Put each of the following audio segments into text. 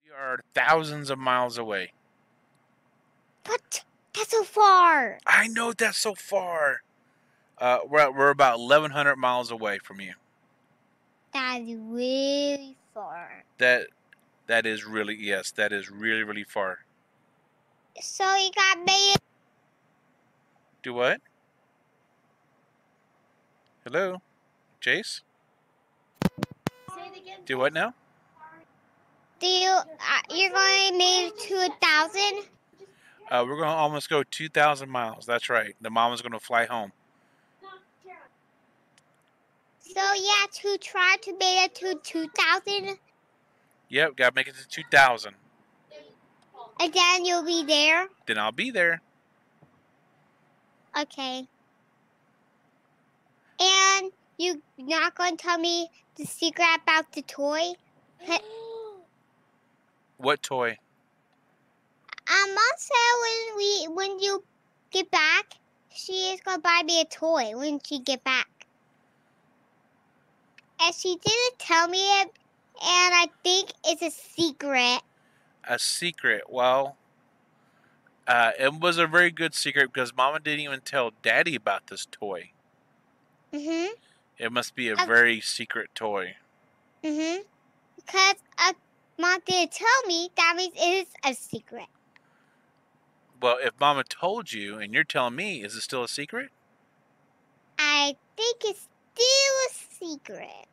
We are thousands of miles away. What? That's so far. I know that's so far. We're about 1,100 miles away from you. That's really far. That is really, yes, that is really, really far. So you got me. Do what? Hello, Chase. Say it again. Do what now? You're going to make it to 1,000? We're gonna almost go 2,000 miles. That's right. The mama's gonna fly home. So yeah, to try to make it to 2,000, Yep, gotta make it to 2,000. and then you'll be there. Then I'll be there. Okay. And you're not going to tell me the secret about the toy? What toy? Mom said when you get back, she is gonna buy me a toy when she get back. And she didn't tell me it, and I think it's a secret. A secret. Well, it was a very good secret because Mama didn't even tell Daddy about this toy. Mhm. It must be a very secret toy. Mhm. Because Mom didn't tell me, that means it is a secret. Well, if Mama told you and you're telling me, is it still a secret? I think it's still a secret.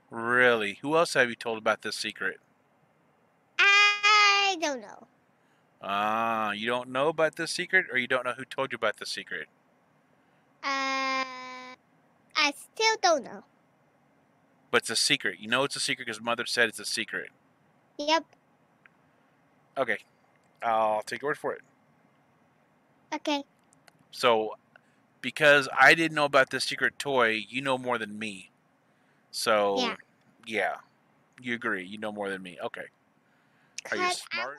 Really? Who else have you told about this secret? I don't know. You don't know about this secret, or you don't know who told you about this secret? I still don't know. But it's a secret. You know it's a secret because Mother said it's a secret. Yep. Okay, I'll take your word for it. Okay. So, because I didn't know about this secret toy, you know more than me. So, yeah, you agree. You know more than me. Okay. Are you smart?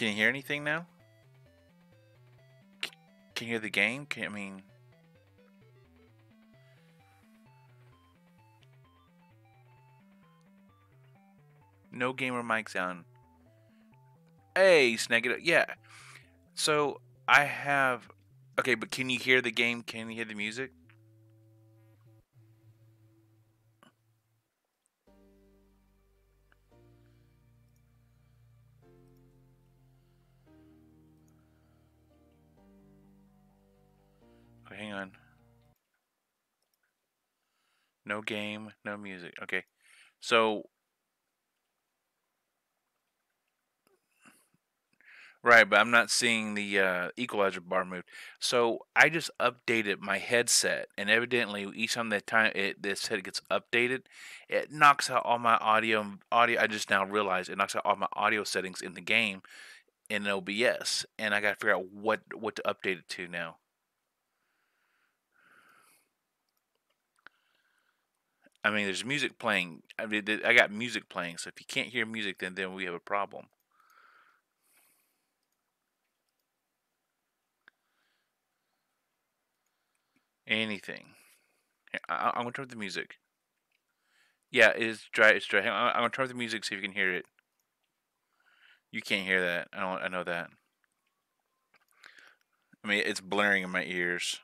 Can you hear anything now? Can you hear the game? I mean... No gamer mic sound. Hey, snag it. Yeah. So I have. Okay, but can you hear the game? Can you hear the music? Okay, hang on. No game, no music. Okay. So. Right, but I'm not seeing the equalizer bar move. So I just updated my headset, and evidently each time this head gets updated, it knocks out all my audio. I just now realized it knocks out all my audio settings in the game in OBS, and I got to figure out what to update it to now. I mean, there's music playing. I mean, I got music playing, so if you can't hear music, then we have a problem. Anything. I'm gonna turn up the music. Yeah, it's dry. It's dry. I'm gonna turn up the music, see if you can hear it. You can't hear that. I know that. I mean, it's blaring in my ears.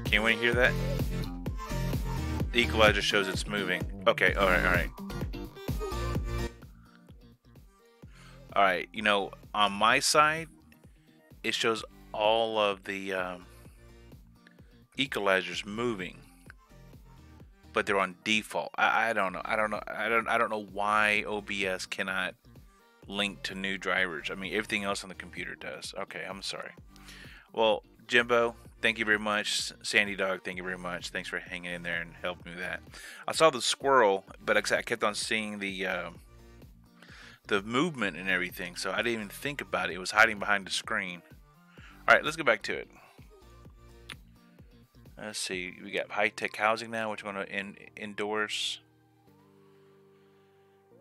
Can you hear that? The equalizer shows it's moving. Okay, alright. Alright, you know, on my side, it shows all of the equalizers moving, but they're on default. I don't know. I don't know why OBS cannot link to new drivers. I mean, everything else on the computer does. Okay, I'm sorry. Well, Jimbo, thank you very much. Sandy Dog, thank you very much. Thanks for hanging in there and helping me with that. I saw the squirrel, but I kept on seeing the movement and everything, so I didn't even think about it. It was hiding behind the screen. All right, let's go back to it. Let's see. We got high-tech housing now, which we're going to endorse.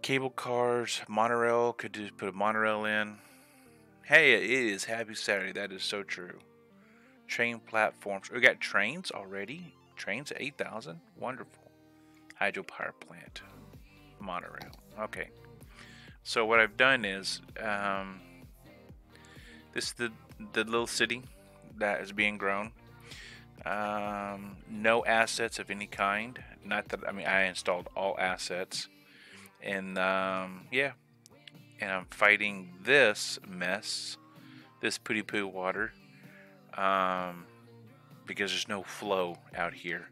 Cable cars, monorail. Could just put a monorail in. Hey, it is Happy Saturday. That is so true. Train platforms. We got trains already. Trains at 8,000. Wonderful. Hydropower plant. Monorail. Okay. So what I've done is, this is the little city that is being grown. No assets of any kind. Not that, I mean, I installed all assets. And, yeah. And I'm fighting this mess. This pooty poo water. Because there's no flow out here.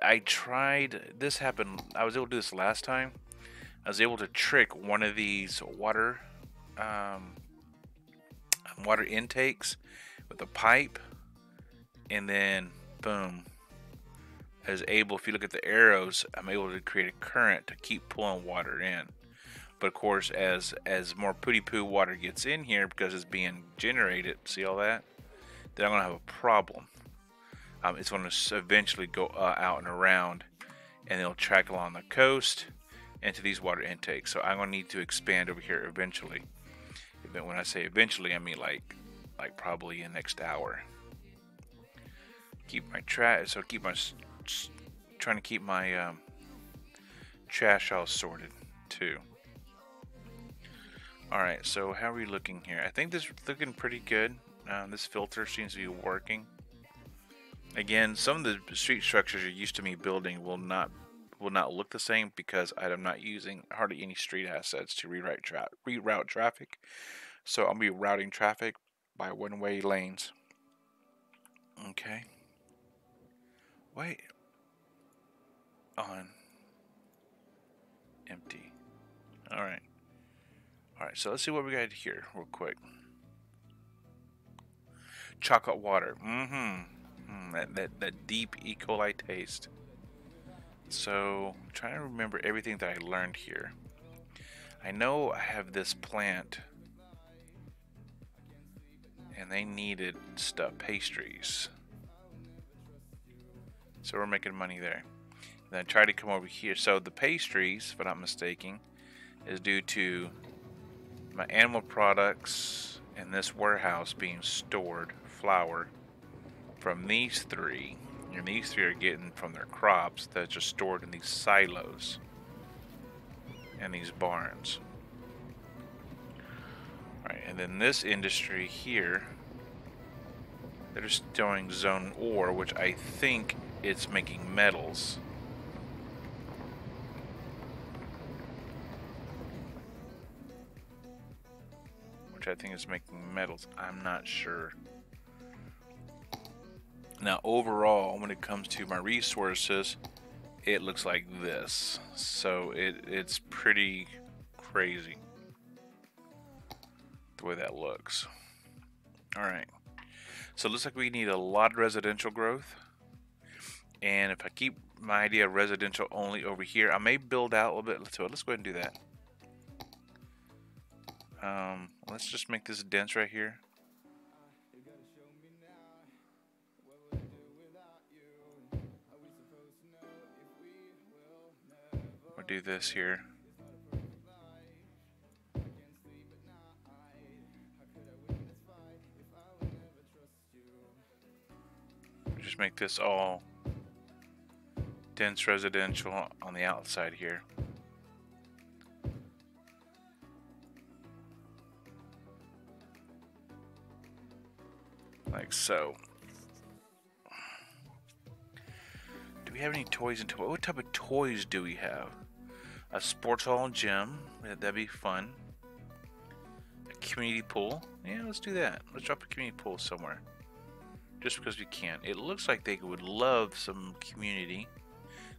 I tried, this happened, I was able to do this last time. I was able to trick one of these water intakes with a pipe, and then boom, I was able, if you look at the arrows, I'm able to create a current to keep pulling water in. But of course, as more pooty poo water gets in here because it's being generated, see all that? Then I'm gonna have a problem. It's gonna eventually go out and around, and it'll track along the coast into these water intakes. So I'm gonna need to expand over here eventually. But when I say eventually, I mean like probably in the next hour. Keep my trash. So trying to keep my trash all sorted too. All right. So how are we looking here? I think this is looking pretty good. This filter seems to be working. Again, some of the street structures you're used to me building will not look the same because I'm not using hardly any street assets to reroute traffic. So I'll be routing traffic by one-way lanes. Okay. Wait. On. Empty. Alright. Alright, so let's see what we got here real quick. Chocolate water. That deep E. coli taste. So, I'm trying to remember everything that I learned here. I know I have this plant, and they needed stuff, pastries. So we're making money there. And then I try to come over here. So the pastries, if I'm not mistaken, is due to my animal products in this warehouse being stored, flour, from these three. And these three are getting from their crops that's just stored in these silos and these barns. Alright, and then this industry here, they're storing zone ore, which I think it's making metals. Which I think is making metals. I'm not sure. Now overall, when it comes to my resources, it looks like this. So it's pretty crazy the way that looks. Alright. So it looks like we need a lot of residential growth. And if I keep my idea of residential only over here, I may build out a little bit. So let's go ahead and do that. Let's just make this dense right here. We'll do this here. Just make this all dense residential on the outside here. Like so. Do we have any toys in toy? What type of toys do we have? A sports hall and gym. That'd be fun. A community pool. Yeah, let's do that. Let's drop a community pool somewhere. Just because we can. It looks like they would love some community.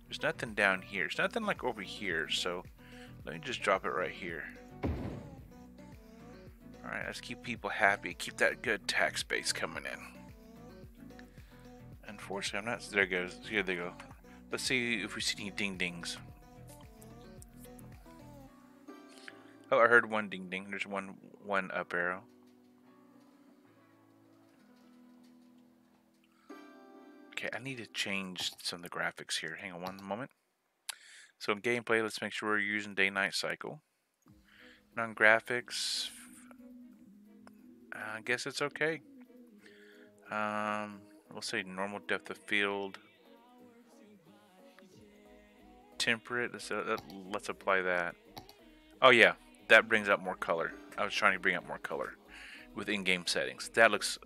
There's nothing down here. There's nothing like over here. So let me just drop it right here. Alright, let's keep people happy. Keep that good tax base coming in. Unfortunately, I'm not. There it goes. Here they go. Let's see if we see any ding dings. Oh, I heard one ding ding. There's one up arrow. Okay, I need to change some of the graphics here. Hang on one moment. So in gameplay, let's make sure we're using day-night cycle. And on graphics, I guess it's okay. We'll say normal depth of field. Temperate, let's apply that. Oh yeah, that brings out more color. I was trying to bring up more color with in-game settings. That looks,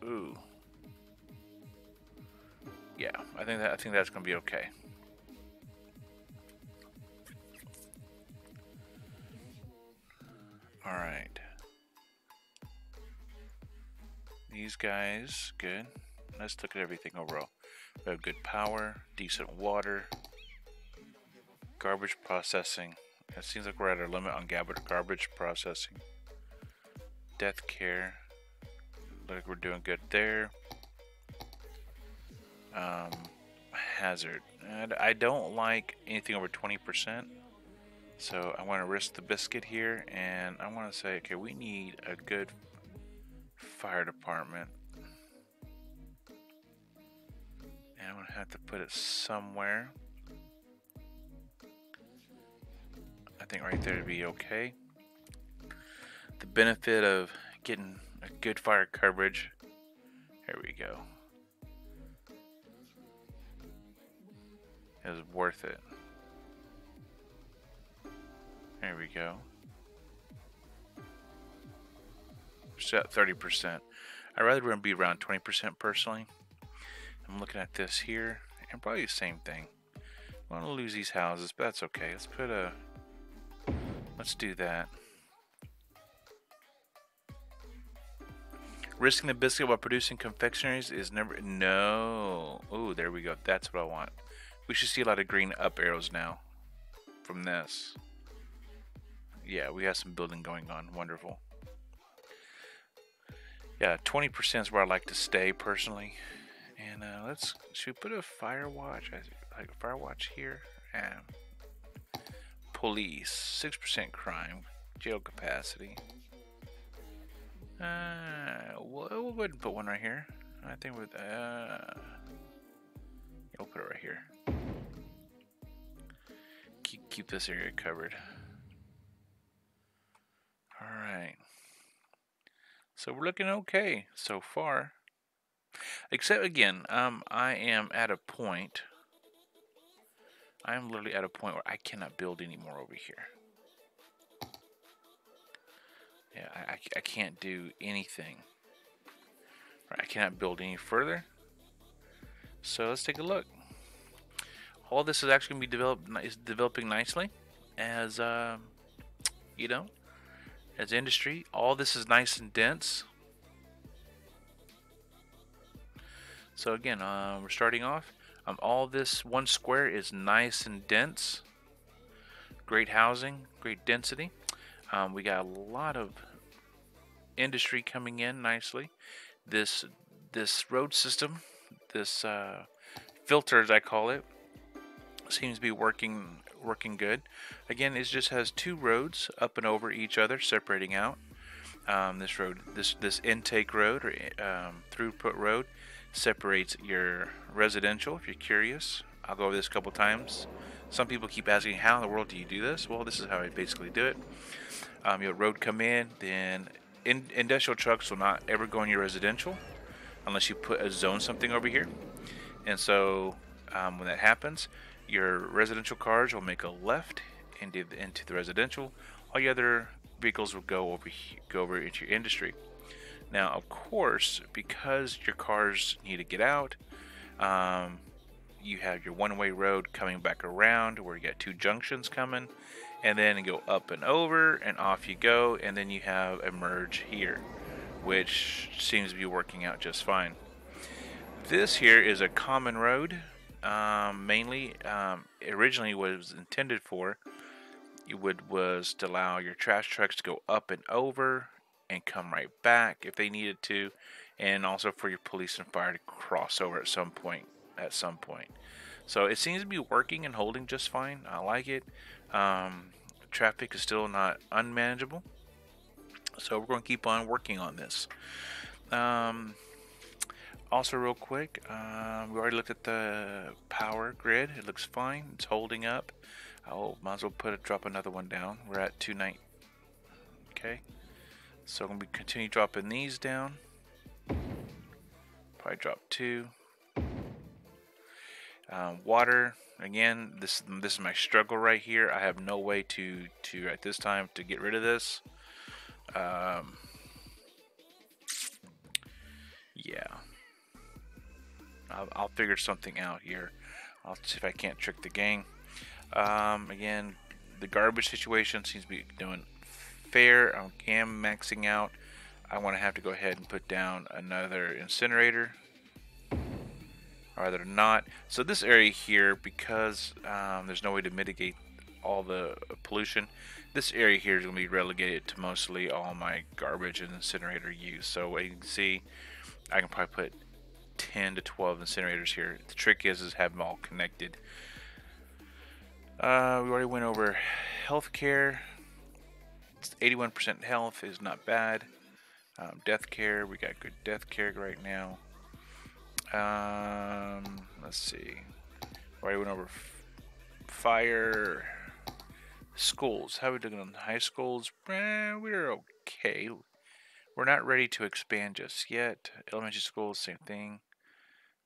ooh. Yeah, I think that's gonna be okay. All right. These guys, good. Let's look at everything overall. We have good power, decent water, garbage processing. It seems like we're at our limit on garbage processing. Death care. Look like we're doing good there. Hazard. And I don't like anything over 20%. So I want to risk the biscuit here, and I want to say, okay, we need a good fire department. And I'm going to have to put it somewhere. I think right there would be okay. The benefit of getting a good fire coverage. Here we go. Is worth it. There we go. We're at 30%. I'd rather be around 20% personally. I'm looking at this here, and probably the same thing. I want to lose these houses, but that's okay. Let's do that. Risking the biscuit while producing confectionaries is never, no. Oh, there we go. That's what I want. We should see a lot of green up arrows now from this. Yeah, we have some building going on. Wonderful. Yeah, 20% is where I like to stay personally. And should we put a fire watch? Like a fire watch here? And police, 6% crime, jail capacity. We'll go ahead and put one right here. I think we'll put it right here. Keep this area covered. All right. So we're looking okay so far. Except again, I am at a point. I'm literally at a point where I cannot build anymore over here. Yeah, I can't do anything. Right, I cannot build any further. So let's take a look. All this is actually going to be developing nicely as you know, as industry. All this is nice and dense. So again, we're starting off. All this one square is nice and dense. Great housing, great density. We got a lot of industry coming in nicely. This road system, this filter as I call it, seems to be working good. Again, it just has two roads up and over each other, separating out. This road, this intake road or throughput road, separates your residential. If you're curious, I'll go over this a couple times. Some people keep asking, how in the world do you do this? Well, this is how I basically do it. Your road come in, then industrial trucks will not ever go in your residential unless you put a zone something over here. And so when that happens, your residential cars will make a left into the residential. All your other vehicles will go over into your industry. Now, of course, because your cars need to get out, you have your one-way road coming back around where you got two junctions coming, and then you go up and over, and off you go, and then you have a merge here, which seems to be working out just fine. This here is a common road. Mainly, originally what it was intended for, was to allow your trash trucks to go up and over and come right back if they needed to, and also for your police and fire to cross over at some point. So it seems to be working and holding just fine. I like it. Traffic is still not unmanageable, so we're going to keep on working on this. Also, real quick, we already looked at the power grid. It looks fine. It's holding up. Oh, might as well drop another one down. We're at 290. Okay, so I'm gonna continue dropping these down. Probably drop 2. Water. Again, this is my struggle right here. I have no way to at this time to get rid of this. Yeah. I'll figure something out here. I'll see if I can't trick the game. Again, the garbage situation seems to be doing fair. I am maxing out. I want to have to go ahead and put down another incinerator, or rather not. So this area here, because there's no way to mitigate all the pollution, this area here is going to be relegated to mostly all my garbage and incinerator use. So you can see, I can probably put 10 to 12 incinerators here. The trick is have them all connected. We already went over healthcare. 81% health is not bad. Death care, we got good death care right now. Let's see. Already went over fire. Schools. How are we doing on high schools? We're okay. We're not ready to expand just yet. Elementary schools, same thing.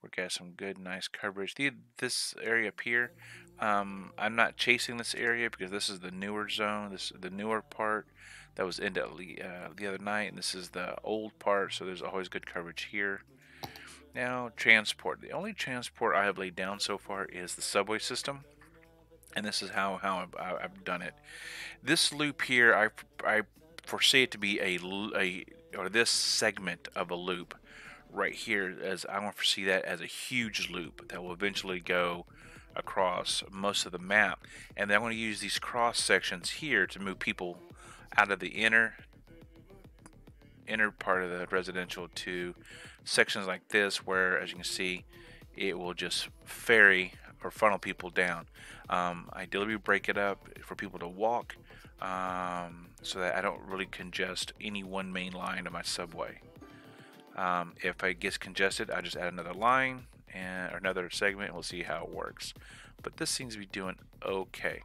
We got some good, nice coverage. This area up here, I'm not chasing this area because this is the newer zone. This is the newer part that was into the other night, and this is the old part. So there's always good coverage here. Now, transport. The only transport I have laid down so far is the subway system, and this is how I've done it. This loop here, I foresee it to be or this segment of a loop right here, as I want to foresee that as a huge loop that will eventually go across most of the map. And then I'm going to use these cross sections here to move people out of the inner part of the residential to sections like this, where, as you can see, it will just ferry or funnel people down. I deliberately break it up for people to walk, so that I don't really congest any one main line of my subway. If it gets congested, I just add another line and another segment, and we'll see how it works. But this seems to be doing okay.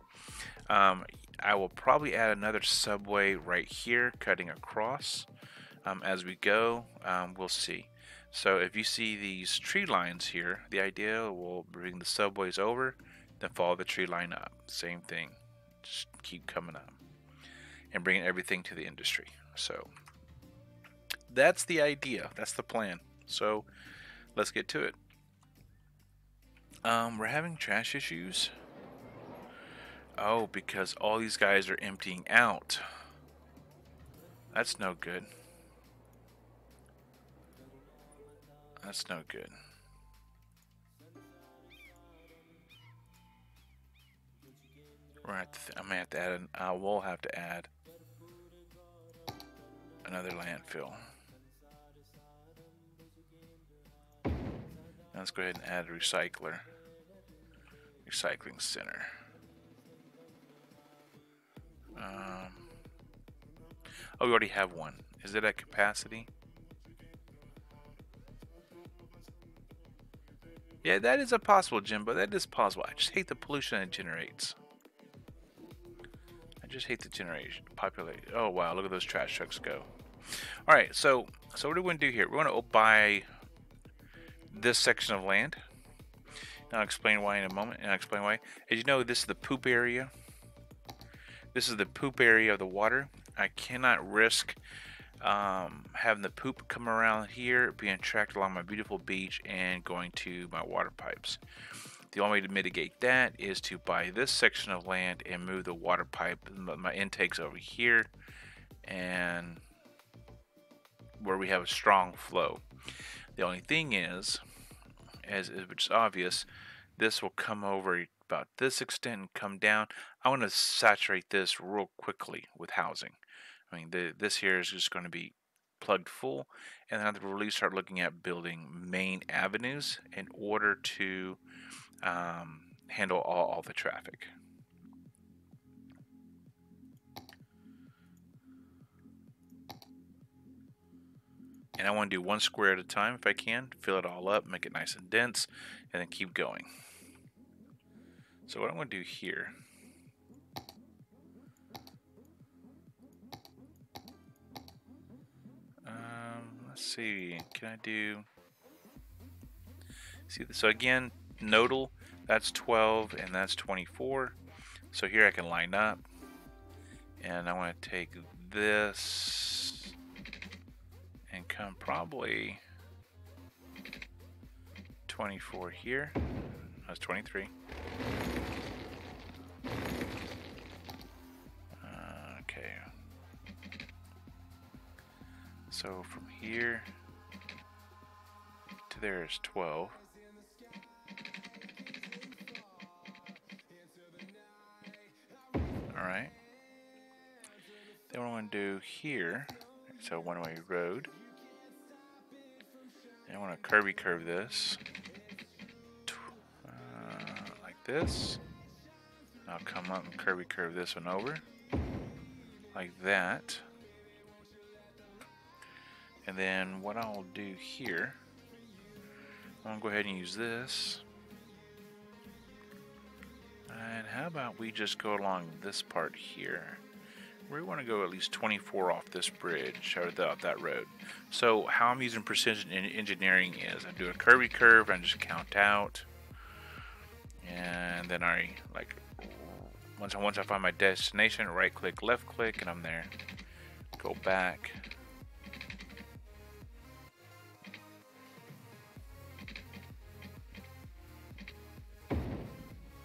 I will probably add another subway right here, cutting across as we go. We'll see. So if you see these tree lines here, the idea will bring the subways over, then follow the tree line up. Same thing. Just keep coming up and bringing everything to the industry. So that's the idea. That's the plan. So let's get to it. We're having trash issues. Oh, because all these guys are emptying out. That's no good. That's no good. I'm gonna have to add I will have to add another landfill. Now let's go ahead and add a recycling center. Oh, we already have one. Is it at capacity? Yeah, that is a possible, Jimbo. That is possible. I just hate the pollution it generates. I just hate the generation population. Oh wow, look at those trash trucks go. All right, so what are we going to do here? We're going to buy this section of land. And I'll explain why in a moment. And I'll explain why. As you know, this is the poop area. This is the poop area of the water. I cannot risk having the poop come around here, being tracked along my beautiful beach, and going to my water pipes. The only way to mitigate that is to buy this section of land and move the water pipe, my intakes over here, and where we have a strong flow. The only thing is, which is obvious, this will come over about this extent and come down. I want to saturate this real quickly with housing. I mean, this here is just going to be plugged full, and then I have to really start looking at building main avenues in order to handle all the traffic. And I want to do one square at a time if I can, fill it all up, make it nice and dense, and then keep going. So what I'm going to do here, let's see, can I do, so again, nodal, that's 12 and that's 24. So here I can line up, and I want to take this and come probably 24 here. That's 23. Okay. So from here to there is 12. Alright. Then what I want to do here, so one-way road. And I want to curve this. Like this. I'll come up and curve this one over. Like that. And then what I'll do here, I'm going to go ahead and use this. And how about we just go along this part here? We want to go at least 24 off this bridge, or that road. So how I'm using precision engineering is I do a curve and just count out. And then once I find my destination, right click, left click, and I'm there. Go back.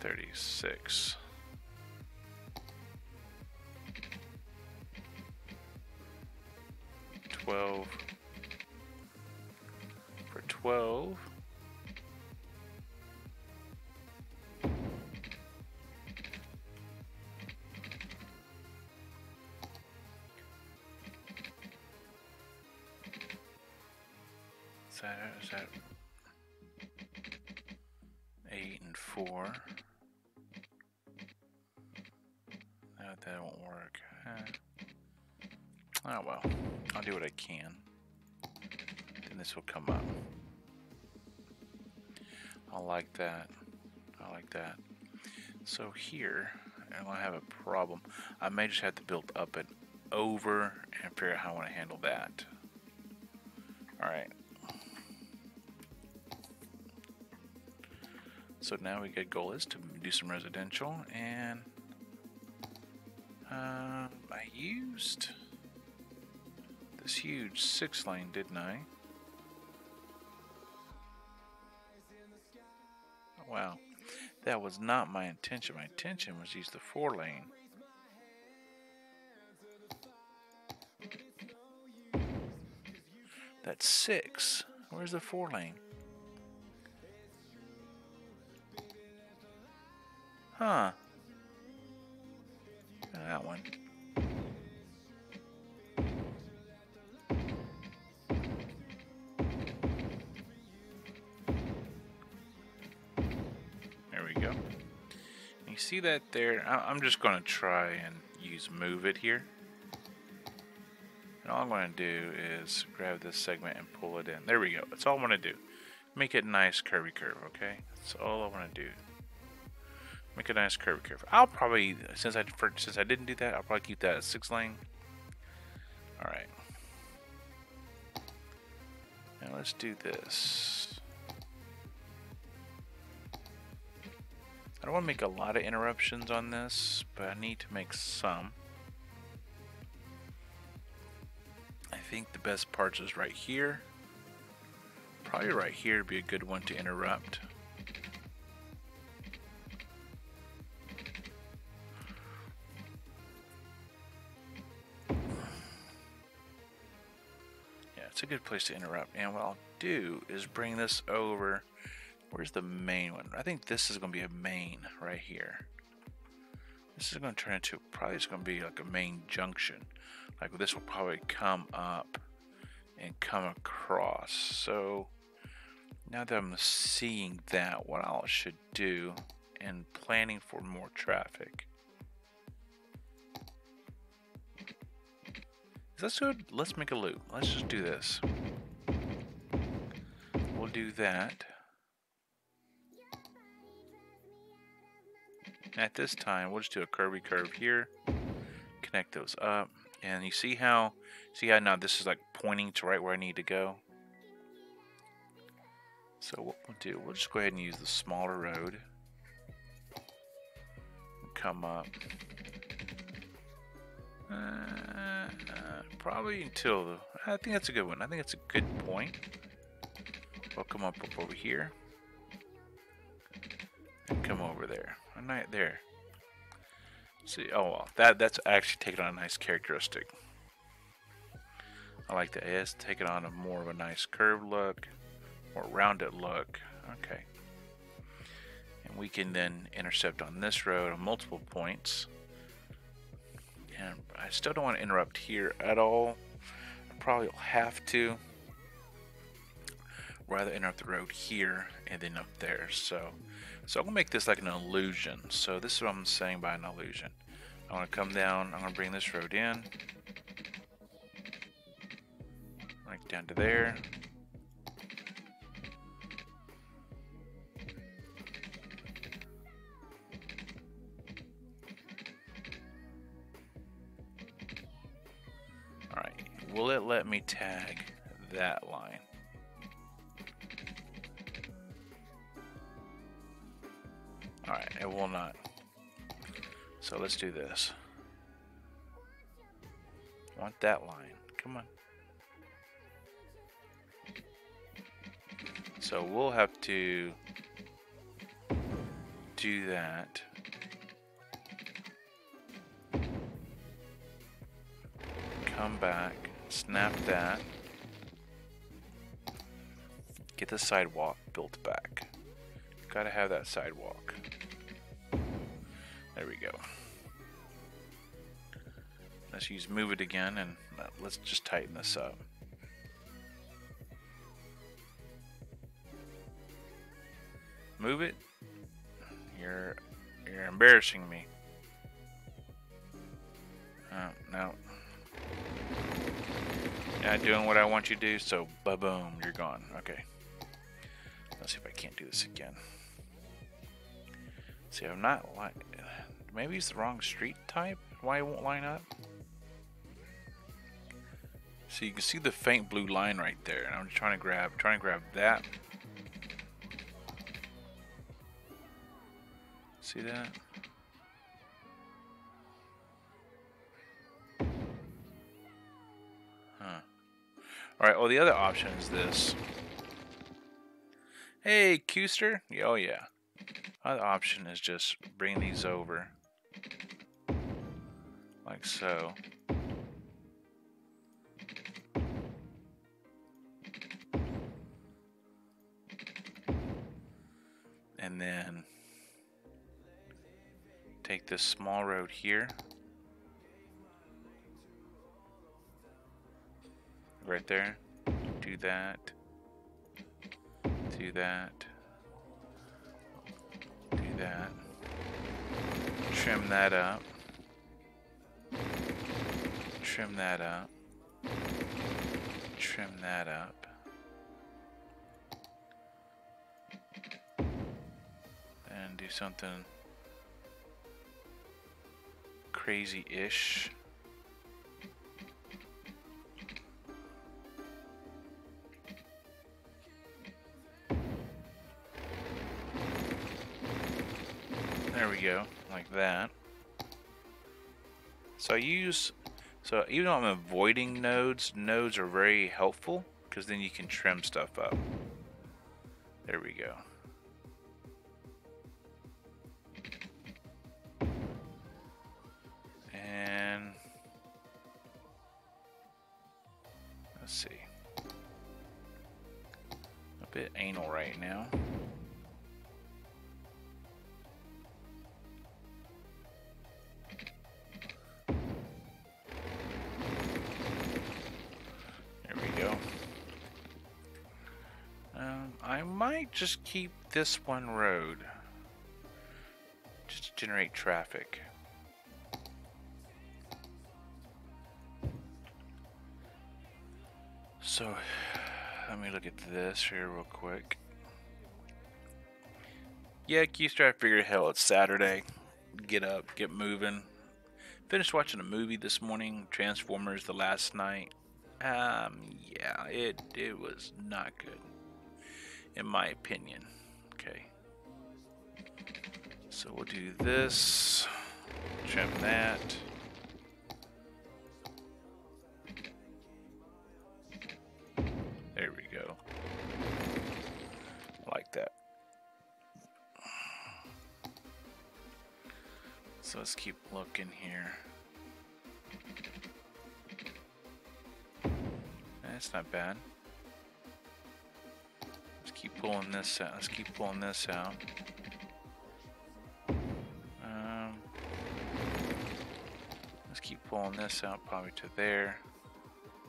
$36. $12 for 12. Is that 8 and 4. No, that won't work. Oh well, I'll do what I can. Then this will come up. I like that. I like that. So here, I'm going to have a problem. I may just have to build up and over and figure out how I want to handle that. Alright. So now we got goal is to do some residential, and I used this huge 6-lane, didn't I? Wow, that was not my intention. My intention was to use the 4-lane. That's 6. Where's the 4-lane? Huh. That one. There we go. You see that there? I'm just going to try and use move it here. And all I'm going to do is grab this segment and pull it in. There we go. That's all I want to do. Make it nice curvy curve, okay? That's all I want to do. Make a nice curvy curve. I'll probably, since I didn't do that, I'll probably keep that at 6-lane. All right. Now let's do this. I don't want to make a lot of interruptions on this, but I need to make some. I think the best parts is right here. Probably right here would be a good one to interrupt. It's a good place to interrupt. And what I'll do is bring this over. Where's the main one? I think this is going to be a main right here. This is going to turn into, probably it's going to be like a main junction. Like this will probably come up and come across. So now that I'm seeing that, what I should do in planning for more traffic. Let's make a loop. Let's just do this. We'll do that. At this time, we'll just do a curvy curve here. Connect those up. And you see how now this is like pointing to right where I need to go. So what we'll do, we'll just go ahead and use the smaller road. Come up. Probably until I think that's a good one. I think it's a good point. We'll come up over here and come over there. Right there. See, oh well, that's actually taking on a nice characteristic. I like that. It's taking on a more of a nice curved look, more rounded look. Okay, and we can then intercept on this road on multiple points. And I still don't want to interrupt here at all. I probably will have to. Rather interrupt the road here and then up there. So I'm gonna make this like an illusion. So this is what I'm saying by an illusion. I'm gonna come down. I'm gonna bring this road in, like down to there. Alright, will it let me tag that line? Alright, it will not. So let's do this. Want that line. Come on. So we'll have to do that. Come back, snap that, get the sidewalk built back. Gotta have that sidewalk. There we go. Let's use move it again and let's just tighten this up. Move it, You're embarrassing me. No. You're not doing what I want you to do, so ba-boom, you're gone. Okay. Let's see if I can't do this again. See, I'm not like... Maybe it's the wrong street type? Why it won't line up? So you can see the faint blue line right there, and I'm just trying to grab that. See that? Huh. Alright, well the other option is this. Hey, Custer. Oh yeah. Other option is just bring these over. Like so. And then take this small road here. Right there. Do that. Do that. Do that. Trim that up. Trim that up. Trim that up. And do something crazy-ish. There we go, like that. So even though I'm avoiding nodes, nodes are very helpful because then you can trim stuff up. There we go. And let's see. A bit anal right now. I might just keep this one road just to generate traffic. So let me look at this here real quick. Yeah, Keister, I figured, hell, it's Saturday. Get up, get moving. Finished watching a movie this morning, Transformers: The Last Night. Yeah, it was not good, in my opinion. Okay. So we'll do this. Trim that. There we go. Like that. So let's keep looking here. That's not bad. Let's keep pulling this out. Let's keep pulling this out. Let's keep pulling this out probably to there.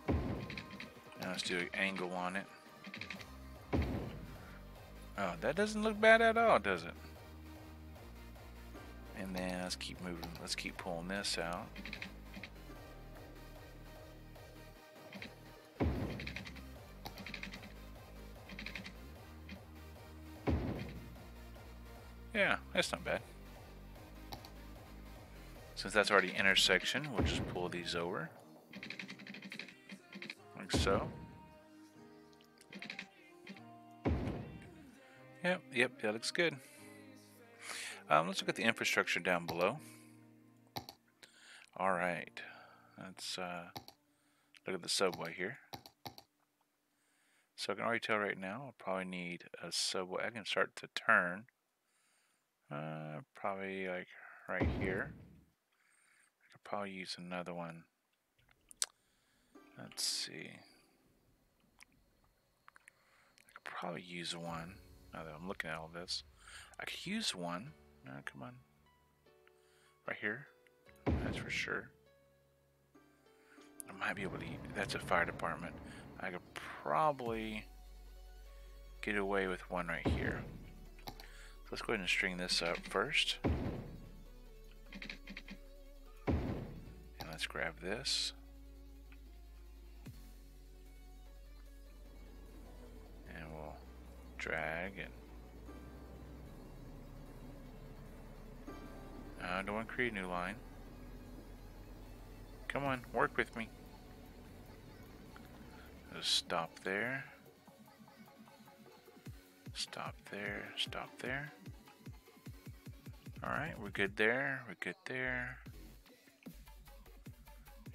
Now let's do an angle on it. Oh, that doesn't look bad at all, does it? And then let's keep moving. Let's keep pulling this out. Yeah, that's not bad. Since that's already intersection, we'll just pull these over. Like so. Yep, that looks good. Let's look at the infrastructure down below. Alright. Let's look at the subway here. So I can already tell right now I'll probably need a subway. I can start to turn. Probably like right here. I could probably use another one. Let's see. I could probably use one. Now that I'm looking at all this, I could use one. Come on. Right here. That's for sure. I might be able to use, that's a fire department. I could probably get away with one right here. Let's go ahead and string this up first. And let's grab this. And we'll drag and... I don't want to create a new line. Come on, work with me. Just stop there. Stop there. Stop there. Alright, we're good there. We're good there.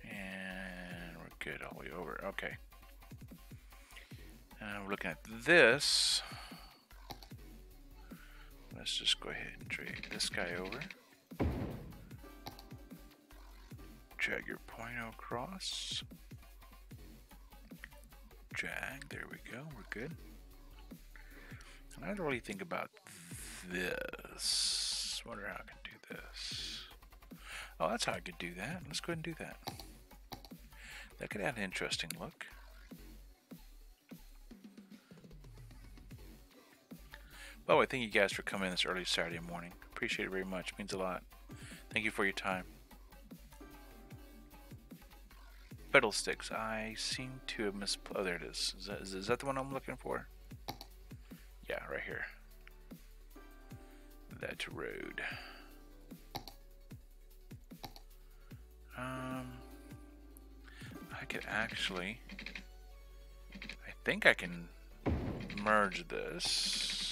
And we're good all the way over. Okay. We're looking at this. Let's just go ahead and drag this guy over. Drag your pointer across. Drag, there we go, we're good. And I don't really think about this. Wonder how I can do this. Oh, that's how I could do that. Let's go ahead and do that. That could add an interesting look. By the way, thank you guys for coming in this early Saturday morning. Appreciate it very much. It means a lot. Thank you for your time. Fiddlesticks. I seem to have misplaced. Oh, there it is. Is that the one I'm looking for? Yeah, right here. That road. I could actually... I think I can merge this.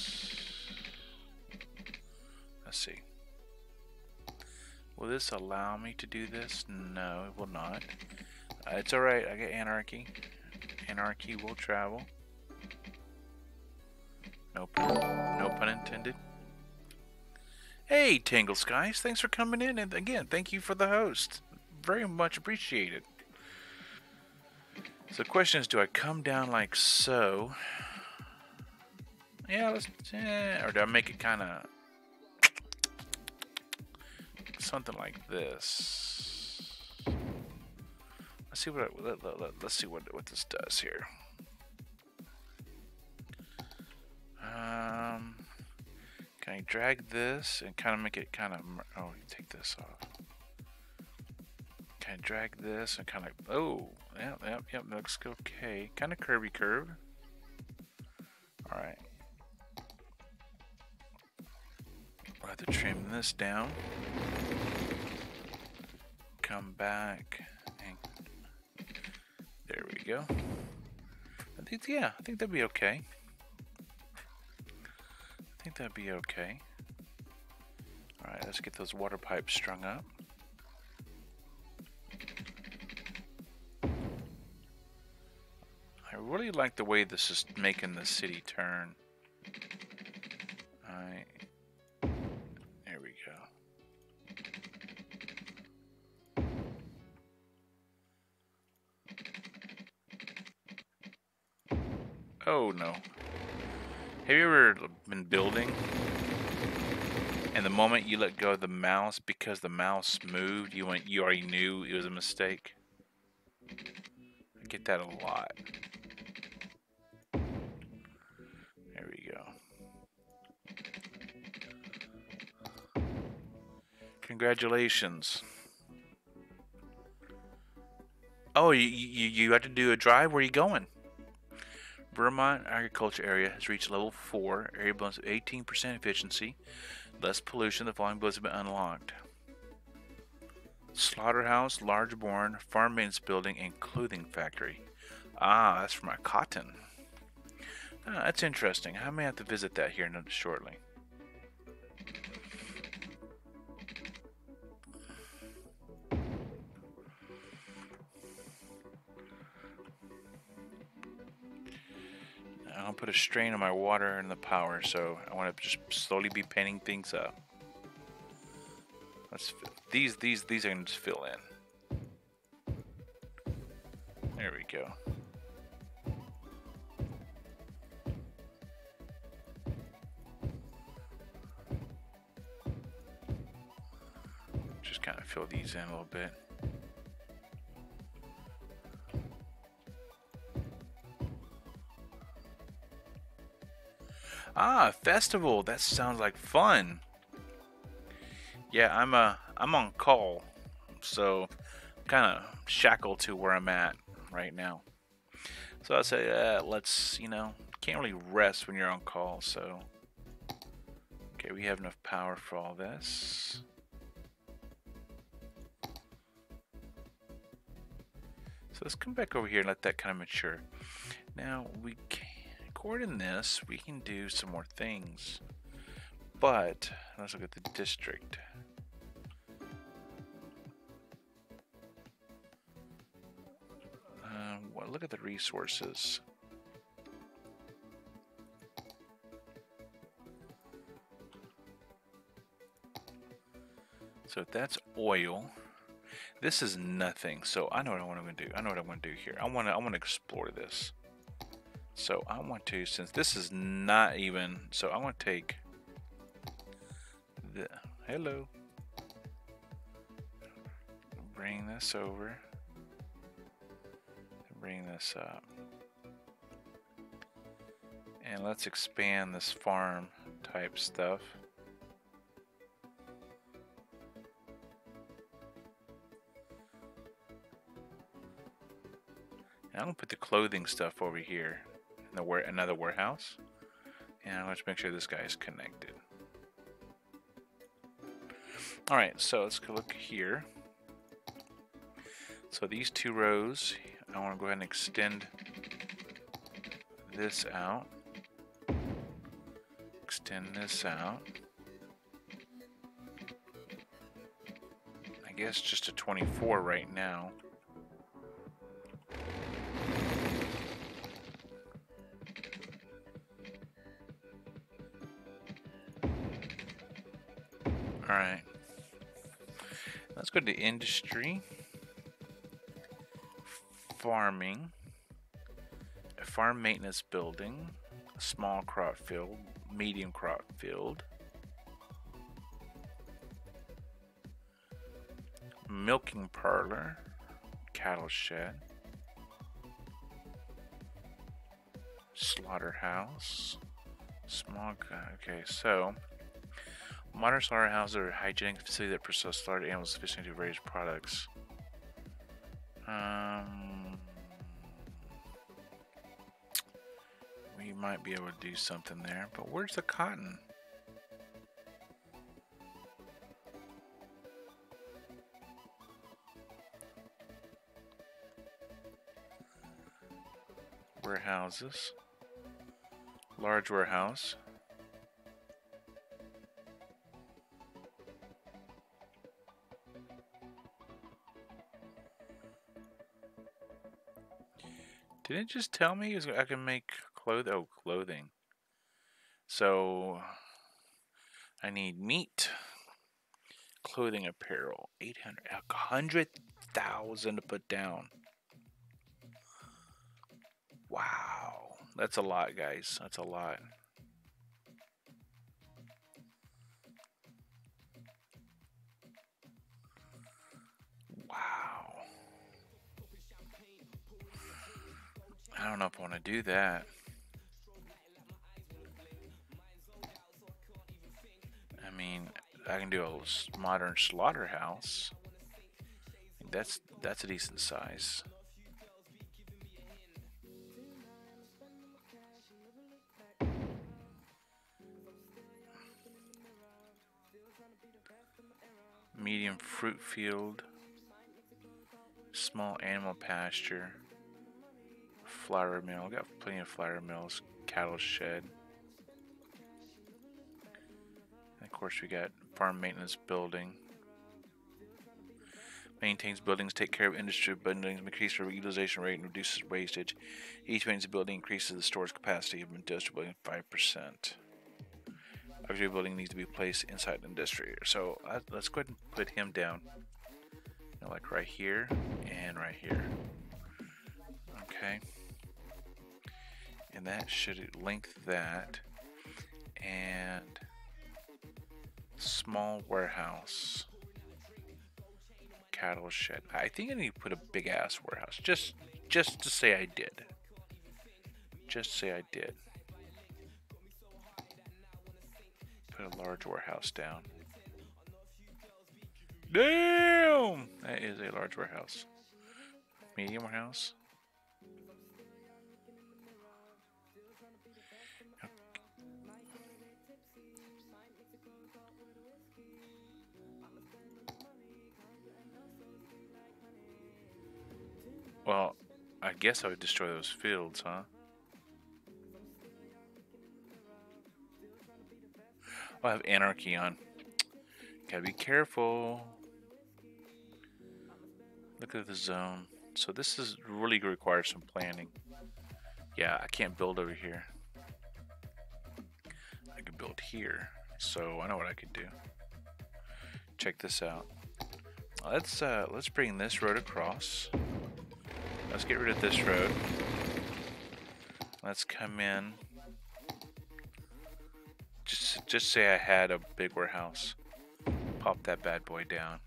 Let's see. Will this allow me to do this? No, it will not. It's alright, I get anarchy. Anarchy will travel. No pun intended. Hey, Tangle Skies, thanks for coming in, and again, thank you for the host. Very much appreciated. So the question is, do I come down like so? Yeah, let's... or do I make it kind of... something like this? Let's see let's see what this does here. Can I drag this and kind of make it kind of... oh, take this off. Can I drag this and kind of... oh, yep, looks okay. Kind of curvy curve. Alright. I'll have to trim this down. Come back. And there we go. I think that'd be okay. I think that'd be okay. Alright, let's get those water pipes strung up. I really like the way this is making the city turn. Alright. There we go. Oh no. Have you ever been building and the moment you let go of the mouse, because the mouse moved, you already knew it was a mistake? I get that a lot. There we go. Congratulations. Oh, you had to do a drive? Where are you going? Vermont agriculture area has reached level 4. Area bonus of 18% efficiency. Less pollution. The following bonus have been unlocked. Slaughterhouse, large barn, farm maintenance building, and clothing factory. Ah, that's for my cotton. Ah, that's interesting. I may have to visit that here shortly. I'll put a strain on my water and the power, so I want to just slowly be painting things up. Let's these I can just fill in. There we go. Just kind of fill these in a little bit. Ah, festival. That sounds like fun. Yeah, I'm on call, so kind of shackled to where I'm at right now. So I say, let's, can't really rest when you're on call. So, okay, we have enough power for all this. So let's come back over here and let that kind of mature. Now according to this, we can do some more things. But let's look at the district. Well, look at the resources. So if that's oil, this is nothing. So I know what I want to do. I know what I'm going to do here. I want to explore this. So I want to, since this is not even, so I want to take the, hello, bring this over, bring this up, and let's expand this farm type stuff. And I'm gonna put the clothing stuff over here in another warehouse, and let's make sure this guy is connected. All right, so let's go look here. So these 2 rows, I want to go ahead and extend this out. Extend this out. I guess just to 24 right now. All right. Let's go to industry. Farming. A farm maintenance building. A small crop field. Medium crop field. Milking parlor. Cattle shed. Slaughterhouse. Small. Okay, so modern slaughterhouses are a hygienic facility that processes slaughtered animals sufficiently to raise products. We might be able to do something there, but where's the cotton? Warehouses. Large warehouse. Did it just tell me I can make clothing? So I need meat, clothing, apparel, 100,000 to put down. Wow, that's a lot, guys. That's a lot. Wow. I don't know if I want to do that. I mean, I can do a modern slaughterhouse. That's a decent size. Medium fruit field. Small animal pasture. Flour mill. Got plenty of flour mills. Cattle shed. And of course, we got farm maintenance building. Maintains buildings, take care of industry buildings, increases the utilization rate, and reduces wastage. Each maintenance building increases the storage capacity of industrial building 5%. Every building needs to be placed inside the industry. So let's go ahead and put him down. Like right here and right here. Okay. And that should link that. And small warehouse. Cattle shed. I think I need to put a big ass warehouse. Just to say I did. Just say I did. a large warehouse down. Damn! That is a large warehouse. Medium warehouse. Well, I guess I would destroy those fields, huh? I'll have anarchy on. Gotta be careful. Look at the zone. So this is really requires some planning. Yeah, I can't build over here. I can build here. So I know what I could do. Check this out. Let's bring this road across. Let's get rid of this road. Let's come in. Just say I had a big warehouse. Pop that bad boy down.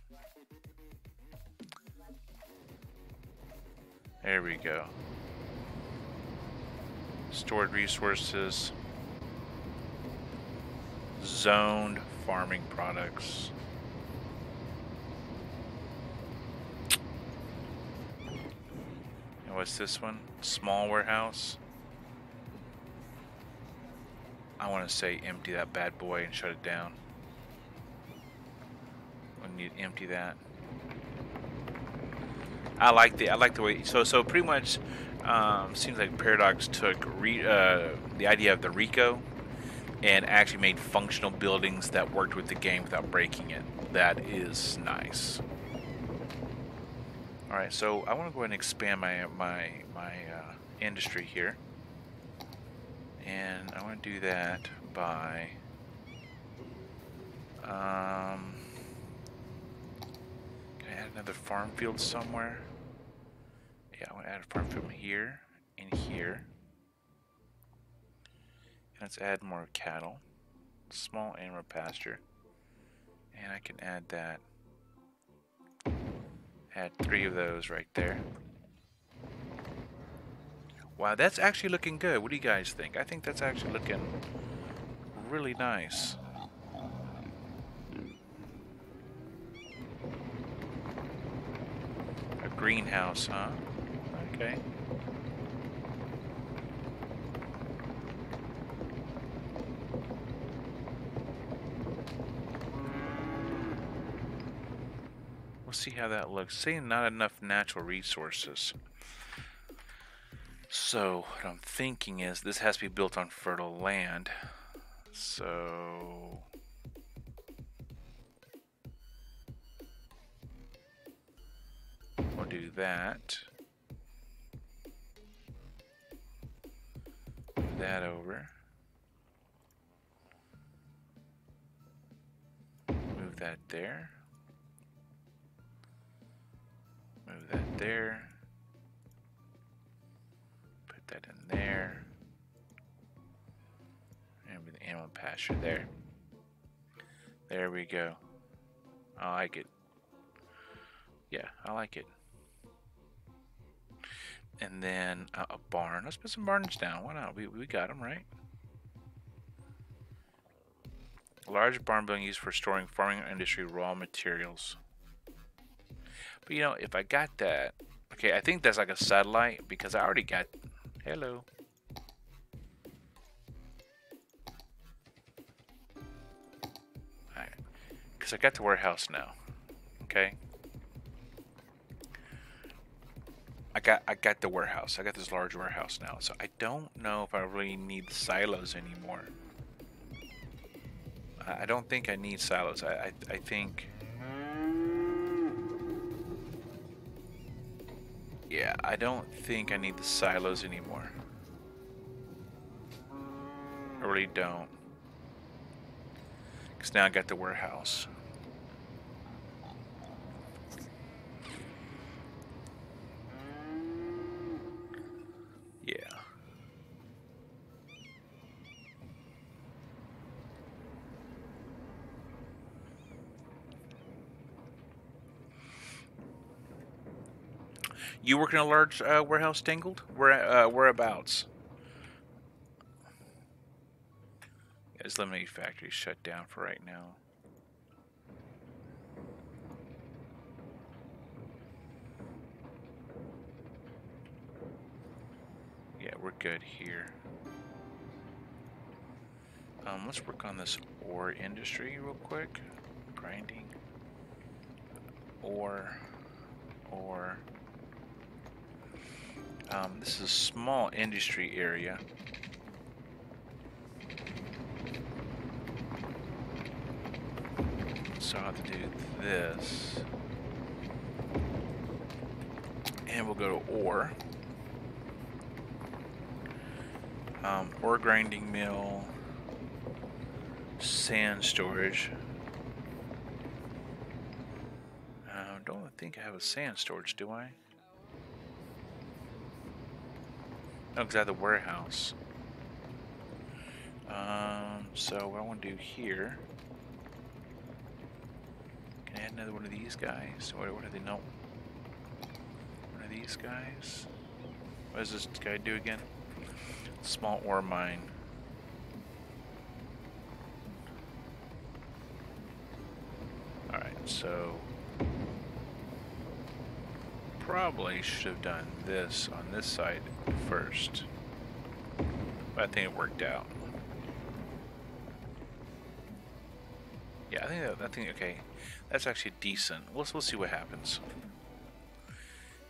There we go. Stored resources. Zoned farming products. And what's this one? Small warehouse. I want to say empty that bad boy and shut it down. We need to empty that. I like the way. So pretty much seems like Paradox took the idea of the Rico and actually made functional buildings that worked with the game without breaking it. That is nice. All right, so I want to go ahead and expand my industry here, and I want to do that by can I add another farm field somewhere? Yeah, I want to add a farm field here and here. And let's add more cattle. Small animal pasture. And I can add that. Add 3 of those right there. Wow, that's actually looking good. What do you guys think? I think that's actually looking really nice. A greenhouse, huh? Okay. We'll see how that looks. Saying not enough natural resources. So what I'm thinking is this has to be built on fertile land. So we'll do that. Move that over. Move that there. Move that there. Put that in there. And with the animal pasture there. There we go. I like it. Yeah, I like it. And then a barn. Let's put some barns down. Why not? We got them, right? A large barn building used for storing farming industry raw materials. But you know, if I got that, okay, I think that's like a satellite because I already got. Hello. Alright, because I got the warehouse now. Okay. I got the warehouse. I got this large warehouse now, so I don't know if I really need silos anymore. I don't think I need silos. I think. Yeah, I don't think I need the silos anymore. I really don't. Because now I got the warehouse. Yeah. You work in a large warehouse, Tangled? Whereabouts? His lemonade factory shut down for right now. Yeah, we're good here. Let's work on this ore industry real quick. Grinding. Ore. This is a small industry area. So I'll have to do this. And we'll go to ore. Ore grinding mill. Sand storage. Don't think I have a sand storage, do I? No, because I have the warehouse. So what I want to do here. Can I add another one of these guys? What do they know? One of these guys? What does this guy do again? Small ore mine. Alright, so probably should have done this on this side first. But I think it worked out. Yeah, I think okay. That's actually decent. We'll see what happens.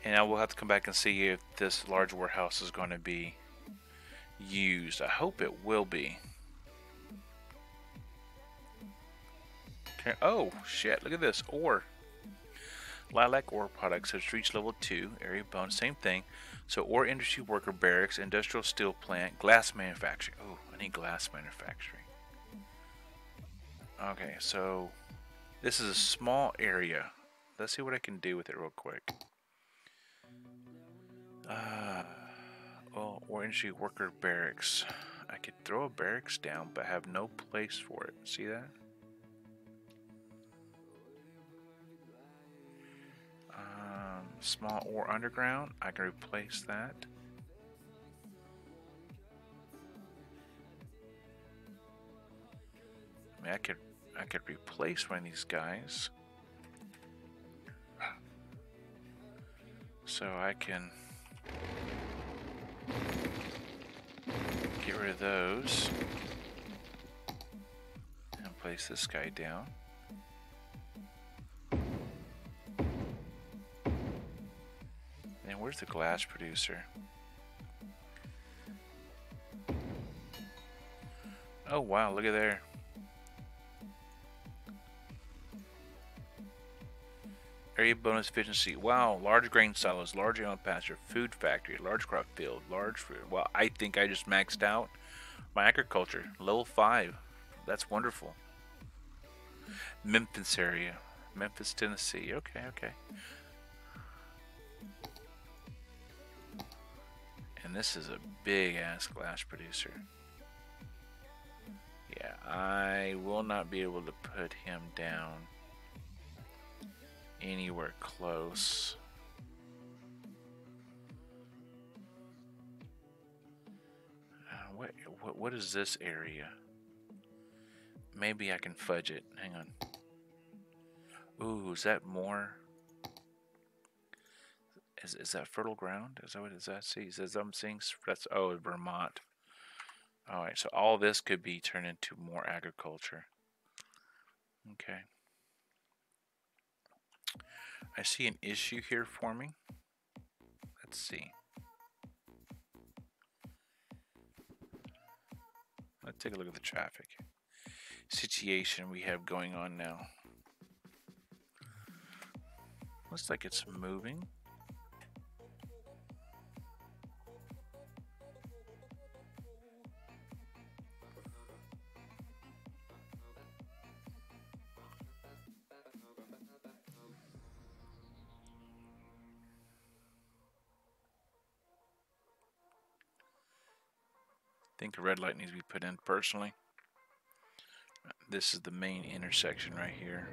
And I will have to come back and see if this large warehouse is going to be used. I hope it will be. Okay. Oh, shit. Look at this. Ore. Lilac ore products has reached level 2. Area bonus. Same thing. So, ore industry worker barracks, industrial steel plant, glass manufacturing. Oh, I need glass manufacturing. Okay, so this is a small area. Let's see what I can do with it real quick. Well, ore industry worker barracks. I could throw a barracks down, but I have no place for it. See that? Small ore underground. I can replace that. I mean, I could replace one of these guys. So I can get rid of those and place this guy down. And where's the glass producer? Oh wow, look at there. Area bonus efficiency. Wow, large grain silos, large animal pasture, food factory, large crop field, large fruit. Well, I think I just maxed out my agriculture. Level 5. That's wonderful. Memphis area. Memphis, Tennessee. Okay, okay. And this is a big ass glass producer. Yeah, I will not be able to put him down anywhere close. What is this area? Maybe I can fudge it. Hang on. Ooh, is that more? Is that fertile ground? Is that what does that see? It says I'm seeing that's Vermont. Alright, so all this could be turned into more agriculture. Okay. I see an issue here for me. Let's see. Let's take a look at the traffic situation we have going on now. Looks like it's moving. I think a red light needs to be put in personally. This is the main intersection right here.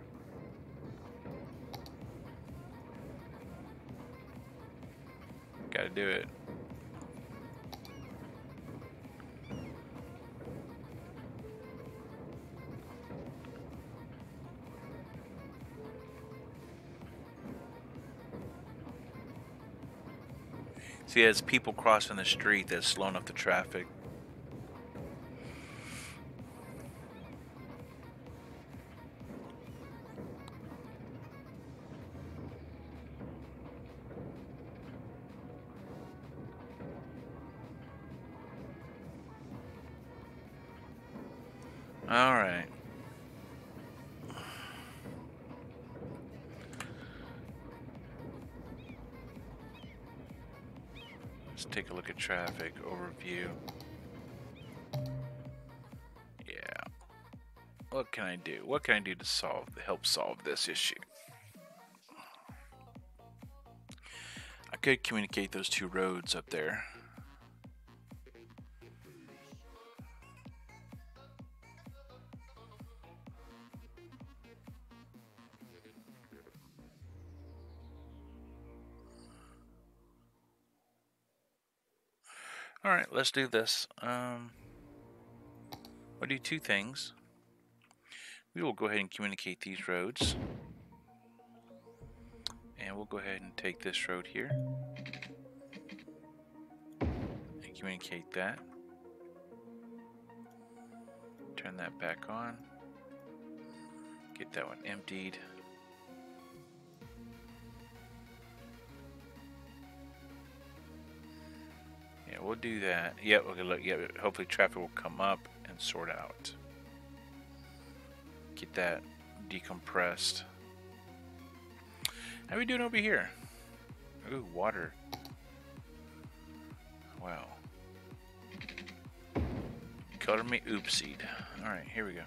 Gotta do it. See, there's people crossing the street that's slowing up the traffic. All right. Let's take a look at traffic overview. Yeah. What can I do? What can I do to help solve this issue? I could communicate those two roads up there. All right, let's do this. We'll do two things. We will go ahead and communicate these roads. And we'll go ahead and take this road here. And communicate that. Turn that back on. Get that one emptied. Yeah, we'll do that. Yeah, okay, look, yeah, hopefully traffic will come up and sort out. Get that decompressed. How are we doing over here? Ooh, water. Wow. Color me oopsied. Alright, here we go.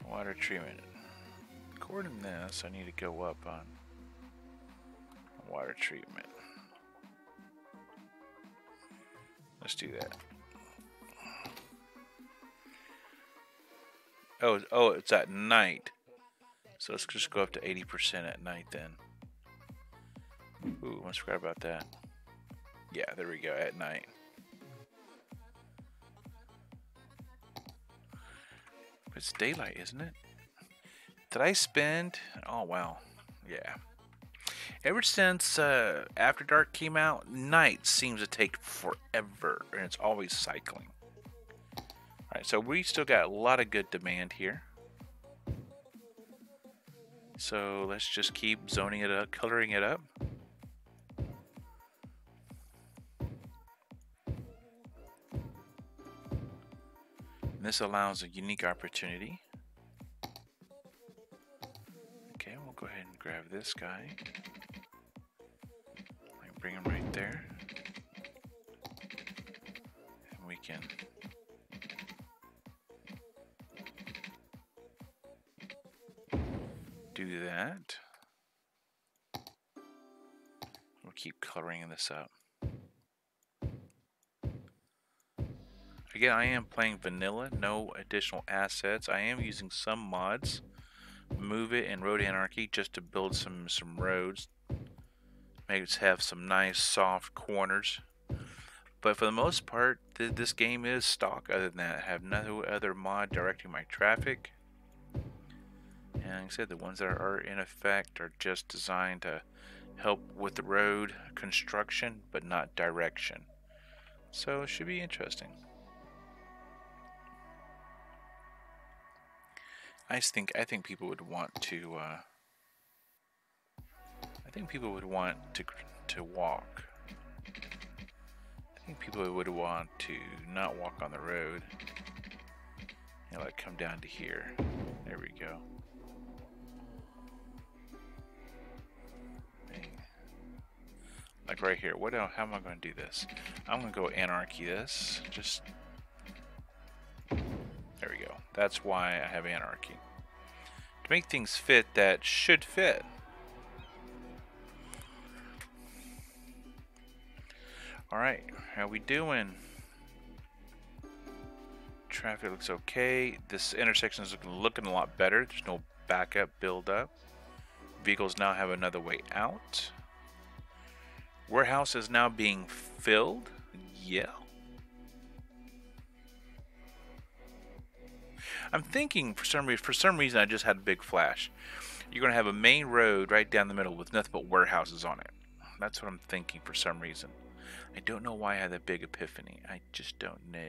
Water treatment. According to this, I need to go up on water treatment. Let's do that. Oh, it's at night. So let's just go up to 80% at night then. Ooh, almost forgot about that. Yeah, there we go, at night. It's daylight, isn't it? Did I spend... Oh, wow. Yeah. Ever since After Dark came out, night seems to take forever, and it's always cycling. Alright, so we still got a lot of good demand here. So let's just keep zoning it up, coloring it up. And this allows a unique opportunity. Okay, we'll go ahead and grab this guy. Bring him right there. And we can do that. We'll keep coloring this up. Again, I am playing vanilla, no additional assets. I am using some mods, Move It and Road Anarchy, just to build some roads. Maybe have some nice soft corners. But for the most part, this game is stock. Other than that, I have no other mod directing my traffic. And like I said, the ones that are in effect are just designed to help with the road construction, but not direction. So it should be interesting. I think people would want to. I think people would want to walk. I think people would want to not walk on the road. You know, like come down to here. There we go. Like right here. How am I going to do this? I'm going to go anarchy this. Just there we go. That's why I have anarchy. To make things fit that should fit. Alright, how we doing? Traffic looks okay. This intersection is looking a lot better. There's no backup build up. Vehicles now have another way out. Warehouse is now being filled. Yeah. I'm thinking for some reason I just had a big flash. You're going to have a main road right down the middle with nothing but warehouses on it. That's what I'm thinking for some reason. I don't know why I had that big epiphany. I just don't know.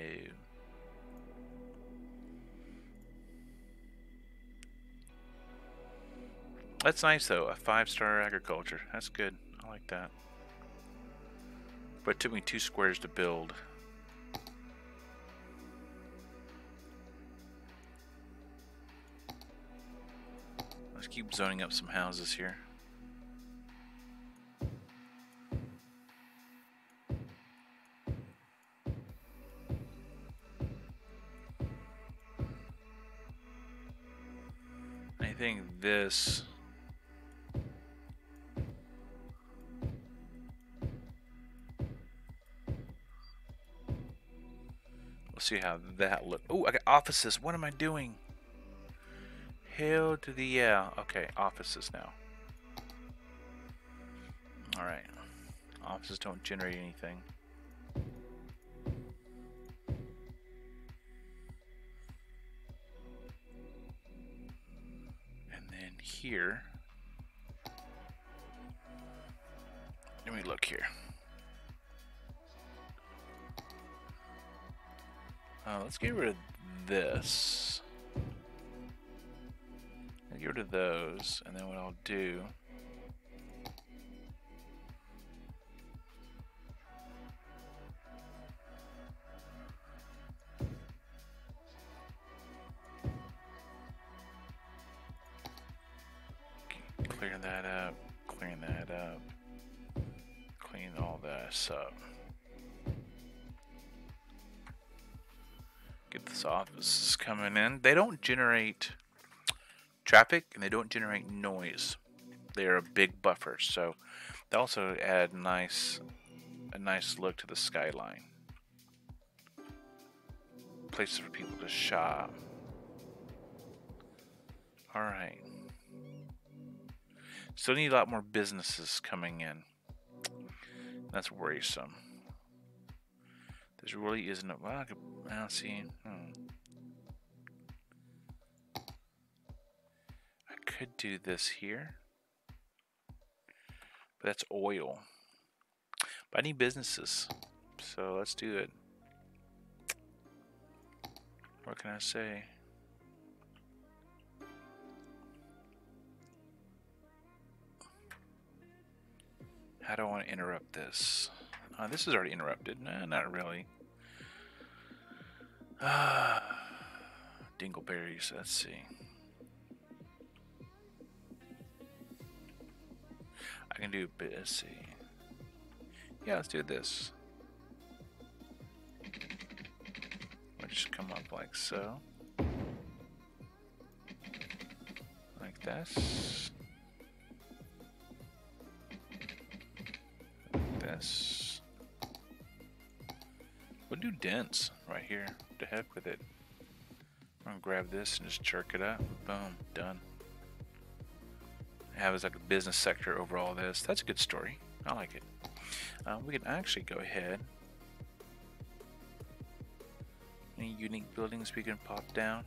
That's nice though. A 5-star agriculture. That's good. I like that. But it took me 2 squares to build. Let's keep zoning up some houses here. I think this... We'll see how that looks. Oh, I got offices. What am I doing? Hell to the yeah. Okay, offices now. Alright. Offices don't generate anything. And then here. Let me look here. Let's get rid of this. I'll get rid of those, and then what I'll do... Clear that up, clean that up, clean all this up. Get this office coming in. They don't generate traffic and they don't generate noise. They are a big buffer, so they also add a nice look to the skyline. Places for people to shop. All right. Still need a lot more businesses coming in. That's worrisome. There really isn't a... Well, I don't see... I could do this here. But that's oil. But I need businesses. So let's do it. What can I say? How do I want to interrupt this? This is already interrupted. Nah, not really. Dingleberries, let's see. I can do a bit, let's see. Yeah, let's do this. We'll just come up like so. Like this. This. We'll do dense right here. To heck with it. I'm gonna grab this and just jerk it up. Boom, done. Have as like a business sector over all this. That's a good story. I like it. We can actually go ahead. Any unique buildings we can pop down?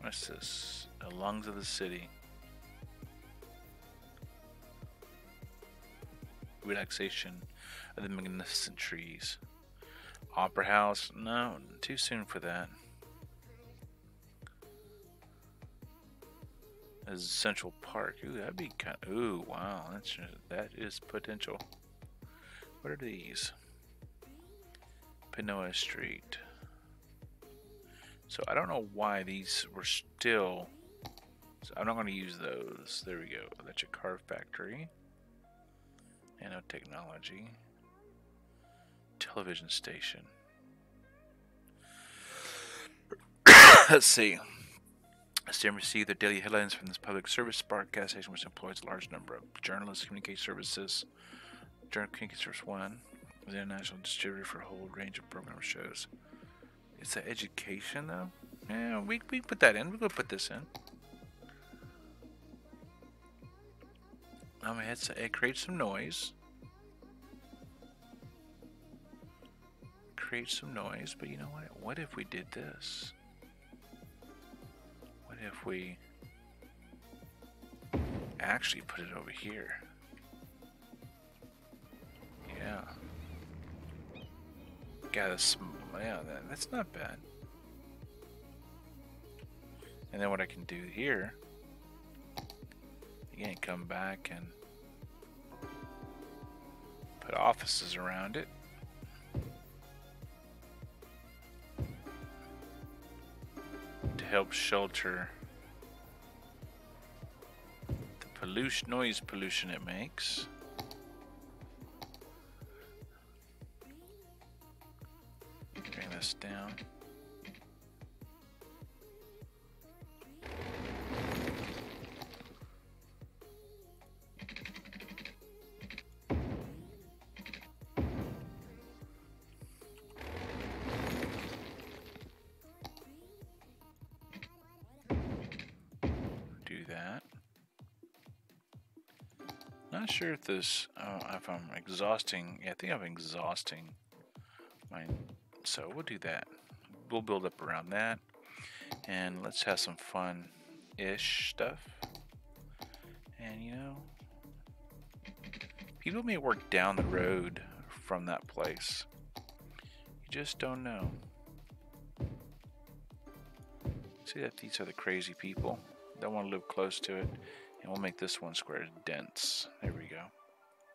What's this? The lungs of the city. Relaxation of the magnificent trees. Opera House? No, too soon for that. As Central Park. Ooh, that'd be kind of... Ooh, wow. That is potential. What are these? Pinoa Street. So I don't know why these were still... So I'm not going to use those. There we go. That's your car factory. Nanotechnology. Television station. Let's see. STM received the daily headlines from this public service broadcast station, which employs a large number of journalists, communication services. Journal Communication Service 1 is an international distributor for a whole range of program shows. It's an education, though? Yeah, we put that in. We're going to put this in. It creates some noise. Creates some noise, but you know what? What if we did this? What if we actually put it over here. Yeah. Got a yeah, that's not bad. And then what I can do here, again, come back and put offices around it. To help shelter the pollution, noise pollution it makes. Bring this down. Do that. Not sure if this, if I'm exhausting. Yeah, I think I'm exhausting mine. So we'll do that. We'll build up around that. And let's have some fun-ish stuff. And you know, people may work down the road from that place. You just don't know. See that these are the crazy people that want to live close to it. And we'll make this one square dense. There we go.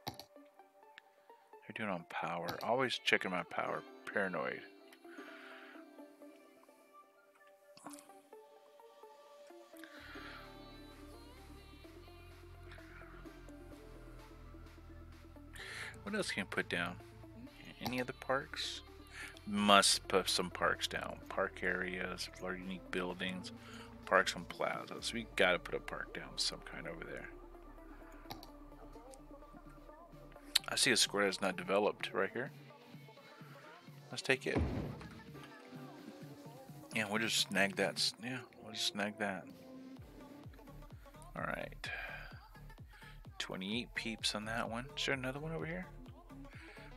They're doing on power. Always checking my power. Paranoid. What else can you put down? Any other parks? Must put some parks down. Park areas, large unique buildings, parks and plazas. We gotta put a park down of some kind over there. I see a square that's not developed right here. Let's take it. Yeah, we'll just snag that. Yeah, we'll just snag that. Alright. 28 peeps on that one. Is there another one over here?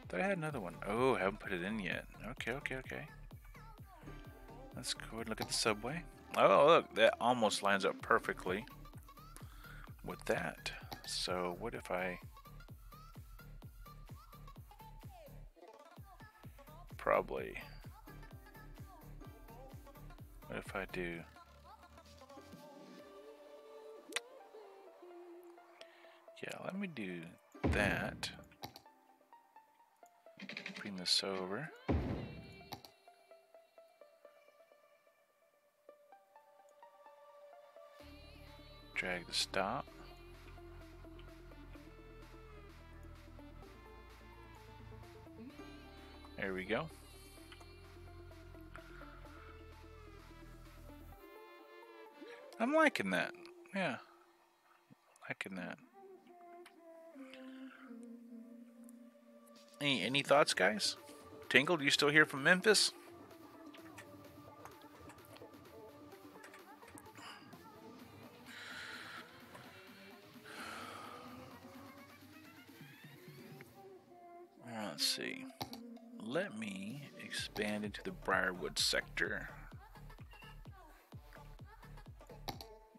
Thought I had another one. Oh, I haven't put it in yet. Okay. Let's go ahead and look at the subway. Oh, look, that almost lines up perfectly with that. So, what if I... Probably... What if I do... Yeah, let me do that. Bring this over. Drag the stop. There we go. I'm liking that. Yeah. Liking that. Any thoughts, guys? Tingle, you still here from Memphis? Let's see. Let me expand into the Briarwood sector.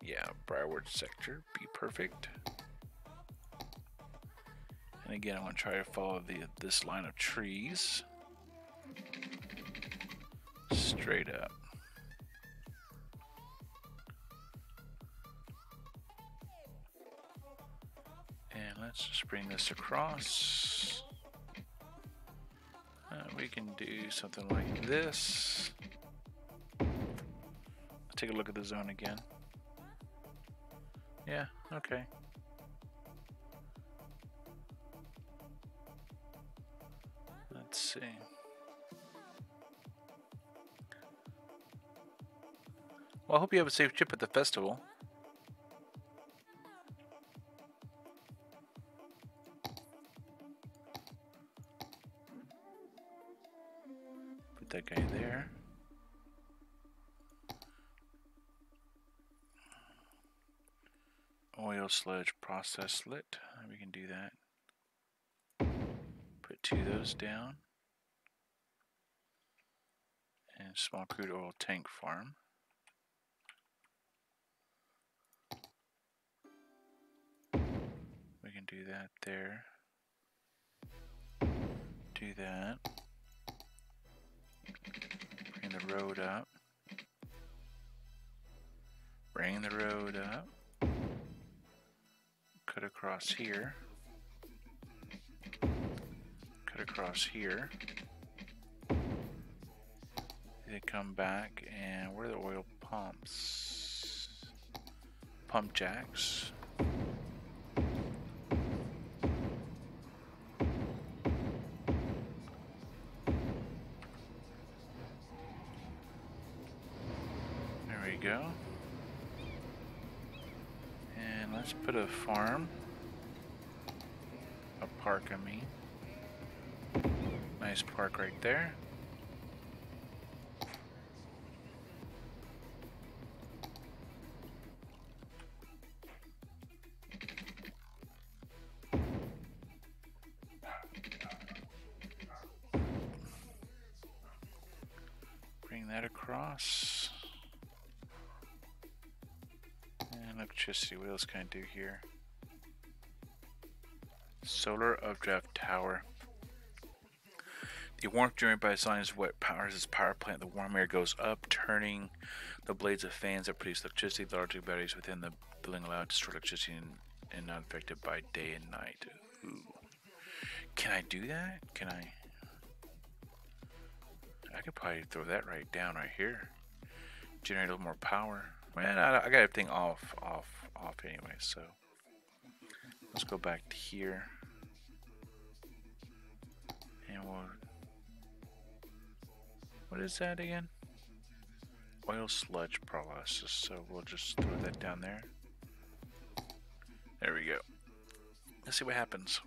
Yeah, Briarwood sector, be perfect. And again, I want to try to follow this line of trees straight up. And let's just bring this across. We can do something like this. Let's take a look at the zone again. Yeah, okay. Let's see. Well, I hope you have a safe trip at the festival. Put that guy there. Oil sludge process slit. We can do that. Put 2 of those down. And small crude oil tank farm. can do that there. Do that. Bring the road up. Bring the road up. Cut across here. Cut across here. They come back, and where are the oil pumps? Pump jacks. There we go. And let's put a farm. A park, I mean. Nice park right there. That across. And electricity, what else can I do here? Solar updraft tower. The warmth generated by the sun is what powers this power plant. The warm air goes up, turning the blades of fans that produce electricity. The larger batteries within the building allow it to store electricity and not affected by day and night. Ooh. Can I do that? Can I? I could probably throw that right down right here. Generate a little more power. Man, I got everything off anyway, so let's go back to here. And we'll... What is that again? Oil sludge pyrolysis, so we'll just throw that down there. There we go. Let's see what happens.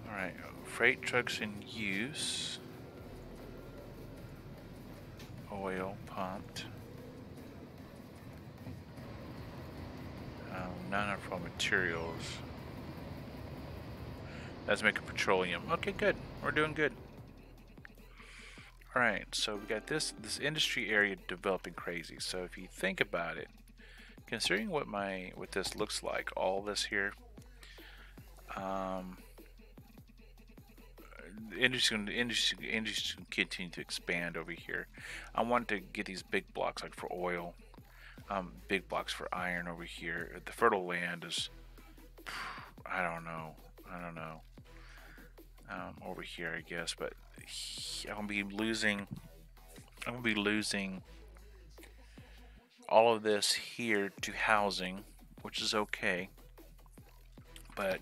Alright, freight trucks in use. Oil pumped. None are for materials. That's making petroleum. Okay, good. We're doing good. Alright, so we got this industry area developing crazy. So if you think about it, considering what this looks like, all this here, the industry can continue to expand over here. I want to get these big blocks like for oil, big blocks for iron over here. The fertile land is, I don't know, over here I guess, but I'm gonna be losing all of this here to housing, which is okay, but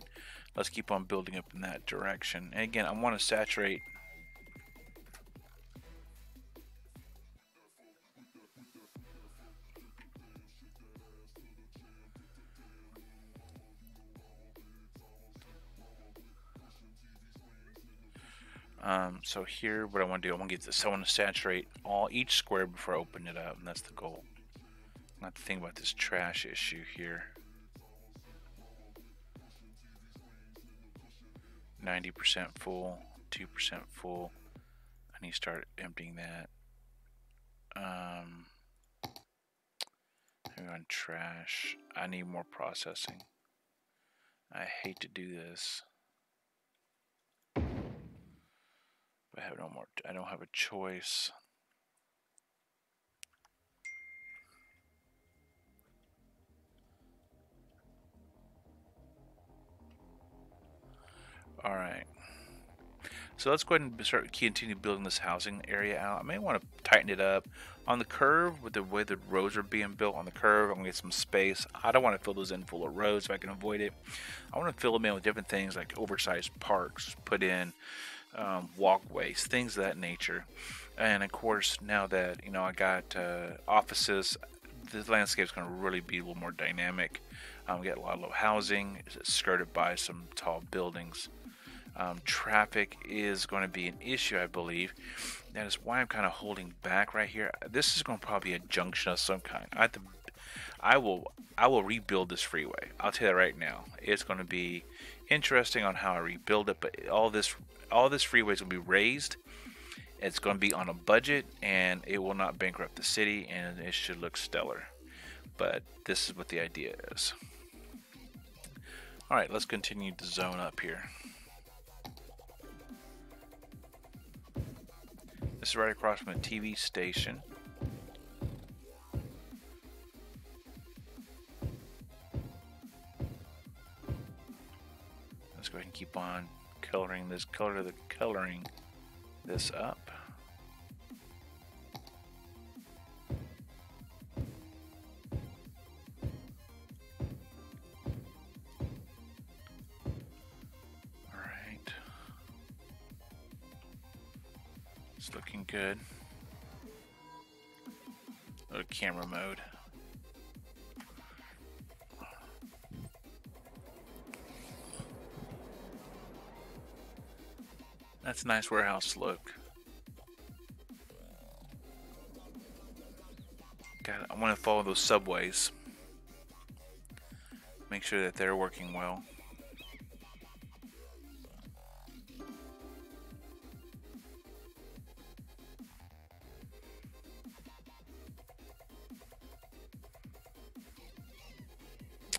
let's keep on building up in that direction. And again, I want to saturate. So here, what I want to do, I want to get this. I want to saturate each square before I open it up, and that's the goal. Not to think about this trash issue here. 90% full, 2% full. I need to start emptying that. On trash. I need more processing. I hate to do this, but I have no more. I don't have a choice. All right. So let's go ahead and continue building this housing area out. I may want to tighten it up. On the curve, with the way the roads are being built on the curve, I'm going to get some space. I don't want to fill those in full of roads if I can avoid it. I want to fill them in with different things like oversized parks, put in walkways, things of that nature. And of course, now that I got offices, the landscape is going to really be a little more dynamic. We got a lot of low housing, skirted by some tall buildings. Traffic is going to be an issue, I believe. That is why I'm kind of holding back right here. This is going to probably be a junction of some kind. I will rebuild this freeway. I'll tell you that right now. It's going to be interesting on how I rebuild it, but all this freeway is going to be raised, It's going to be on a budget, and it will not bankrupt the city, and it should look stellar. But this is what the idea is. Alright, let's continue to zone up here. This is right across from a TV station. Let's go ahead and keep on coloring this up. Alright. It's looking good. Go to camera mode. That's a nice warehouse look. I want to follow those subways. Make sure that they're working well.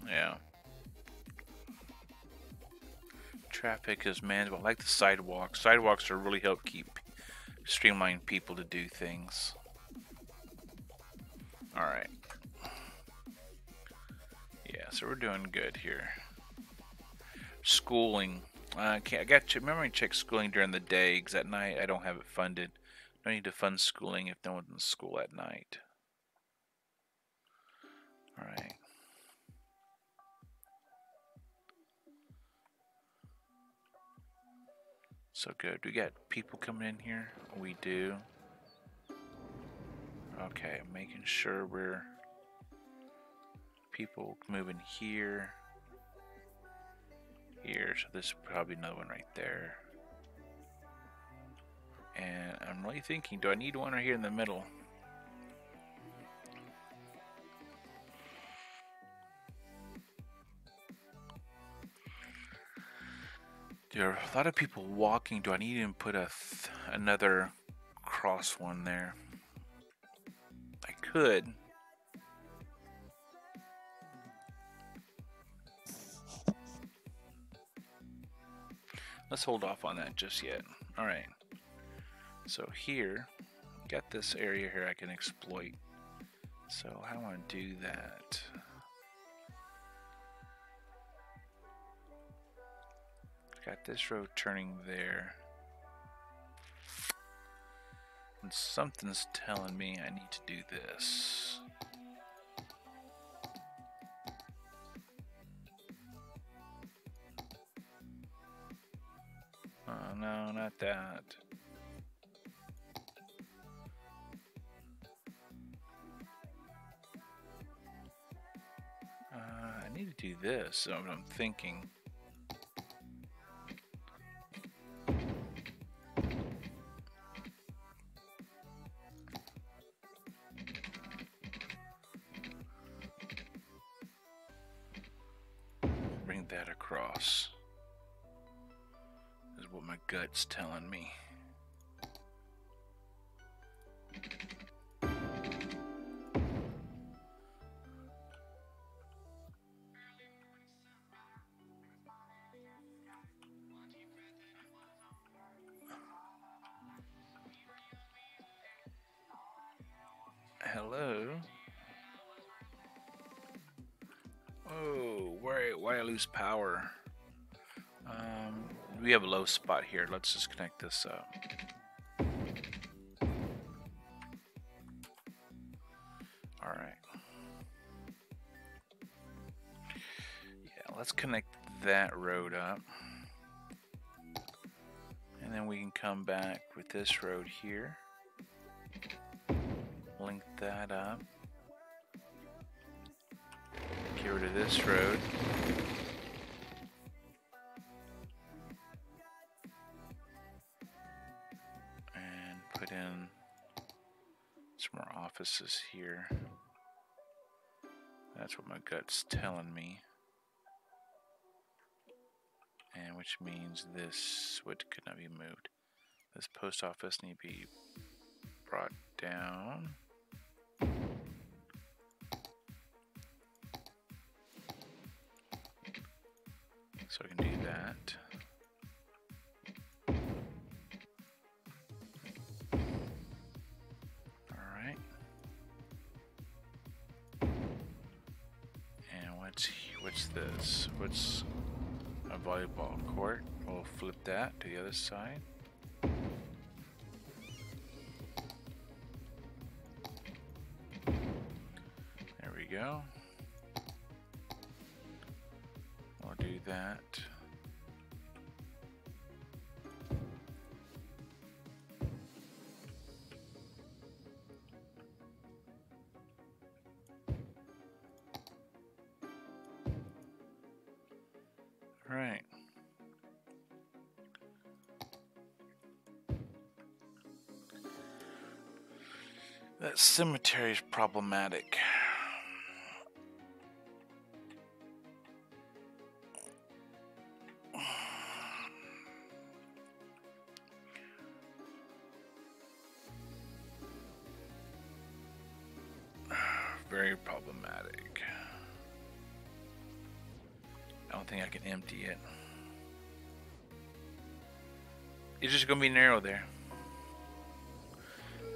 Yeah. Traffic is manageable. I like the sidewalks. Sidewalks are really help streamline people to do things. Alright. Yeah, so we're doing good here. Schooling. I got to remember to check schooling during the day, because at night I don't have it funded. I don't need to fund schooling if no one's in school at night. Alright. So good. We got people coming in here? We do. Okay, making sure we're people moving here. Here, so this is probably another one right there. And I'm really thinking, do I need one right here in the middle? There are a lot of people walking. Do I need to put another cross one there? I could. Let's hold off on that just yet. Alright. So here, got this area here I can exploit. So how do I want to do that? Got this road turning there. And something's telling me I need to do this. Oh no, not that. I need to do this, so what I'm thinking. Bring that across. Is what my gut's telling me. Hello. Oh, why I lose power? We have a low spot here. Let's just connect this up. Alright. Yeah, let's connect that road up. And then we can come back with this road here. Link that up. Get rid of this road. And put in some more offices here. That's what my gut's telling me. And which means this wood could not be moved. This post office need to be brought down. So I can do that. Alright. And what's this? What's a volleyball court? We'll flip that to the other side. There we go. We'll do that. Right. That cemetery is problematic. Very problematic. I don't think I can empty it. It's just gonna be narrow there.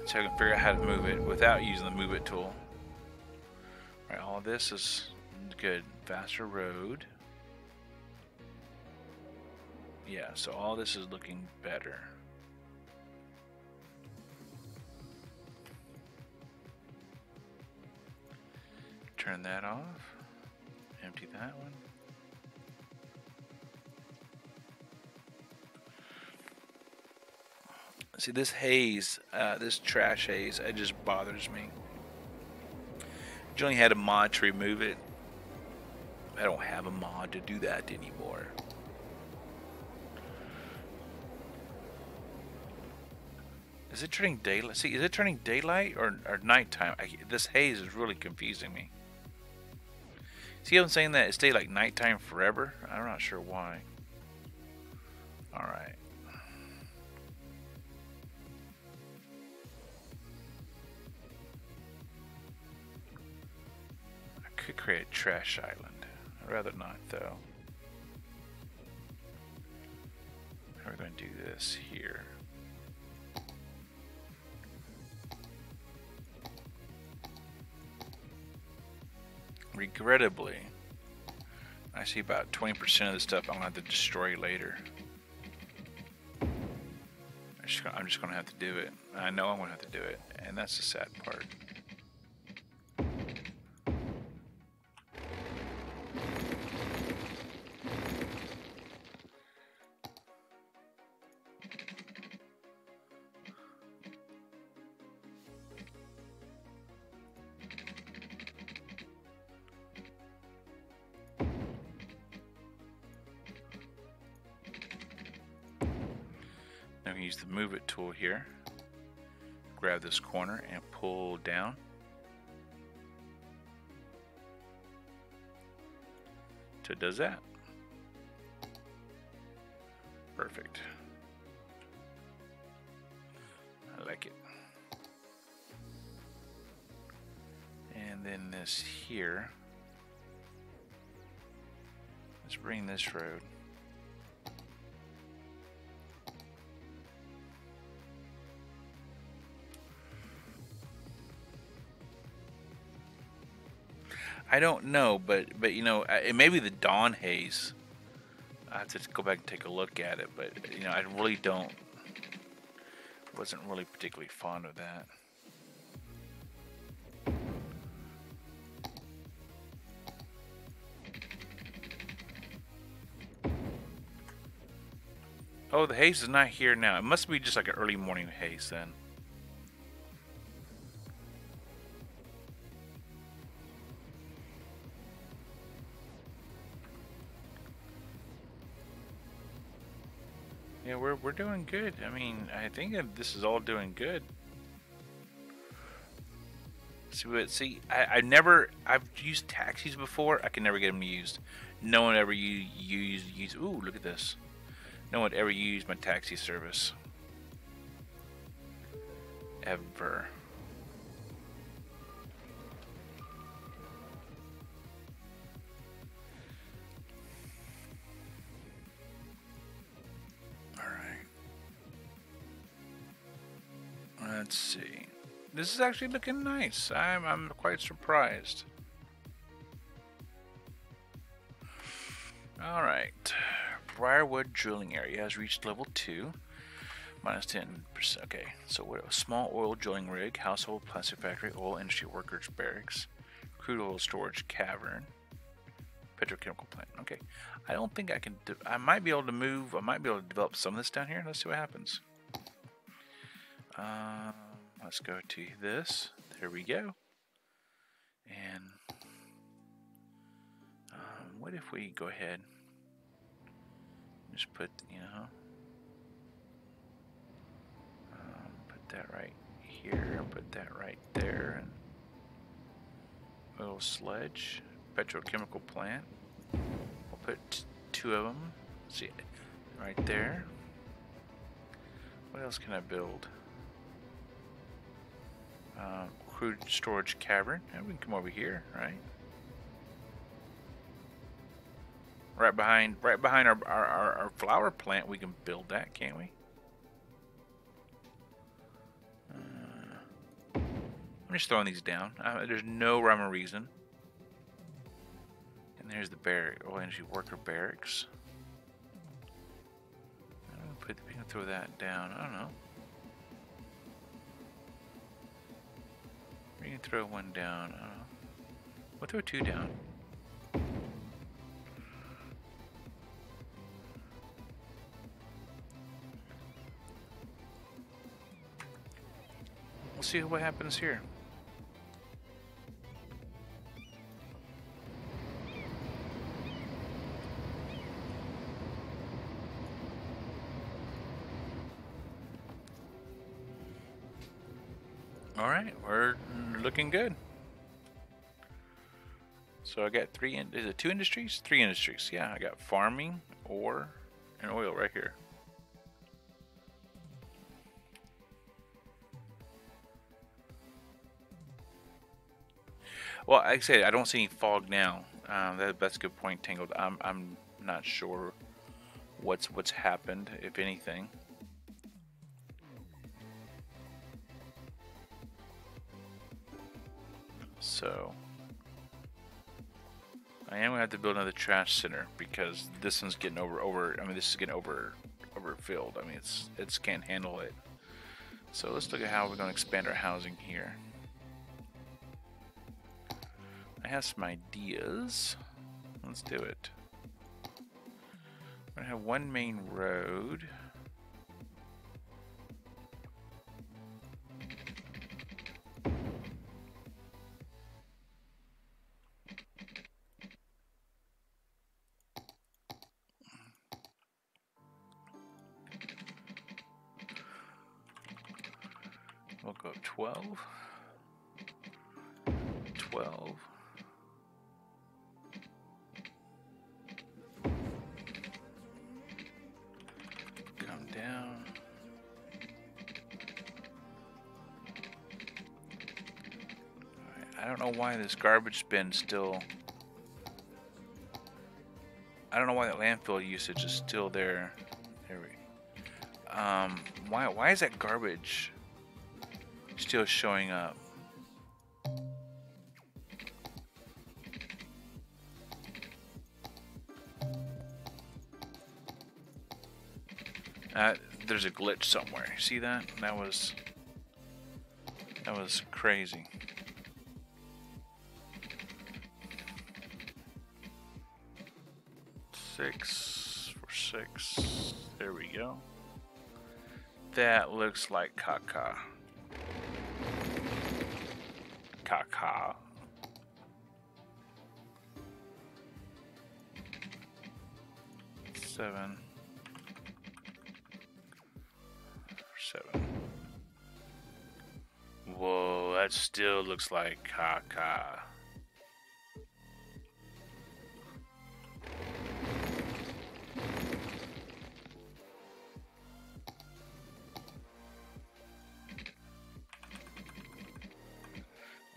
So I can figure out how to move it without using the move it tool. Alright, all this is good. Faster road. Yeah, so all this is looking better. Turn that off. Empty that one. See, this haze, this trash haze, it just bothers me. Johnny had a mod to remove it. I don't have a mod to do that anymore. Is it turning daylight? See, is it turning daylight or nighttime? This haze is really confusing me. See how I'm saying that it stayed like nighttime forever? I'm not sure why. Alright. I could create a trash island. I'd rather not though. How are we going to do this here? Regrettably, I see about 20% of the stuff I'm going to have to destroy later. I'm just going to have to do it. I know I'm going to have to do it, and that's the sad part. Use the move it tool here, grab this corner and pull down. So it does that. Perfect. I like it. And then this here, let's bring this road. I don't know, but you know, it may be the dawn haze. I have to go back and take a look at it, but you know, I really wasn't really particularly fond of that. Oh, the haze is not here now. It must be just like an early morning haze then. Yeah, we're doing good. I mean, I think that this is all doing good. See, I've used taxis before. I can never get them used. No one ever use. Ooh, look at this. No one ever used my taxi service. ever. Alright. Let's see. This is actually looking nice. I'm quite surprised. Alright. Briarwood drilling area has reached level 2. Minus 10%. Okay, so what? A small oil drilling rig, household plastic factory, oil industry workers barracks, crude oil storage cavern, petrochemical plant. Okay, I don't think I can. I might be able to move. I might be able to develop some of this down here. Let's see what happens. Let's go to this. There we go. And what if we go ahead? Just put, you know. That right here, put that right there, and oil sledge, petrochemical plant. We'll put 2 of them. Let's see, right there. What else can I build? Crude storage cavern. And we can come over here, right? Right behind our flower plant, we can build that, can't we? I'm just throwing these down. There's no rhyme or reason. And there's the oil energy worker barracks. We can throw that down. I don't know. We can throw one down. I don't know. We'll throw 2 down. We'll see what happens here. Alright, we're looking good. So I got 3, is it 2 industries? 3 industries, yeah. I got farming, ore, and oil right here. Well, like I said, I don't see any fog now. That's a good point, Tangled. I'm not sure what's happened, if anything. So I am gonna have to build another trash center because this one's getting over. I mean, this is getting overfilled. I mean, it's can't handle it. So let's look at how we're gonna expand our housing here. I have some ideas. Let's do it. We're gonna have one main road. We'll go 12. 12. Come down. I don't know why this garbage bin still... I don't know why that landfill usage is still there. There we go. Why is that garbage still showing up? There's a glitch somewhere. See that? That was crazy. Six for 6. There we go. That looks like caca. Caca. Seven. Whoa, that still looks like caca.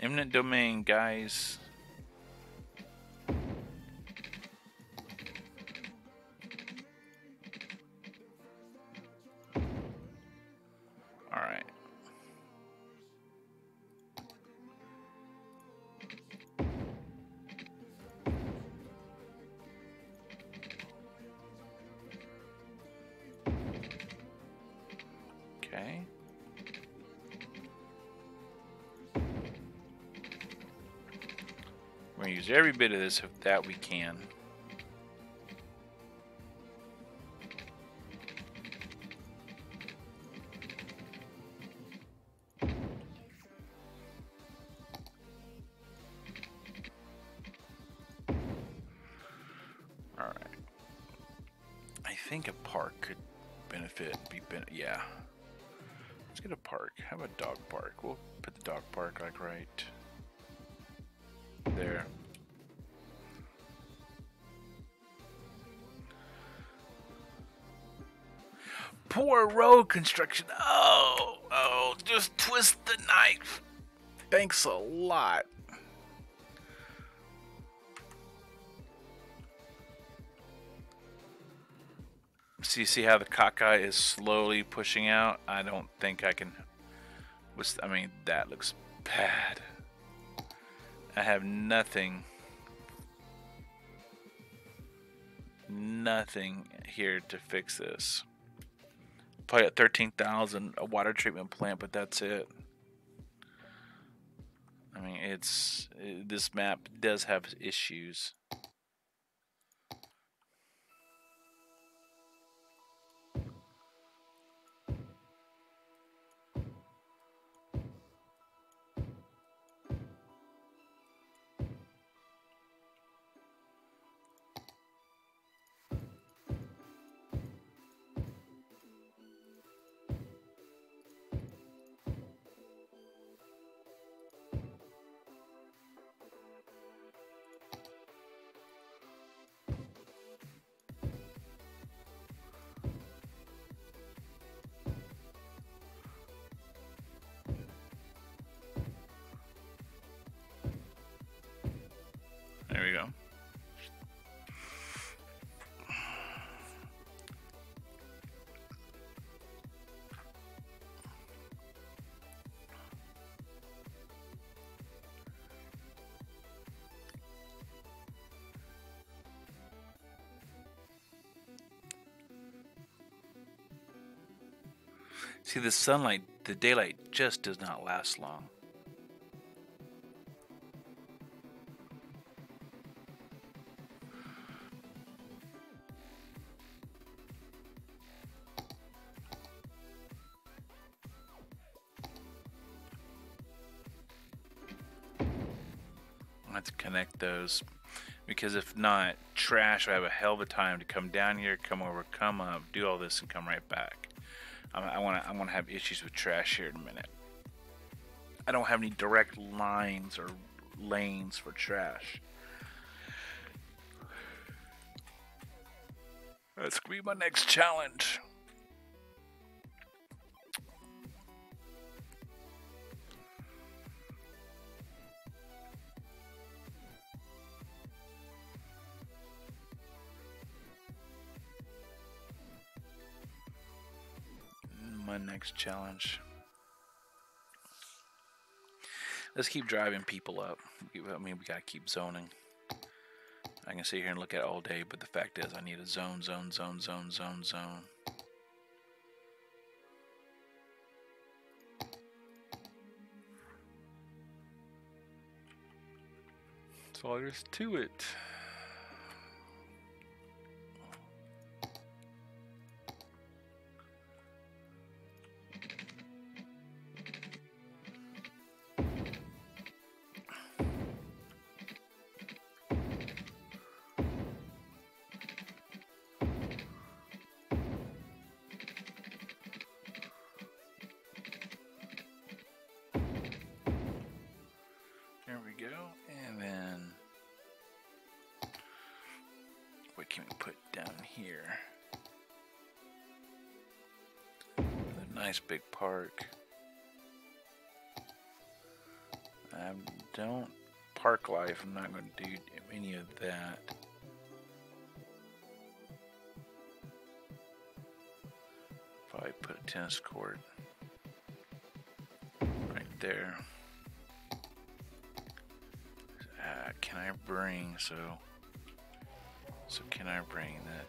Eminent domain, guys. All right. Okay. We're gonna use every bit of this that we can. All right. I think a park could benefit. Yeah. Let's get a park. How about dog park? We'll put the dog park like right there. Poor road construction. Oh, just twist the knife. Thanks a lot. So you see how the cockeye is slowly pushing out? I don't think I can... I mean, that looks bad. I have nothing here to fix this. Probably at 13,000, a water treatment plant, but that's it. I mean, this map does have issues. There we go. See, the sunlight, the daylight just does not last long. I have to connect those, because if not, trash will have a hell of a time to come down here, come over, come up, do all this, and come right back. I'm gonna have issues with trash here in a minute. I don't have any direct lines or lanes for trash. That's gonna be my next challenge. Let's keep driving people up. I mean, we gotta keep zoning. I can sit here and look at it all day, but the fact is I need a zone. That's all there is to it. Nice big park. Don't park life. I'm not going to do any of that. Probably put a tennis court right there. Can I bring so can I bring that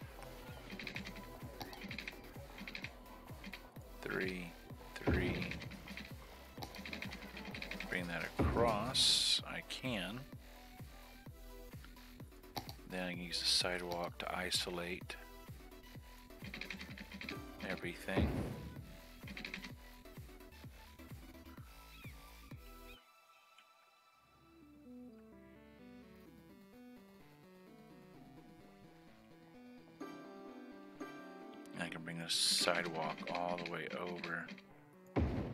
3 bring that across? I can. Then I can use the sidewalk to isolate everything. I can bring the sidewalk all the way over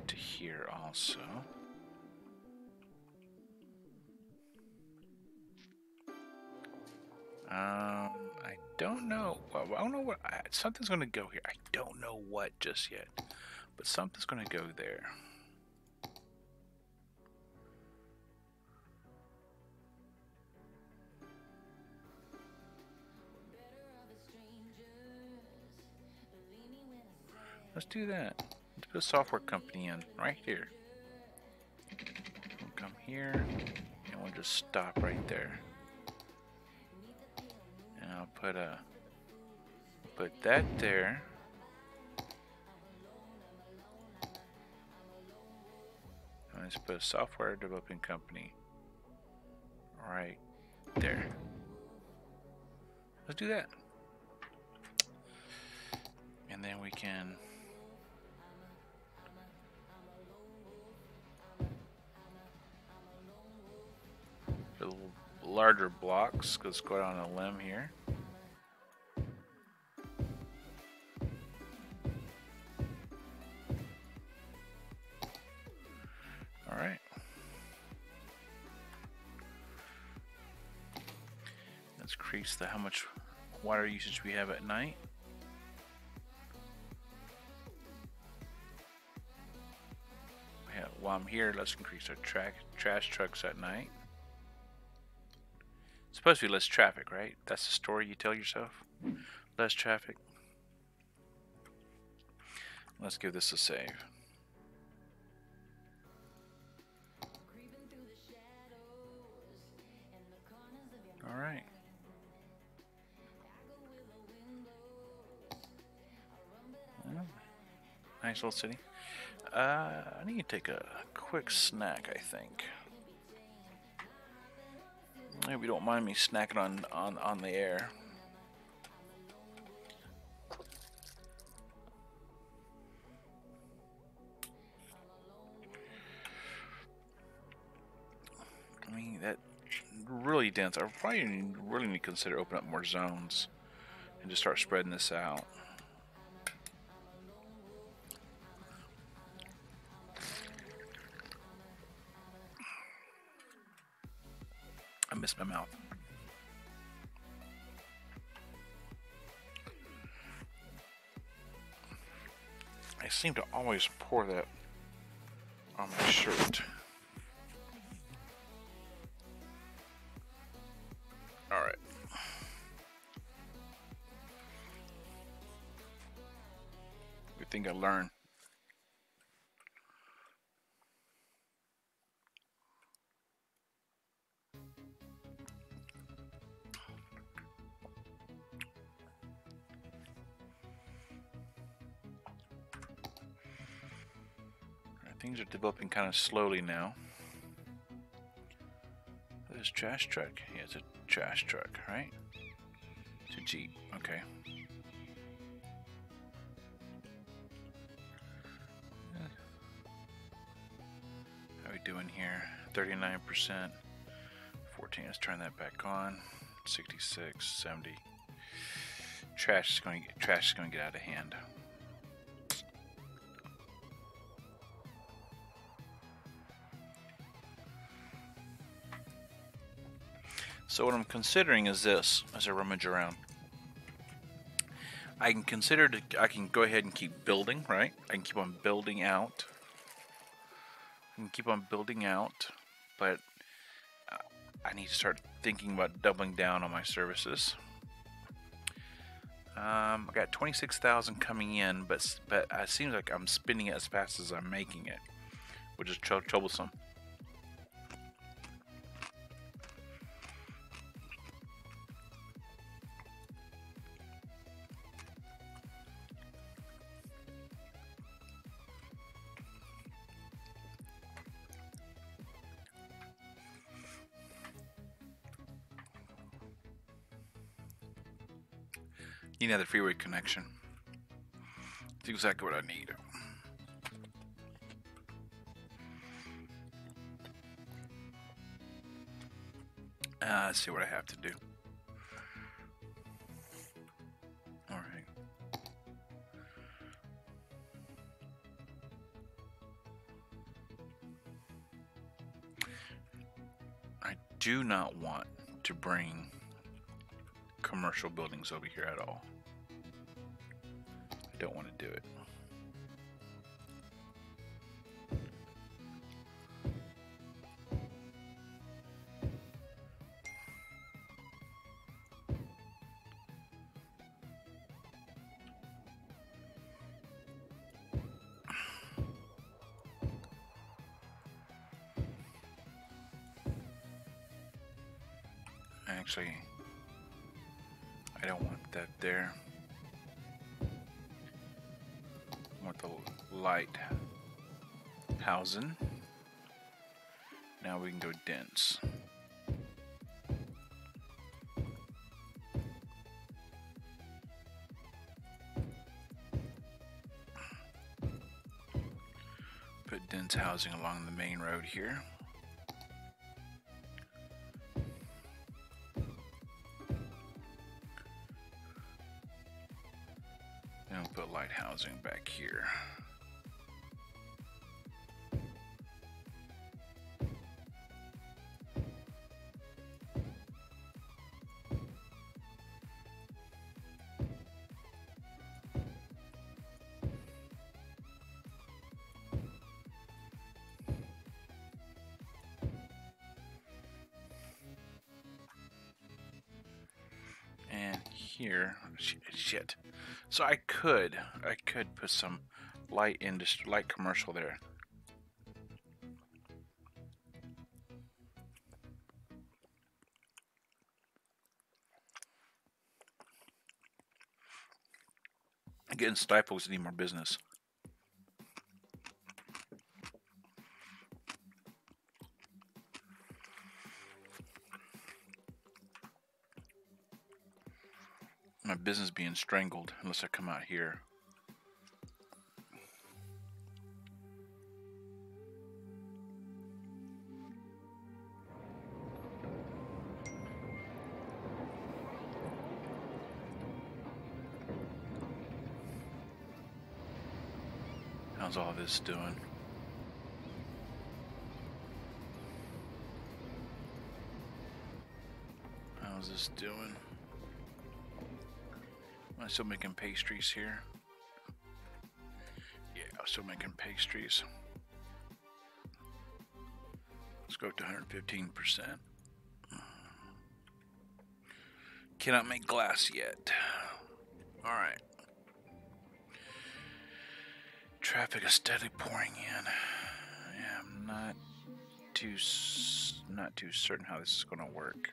to here also. I don't know. Well, I don't know what. Something's going to go here. I don't know what just yet, but something's going to go there. Let's do that. Let's put a software company in right here. We'll come here, and we'll just stop right there. And I'll put that there. And let's put a software developing company right there. Let's do that. And then we can put a little larger blocks. Let's go down a limb here. All right. Let's increase how much water usage we have at night. While I'm here, let's increase our trash trucks at night. It's supposed to be less traffic, right? That's the story you tell yourself. Less traffic. Let's give this a save. All right. Well, nice little city. I need to take a quick snack, I think. Maybe you don't mind me snacking on the air. I mean, that really dense. I probably really need to consider opening up more zones and just start spreading this out. I missed my mouth. I seem to always pour that on my shirt. All right. Good thing I learned. Things are developing kind of slowly now. This trash truck. Yeah, it's a trash truck, right? It's a Jeep. Okay. How are we doing here? 39%. 14. Let's turn that back on. 66, 70. Trash is going to get out of hand. So what I'm considering is this, as I rummage around. I can go ahead and keep building, right? I can keep on building out. I can keep on building out. but I need to start thinking about doubling down on my services. I got 26,000 coming in, but it seems like I'm spending it as fast as I'm making it, which is troublesome. You need the freeway connection. It's exactly what I need. Let's see what I have to do. All right. I do not want to bring commercial buildings over here at all. I don't want to do it. Actually, I don't want that there. I want the light housing. Now we can go dense. Put dense housing along the main road here. And put light housing back here. And here, shit. So I could put some light industry, light commercial there. Getting stifles need more business. My business being strangled unless I come out here. How's all this doing? How's this doing? Am I still making pastries here? Yeah, I'm still making pastries. Let's go up to 115%. Cannot make glass yet. Alright. Traffic is steadily pouring in. Yeah, I'm not too certain how this is going to work.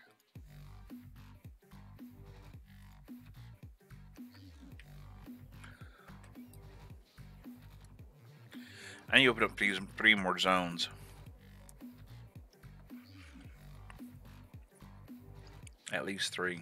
I need to open up these 3 more zones. At least 3.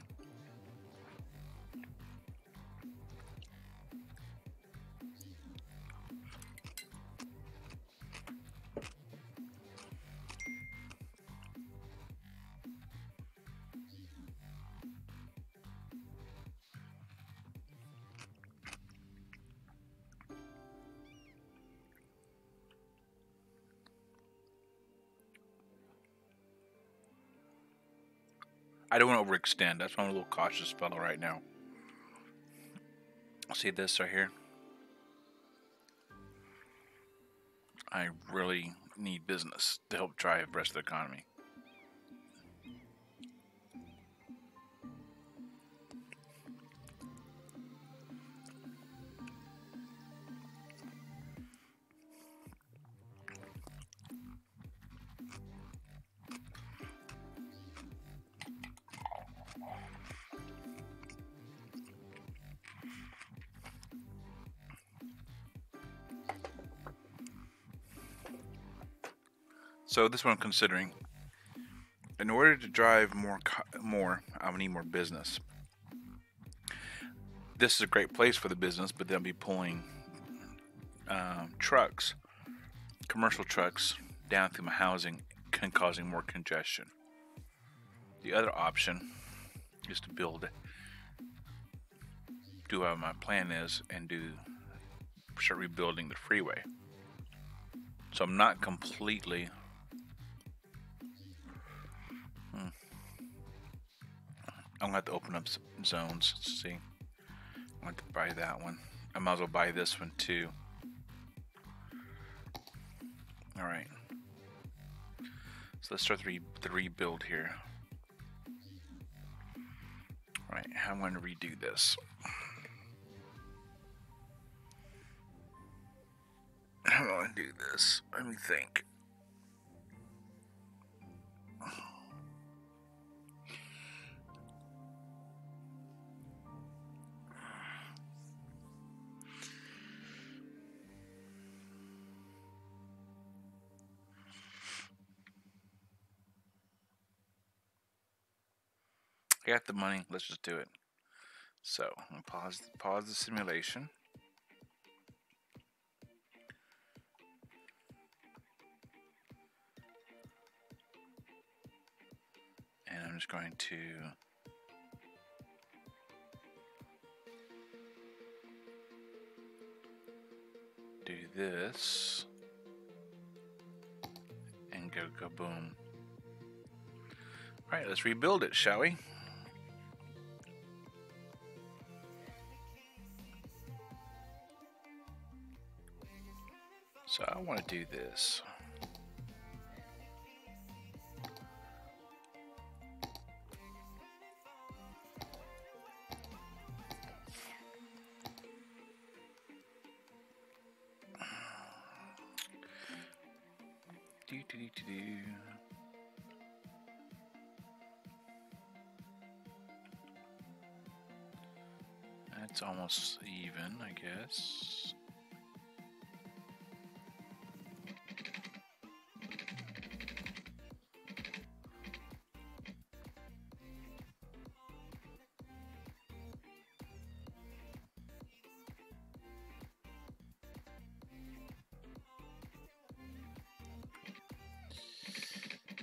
I don't want to overextend. That's why I'm a little cautious fellow right now. See this right here? I need business to help drive the rest of the economy. So this is what I'm considering. In order to drive more, I would need more business. This is a great place for the business, but they'll be pulling trucks, commercial trucks, down through my housing, causing more congestion. The other option is to do what my plan is, and start rebuilding the freeway. So I'm not completely. I'm gonna have to open up some zones to see. I want to buy that one. I might as well buy this one too. All right. So let's start the rebuild here. All right, how I'm going to redo this. How am I going to do this? Let me think. I got the money. Let's just do it. So I'm gonna pause the simulation. And I'm just going to do this and go kaboom. All right, let's rebuild it, shall we? So I want to do this. That's almost even, I guess.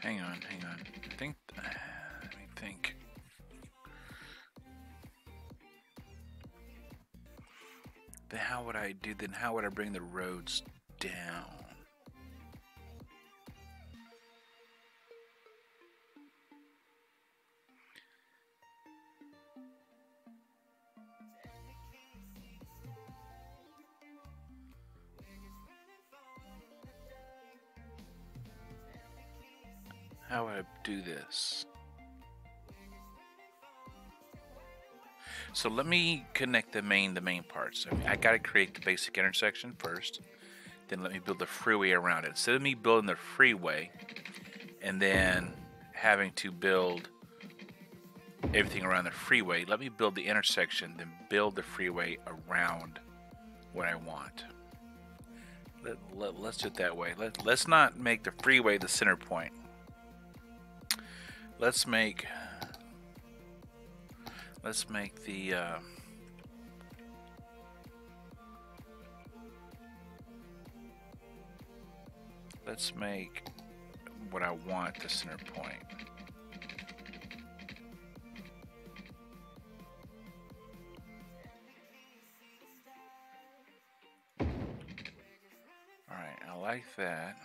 Hang on. Let me think. Then how would I bring the roads down? How would I do this? So let me connect the main parts. I gotta create the basic intersection first. Then let me build the freeway around it. Instead of me building the freeway and then having to build everything around the freeway, let me build the intersection, then build the freeway around what I want. Let's do it that way. Let's not make the freeway the center point. Let's make the let's make what I want the center point. All right, I like that.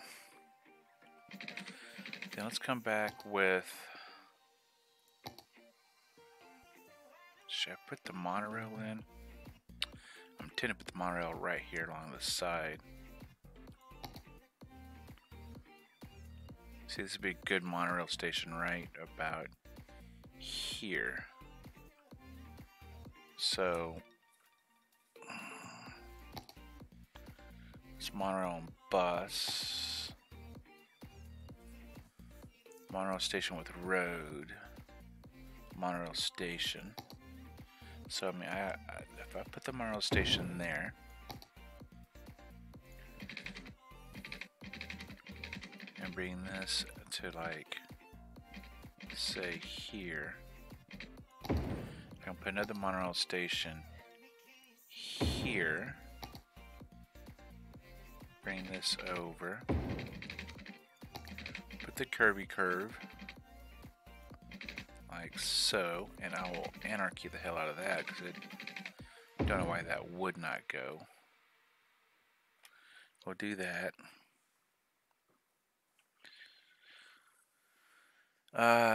Then let's come back with. Should I put the monorail in? I'm tempted to put the monorail right here along the side. See, this would be a good monorail station right about here. So, it's monorail and bus. Monorail station with road. Monorail station. So, I mean, if I put the monorail station there, and bring this to, like, say here, I can put another monorail station here, bring this over, put the curvy curve like so, and I will anarchy the hell out of that because I don't know why that would not go. We'll do that. Okay.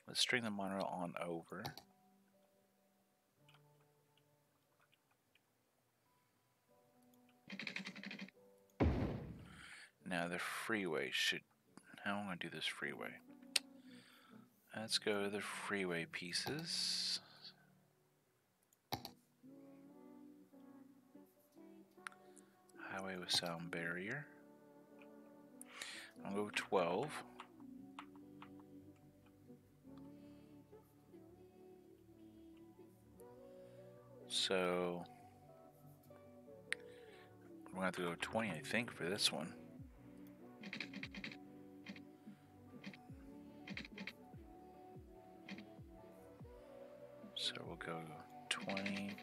Let's string the monorail on over. Now the freeway should... How am I going to do this freeway? Let's go to the freeway pieces. Highway with sound barrier. I'll go 12. So we're going to have to go 20, I think, for this one. So we'll go 20.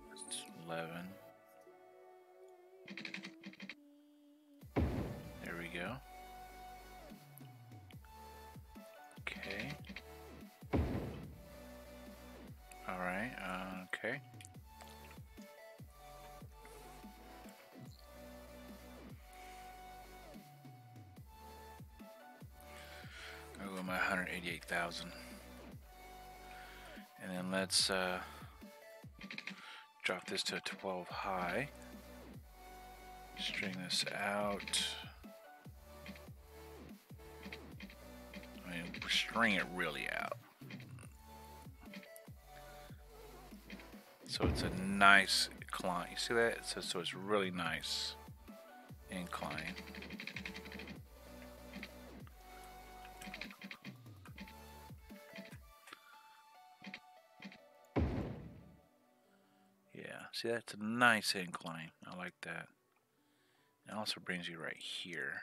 That's 11. There we go. Okay. Alright, okay. I'll go with my 188,000. And then let's drop this to a 12 high. String this out. I mean, string it really out. So it's a nice incline. You see that? So it's really nice incline. Yeah, see that's a nice incline. I like that. It also brings you right here.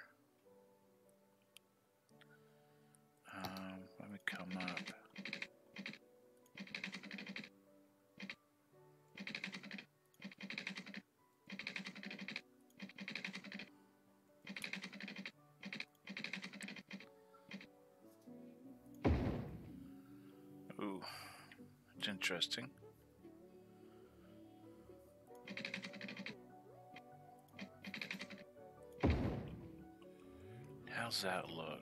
Let me come up. Ooh, it's interesting. How's that look?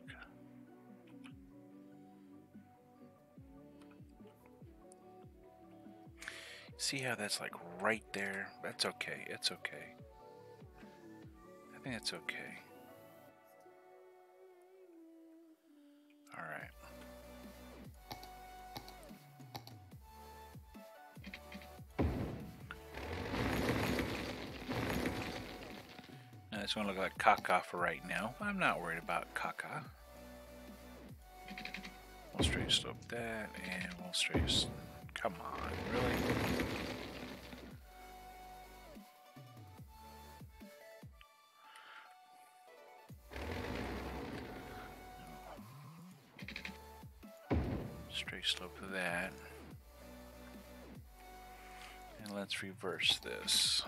See how that's like right there? That's okay. It's okay. I think it's okay. All right. Now this one looks like caca for right now. I'm not worried about caca. We'll straight slope that, and we'll straight. Come on, really? Straight slope to that. And let's reverse this.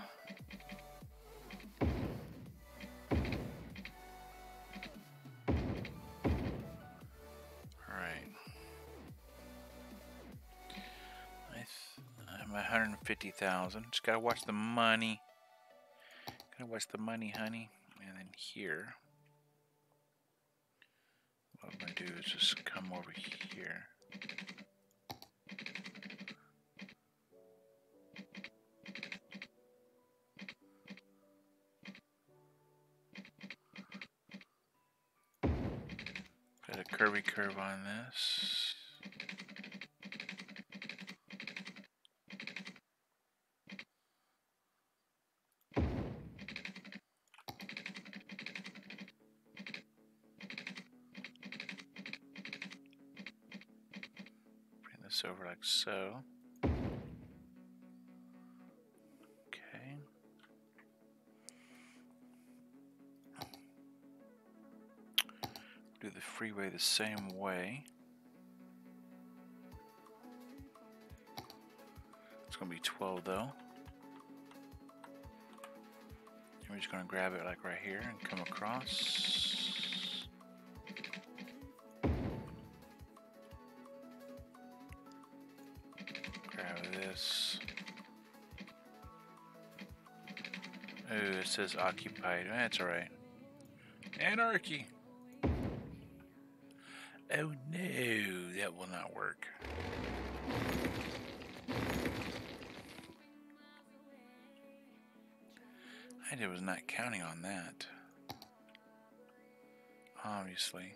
Alright. I'm at 150,000. Just gotta watch the money. Gotta watch the money, honey. And then here. What I'm gonna do is just come over here. curvy curve on this. Bring this over like so. Okay. Do the freeway the same way. It's going to be 12 though. And we're just going to grab it like right here and come across. Grab this. Oh, it says occupied. That's alright. Anarchy! Oh no, that will not work. I was not counting on that. Obviously.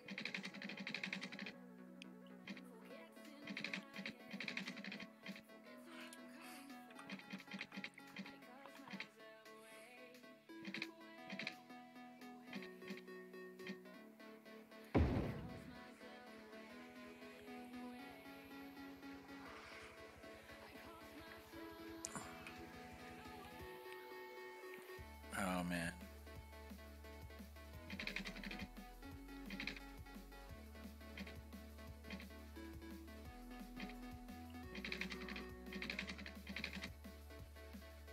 Oh man.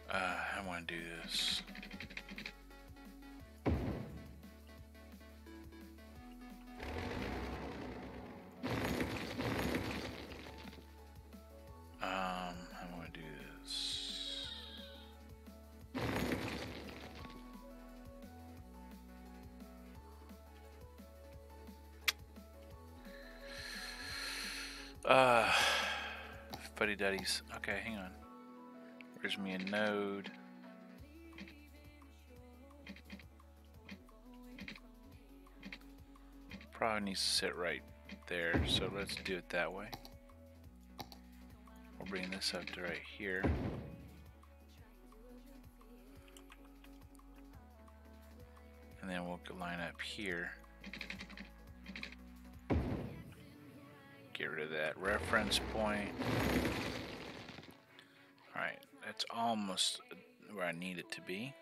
I want to do this. I want to do this. Fuddy duddies. Okay, hang on. Where's me a node? Probably needs to sit right there, so let's do it that way. We'll bring this up to right here. And then we'll line up here. Get rid of that reference point. Alright, that's almost where I need it to be.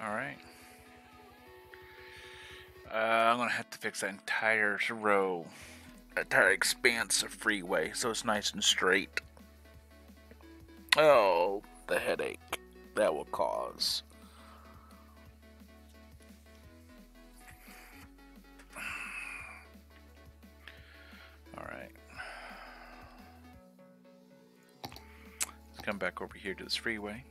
Alright. I'm going to have to fix that entire row, entire expanse of freeway so it's nice and straight. Oh, the headache that will cause. Alright. Let's come back over here to this freeway.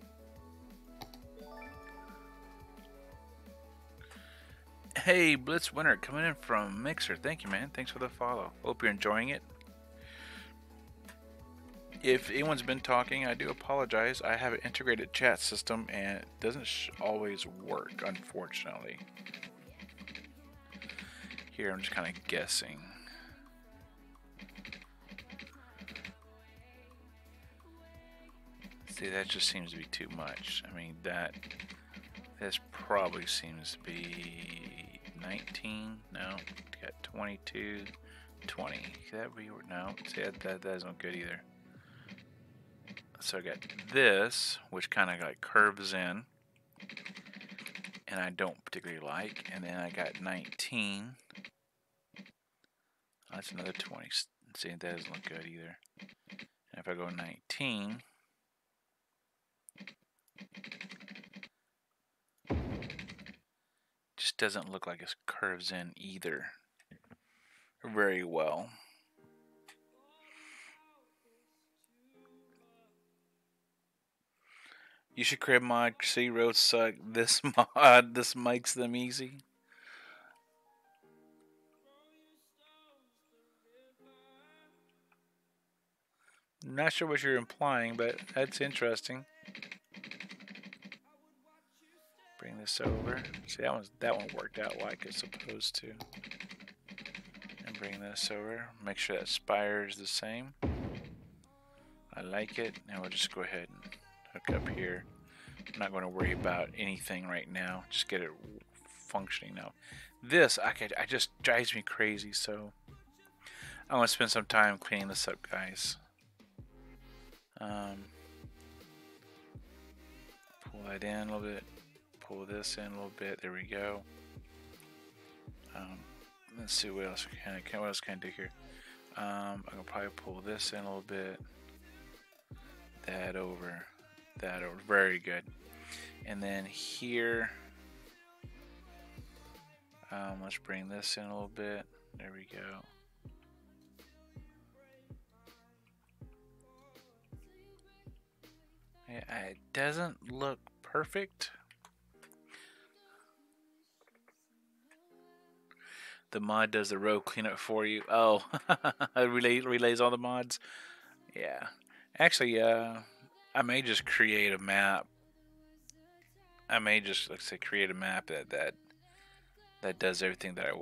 Hey, Blitz Winter coming in from Mixer. Thank you, man. Thanks for the follow. Hope you're enjoying it. If anyone's been talking, I do apologize. I have an integrated chat system and it doesn't always work, unfortunately. Here, I'm just kind of guessing. See, that just seems to be too much. I mean, this probably seems to be 19. No, got 22, 20. Could that be? No, see, that isn't good either. So I got this, which kind of like curves in, and I don't particularly like. And then I got 19. That's another 20. See, that doesn't look good either. And if I go 19, just doesn't look like it curves in either very well. You should crib mod. See, roads suck. This mod, this makes them easy. Not sure what you're implying, but that's interesting. Bring this over. See, that one worked out like it's supposed to. And bring this over. Make sure that spire is the same. I like it. Now we'll just go ahead and hook up here. I'm not going to worry about anything right now. Just get it functioning now. This I just drives me crazy, so I want to spend some time cleaning this up, guys. Pull that in a little bit. Pull this in a little bit. There we go. Let's see what else can I do here. I can probably pull this in a little bit. That over. Very good. And then here, let's bring this in a little bit. There we go. Yeah, it doesn't look perfect. The mod does the road cleanup for you. Oh, it relays all the mods. Yeah, actually, I may just create a map. I may just, let's say, create a map that does everything that I,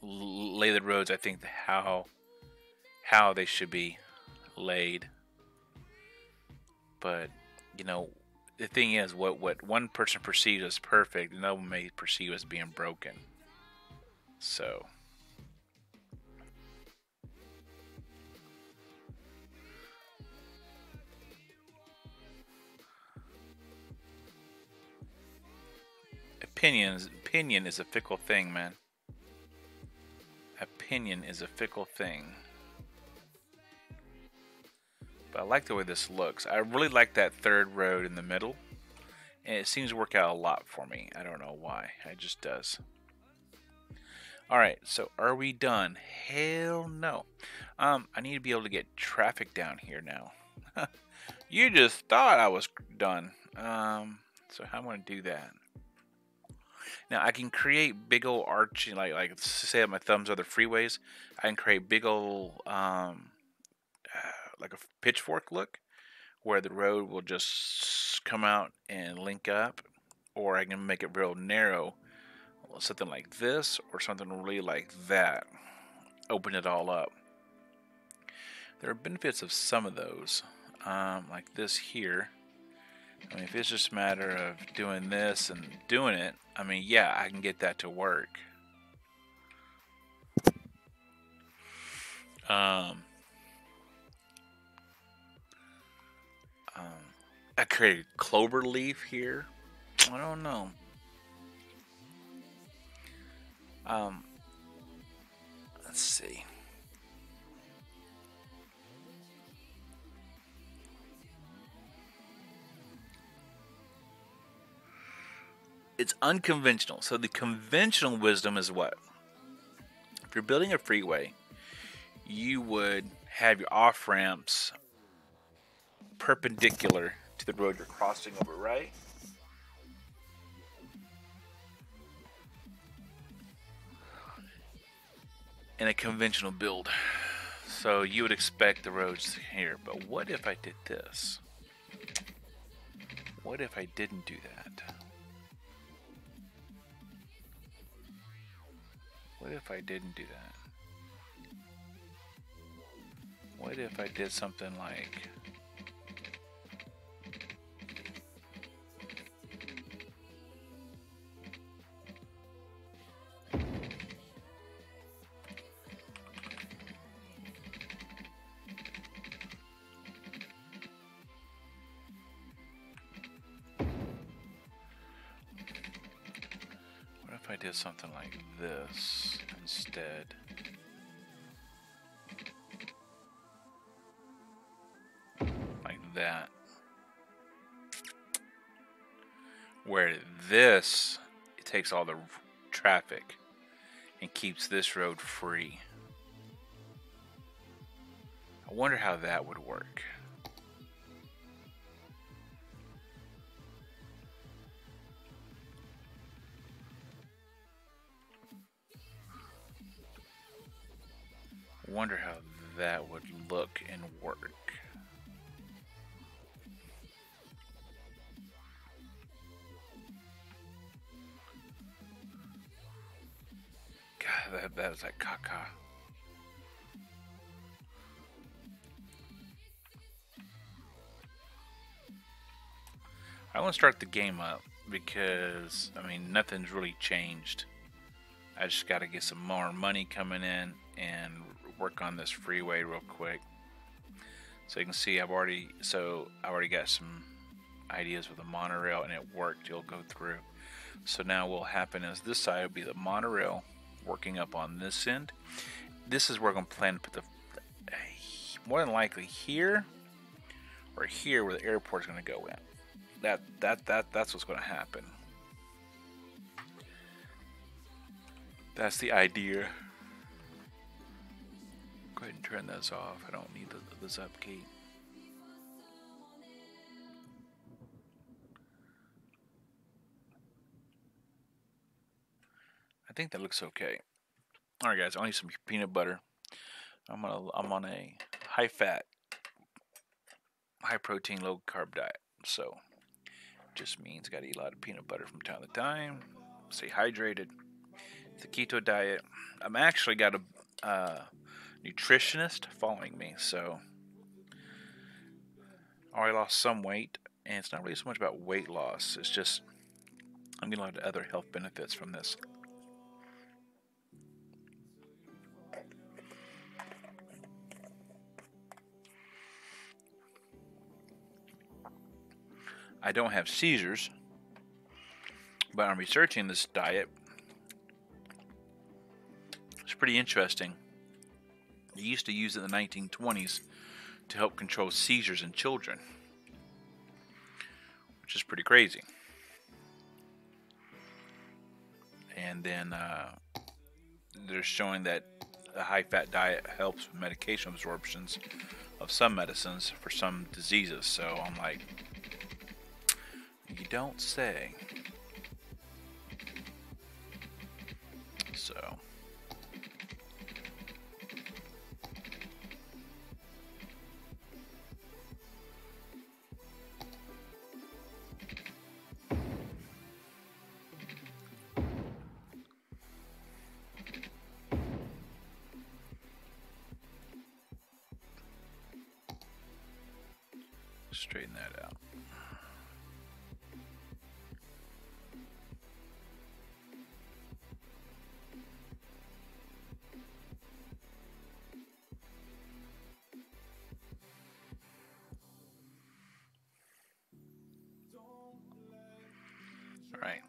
lay the roads. I think how they should be laid. But the thing is, what one person perceives as perfect, another one may perceive as being broken. So. Opinion is a fickle thing, man. Opinion is a fickle thing. But I like the way this looks. I really like that third road in the middle. And it seems to work out a lot for me. I don't know why. It just does. Alright, so are we done? Hell no. I need to be able to get traffic down here now. You just thought I was done. So how am I going to do that? Now I can create big old arching, like say my thumbs are the freeways. I can create big old like a pitchfork look, where the road will just come out and link up, or I can make it real narrow, something like this, or something really like that. Open it all up. There are benefits of some of those, like this here. I mean, if it's just a matter of doing this and doing it, I mean, yeah, I can get that to work. I created clover leaf here. I don't know. Let's see. It's unconventional. So the conventional wisdom is what? If you're building a freeway, you would have your off-ramps perpendicular to the road you're crossing over, right? In a conventional build. So you would expect the roads here. But what if I did this? What if I didn't do that? What if I didn't do that? What if I did something like... What if I did something like this instead? Like that. Where this, it takes all the traffic and keeps this road free. I wonder how that would work. Wonder how that would look and work. That was that caca. I want to start the game up because, I mean, nothing's really changed. I just got to get some more money coming in and work on this freeway real quick. So you can see I already got some ideas with the monorail, and it worked. You'll go through. So now what will happen is this side will be the monorail working up on this end. This is where I'm going to plan to put the, more than likely here or here where the airport is going to go in. That's what's going to happen. That's the idea. Go ahead and turn this off. I don't need the zap key. I think that looks okay. All right, guys. I need some peanut butter. I'm on a high fat, high protein, low carb diet. So just means got to eat a lot of peanut butter from time to time. Stay hydrated. The keto diet. I'm actually got a nutritionist following me, so I already lost some weight, and it's not really so much about weight loss. It's just I'm getting a lot of other health benefits from this. I don't have seizures, but I'm researching this diet. It's pretty interesting. They used to use it in the 1920s to help control seizures in children, which is pretty crazy. And then they're showing that a high-fat diet helps with medication absorptions of some medicines for some diseases. So I'm like, you don't say. So straighten that out. All right.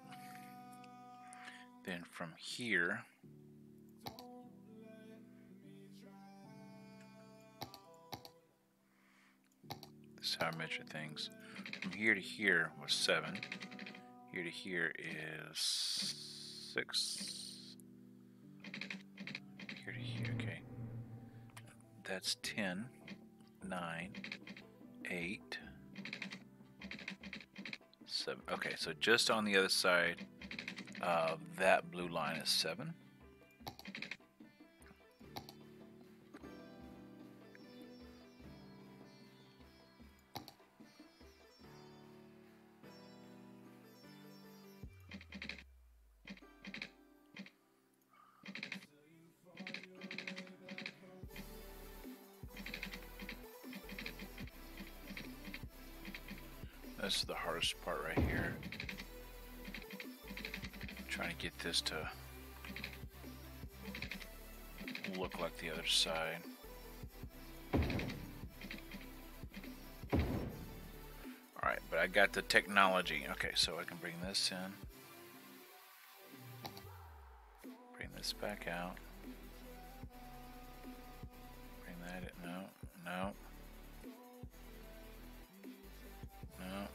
Then from here, this is how I measure things. From here to here was 7. Here to here is 6. Here to here, okay. That's 10, 9, 8, 7. Okay, so just on the other side of that blue line is 7. This is the hardest part right here. Trying to get this to look like the other side. Alright, but I got the technology. Okay, so I can bring this in. Bring this back out. Bring that in. No, no. No.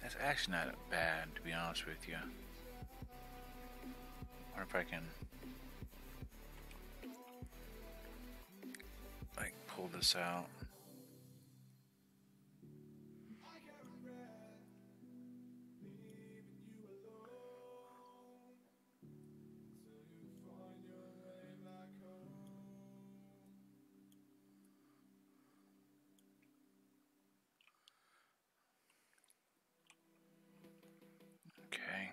That's actually not bad, to be honest with you. I wonder if I can like pull this out. Okay.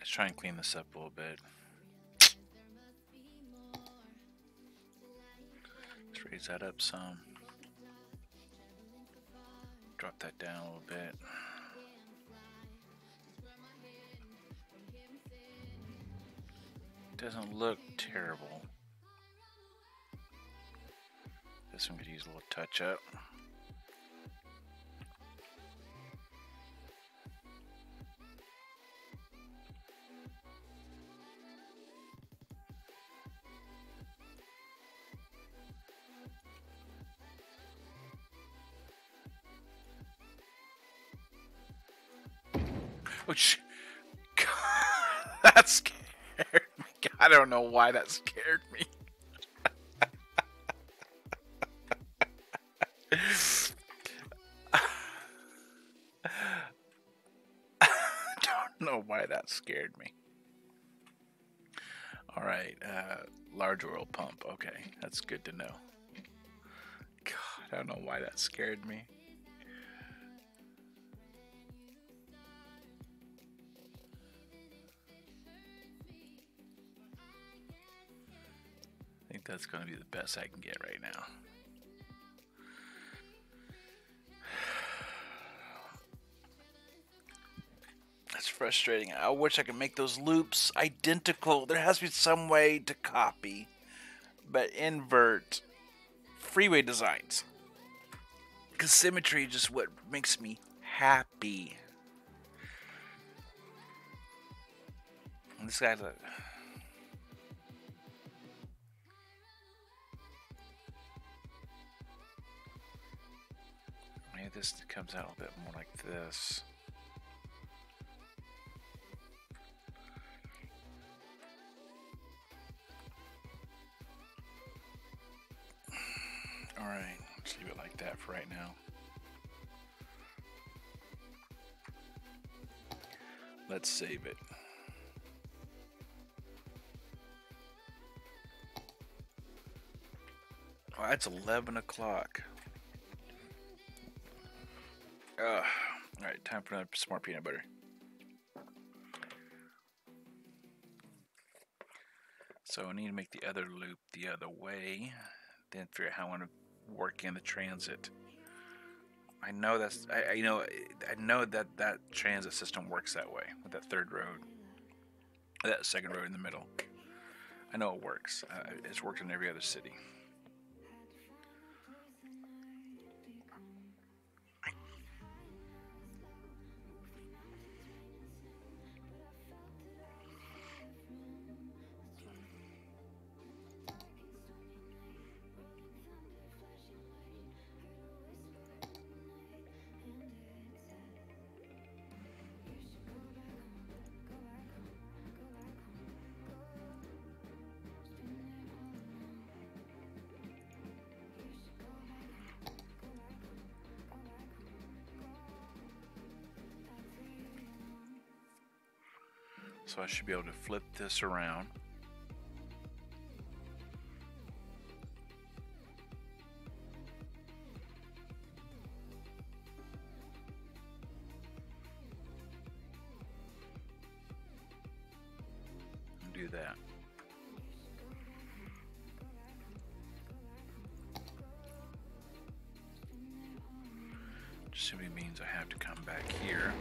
Let's try and clean this up a little bit. Let's raise that up some. Drop that down a little bit. Doesn't look terrible. This one could use a little touch up. Which, God, that scared me. I don't know why that scared me. I don't know why that scared me. All right, large oil pump. Okay, that's good to know. God, I don't know why that scared me. I think that's going to be the best I can get right now. That's frustrating. I wish I could make those loops identical. There has to be some way to copy, but invert freeway designs. Because symmetry is just what makes me happy. And this guy's like... Maybe this comes out a bit more like this. Alright, let's leave it like that for right now. Let's save it. Oh, it's 11 o'clock. Alright, time for another smart peanut butter. So I need to make the other loop the other way, then figure out how I want to work in the transit. I know that's I know that transit system works that way with that third road, that second road in the middle. I know it works. It's worked in every other city. So I should be able to flip this around. And do that. Just simply means I have to come back here.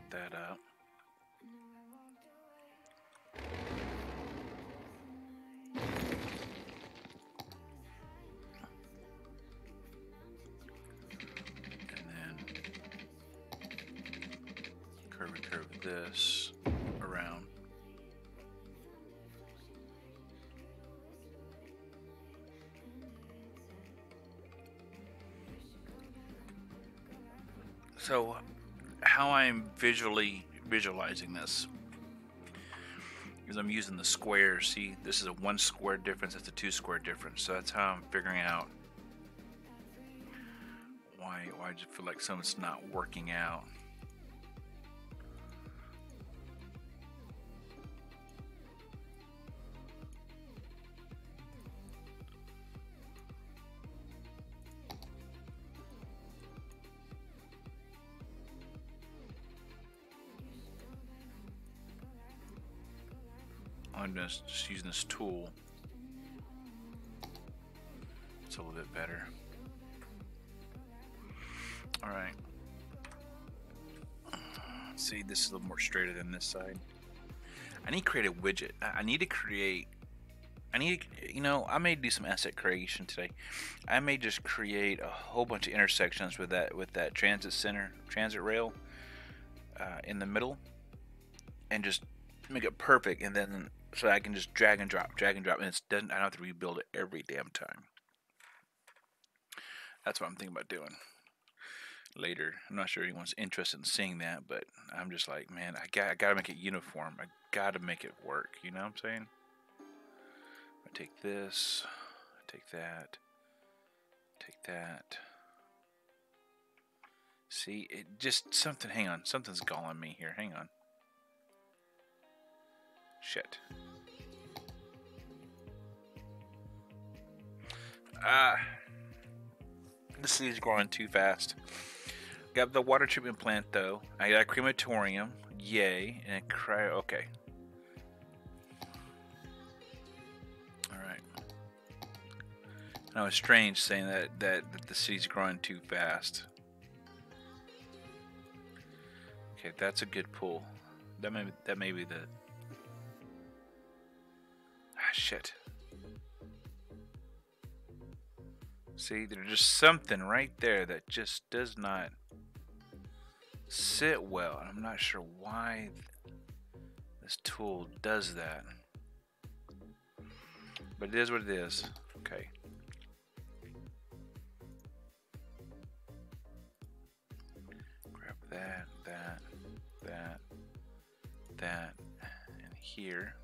That up. And then curve this around. So how I'm visualizing this is I'm using the squares. See, this is a 1 square difference, that's a 2 square difference. So that's how I'm figuring out why I just feel like something's not working out. I'm just using this tool. It's a little bit better. All right. See, this is a little more straighter than this side. I need to create a widget. I need to create. You know, I may do some asset creation today. I may just create a whole bunch of intersections with that transit rail in the middle, and just make it perfect. And then so I can just drag and drop, and I don't have to rebuild it every damn time. That's what I'm thinking about doing later. I'm not sure anyone's interested in seeing that, but I'm just like, man, I gotta make it uniform. I gotta make it work. You know what I'm saying? I take this, take that, take that. See, it just something. Hang on, something's galling me here. Hang on. Shit. The city's growing too fast. Got the water treatment plant though. I got a crematorium. Yay. And a cryo. Okay. Alright. I know it's strange saying that the city's growing too fast. Okay, that's a good pull. That may be the. Ah, shit. See, there's just something right there that just does not sit well. And I'm not sure why this tool does that. But it is what it is. Okay. Grab that, and here.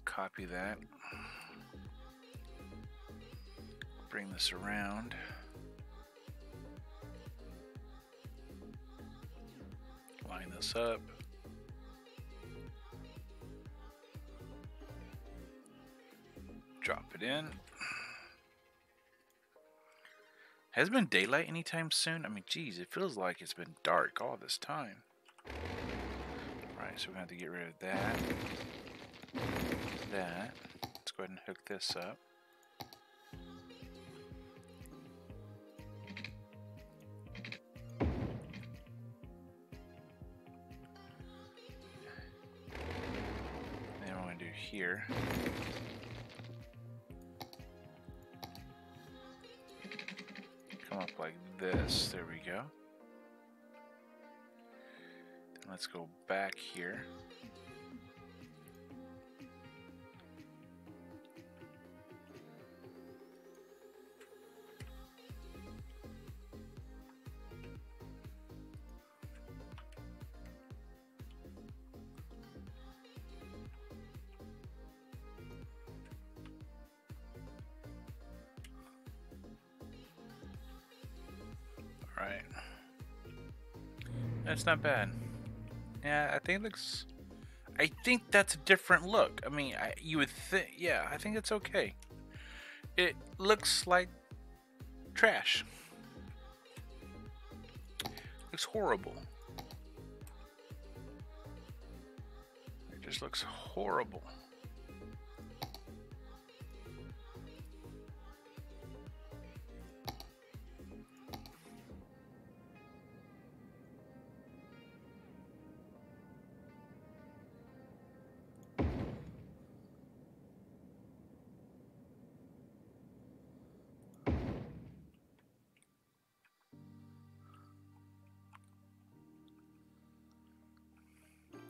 Copy that. Bring this around. Line this up. Drop it in. Has it been daylight anytime soon? I mean, geez, it feels like it's been dark all this time. Right, so we have to get rid of that. Let's go ahead and hook this up. Here. Come up like this. There we go. And let's go back here. Right. That's not bad. Yeah, I think it looks. I think that's a different look. I mean, you would think. Yeah, I think it's okay. It looks like trash. Looks horrible. It just looks horrible.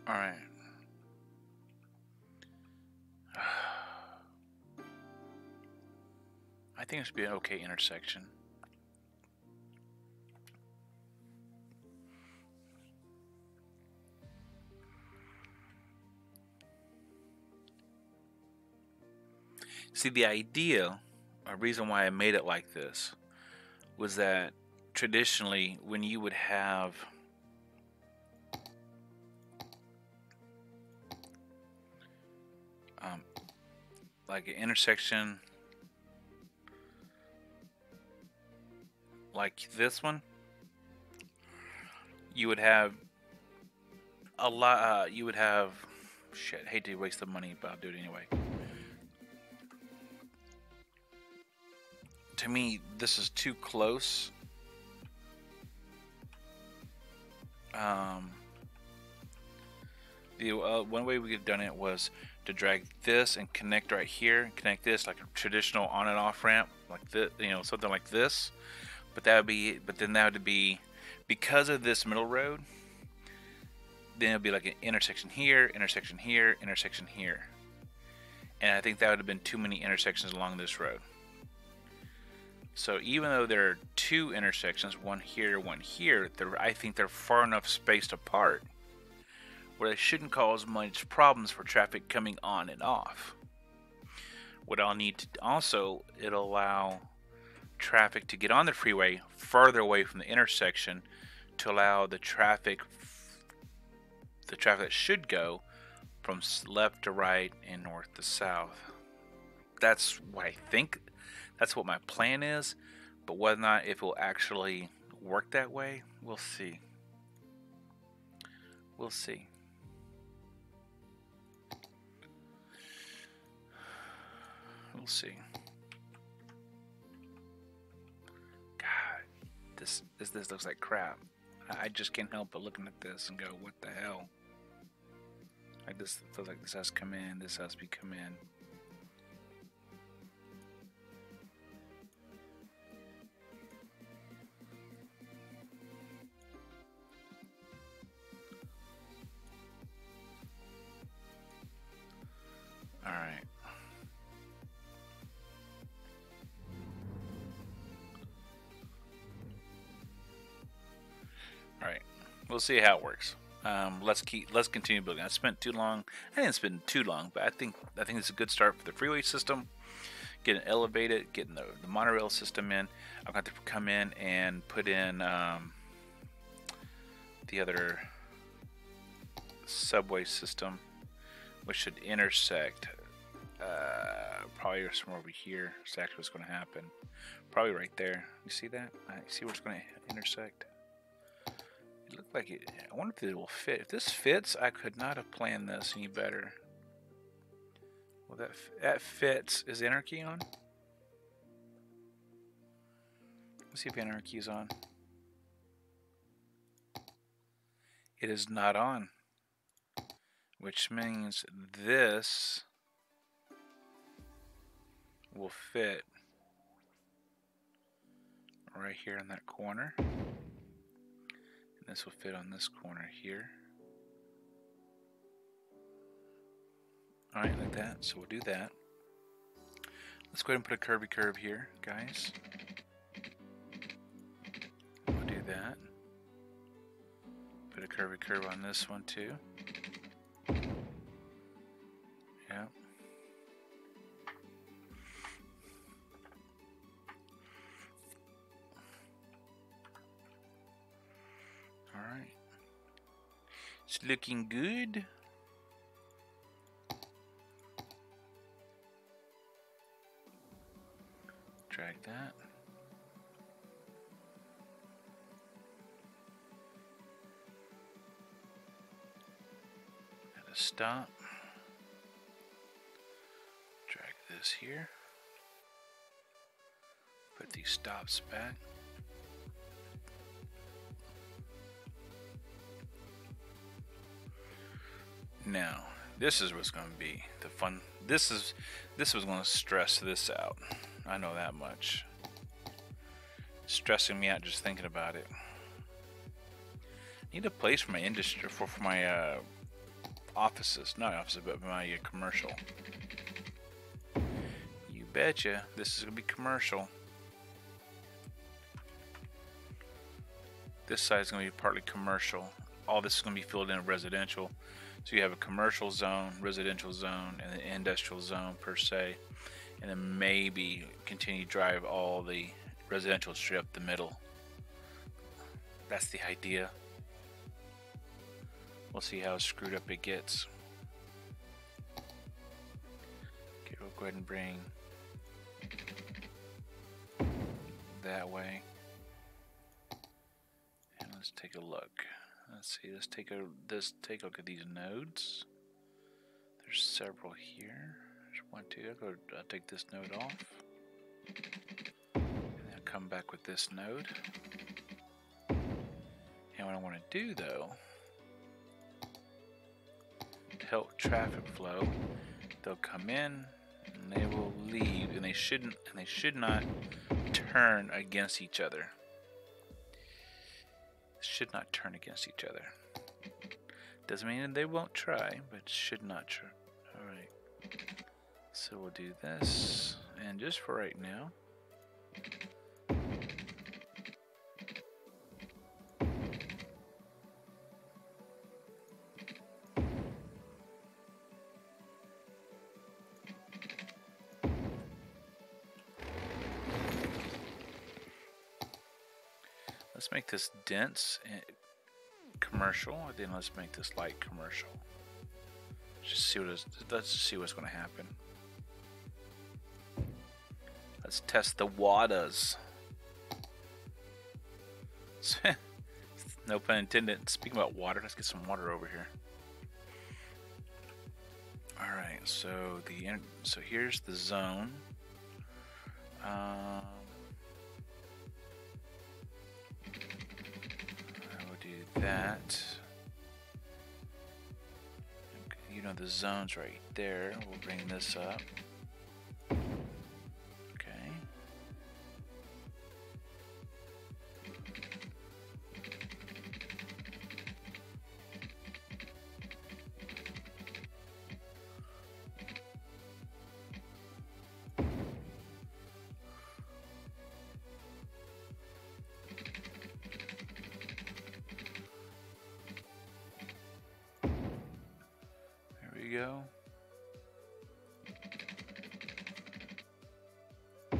All right. I think it should be an okay intersection. See, the idea, a reason why I made it like this, was that traditionally when you would have like an intersection like this one, you would have a lot. You would have Shit, hate to waste the money, but I'll do it anyway. To me, this is too close. The one way we could have done it was to drag this and connect right here, connect this like a traditional on and off ramp, like this, you know, something like this. But that would be, but then that would be, because of this middle road, then it would be like an intersection here, intersection here, intersection here. And I think that would have been too many intersections along this road. So even though there are two intersections, one here, I think they're far enough spaced apart where they shouldn't cause much problems for traffic coming on and off. What I'll need to also, it'll allow traffic to get on the freeway further away from the intersection to allow the traffic that should go from left to right and north to south. That's what I think. That's what my plan is. But whether or not if it will actually work that way, we'll see. We'll see. We'll see. God, this looks like crap. I just can't help but looking at this and go, what the hell? Like this feels like this has to come in. This has to be come in. All right. All right. We'll see how it works. Let's continue building. I spent too long. I didn't spend too long, but I think it's a good start for the freeway system. Getting it elevated, getting the monorail system in. I'm going to have to come in and put in the other subway system, which should intersect probably somewhere over here. That's actually what's going to happen. Probably right there. You see that? You see where it's going to intersect? It looked like it. I wonder if it will fit. If this fits, I could not have planned this any better. Well, that fits. Is the enter key on? Let's see if the enter key is on. It is not on. Which means this will fit right here in that corner. This will fit on this corner here. Alright, like that. So we'll do that. Let's go ahead and put a curvy curve here, guys. We'll do that. Put a curvy curve on this one too. Yep. Alright. It's looking good. Drag that. At a stop. Drag this here. Put these stops back. Now, this is what's going to be the fun. This was going to stress this out. I know that much. It's stressing me out just thinking about it. I need a place for my industry, for my offices, not offices, but my commercial. You betcha. This is going to be commercial. This side is going to be partly commercial. All this is going to be filled in residential. So you have a commercial zone, residential zone, and an industrial zone per se. And then maybe continue to drive all the residential straight up the middle. That's the idea. We'll see how screwed up it gets. Okay, we'll go ahead and bring that way. And let's take a look. Let's see. Let's take a look at these nodes. There's several here. There's 1, 2. I'll take this node off. And I'll come back with this node. And what I want to do though, to help traffic flow, they'll come in and they will leave, and they should not turn against each other. Should not turn against each other. Doesn't mean they won't try, but should not try. Alright. So we'll do this, and just for right now, let's make this dense and commercial, and then let's make this light commercial. Just see let's see what's going to happen. Let's test the waters. No pun intended. Speaking about water, let's get some water over here. All right, so here's the zone. I will do that. Okay, you know the zone's right there. We'll bring this up. Okay. Go. Now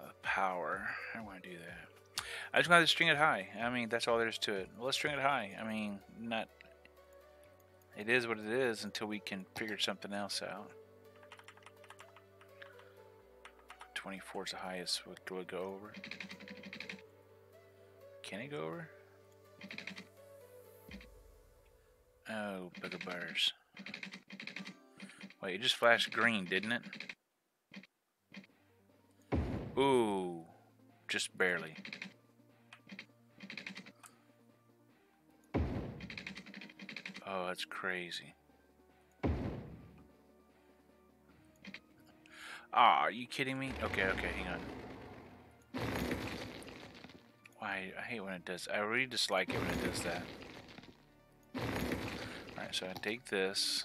the power, I want to do that. I just want to string it high. I mean, that's all there is to it. Well, let's string it high. I mean, it is what it is until we can figure something else out. 24 is the highest. What do it go over? Can it go over? Oh, bugabars. Wait, it just flashed green, didn't it? Ooh, just barely. Oh, that's crazy. Ah, are you kidding me? Okay, hang on. Why, I hate when it does. I really dislike it when it does that. Alright, so I take this,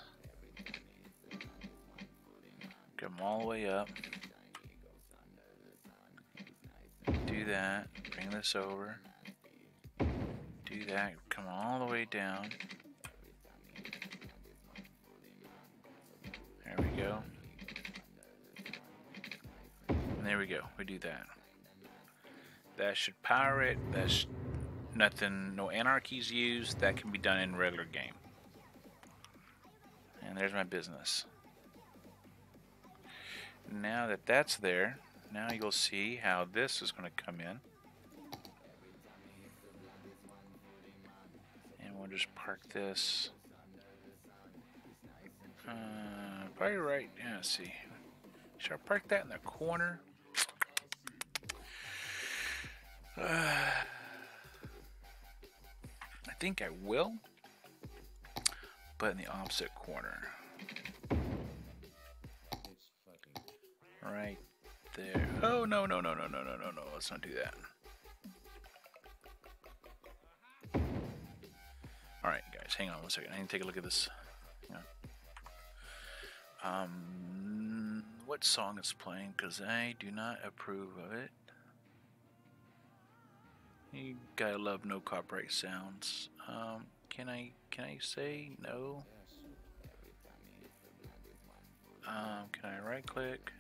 get them all the way up, do that, bring this over, do that, come all the way down, there we go, and there we go, we do that. That should power it, that's nothing, no anarchies used, that can be done in regular game. And there's my business. Now that that's there, now you'll see how this is going to come in. And we'll just park this. Probably right, yeah, let's see. Should I park that in the corner? I think I will. But in the opposite corner. Right there. Oh, no. Let's not do that. Alright, guys, hang on one second. I need to take a look at this. Hang on. What song is playing? Because I do not approve of it. You gotta love no copyright sounds. Can I say no? Can I right click?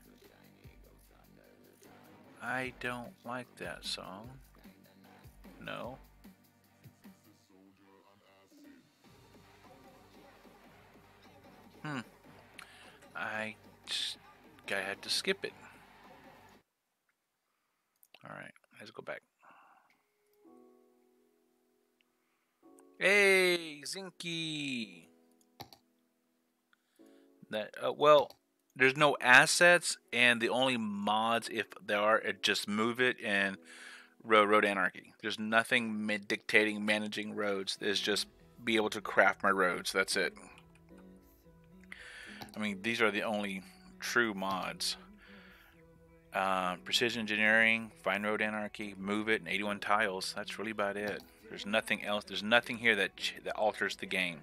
I don't like that song. No. I had to skip it. Alright, let's go back. Hey, Zinky! That well, there's no assets, and the only mods, if there are, just move it and road anarchy. There's nothing dictating managing roads. It's just be able to craft my roads. That's it. I mean, these are the only true mods. Precision engineering, find road anarchy, move it, and 81 tiles. That's really about it. There's nothing else. There's nothing here that alters the game.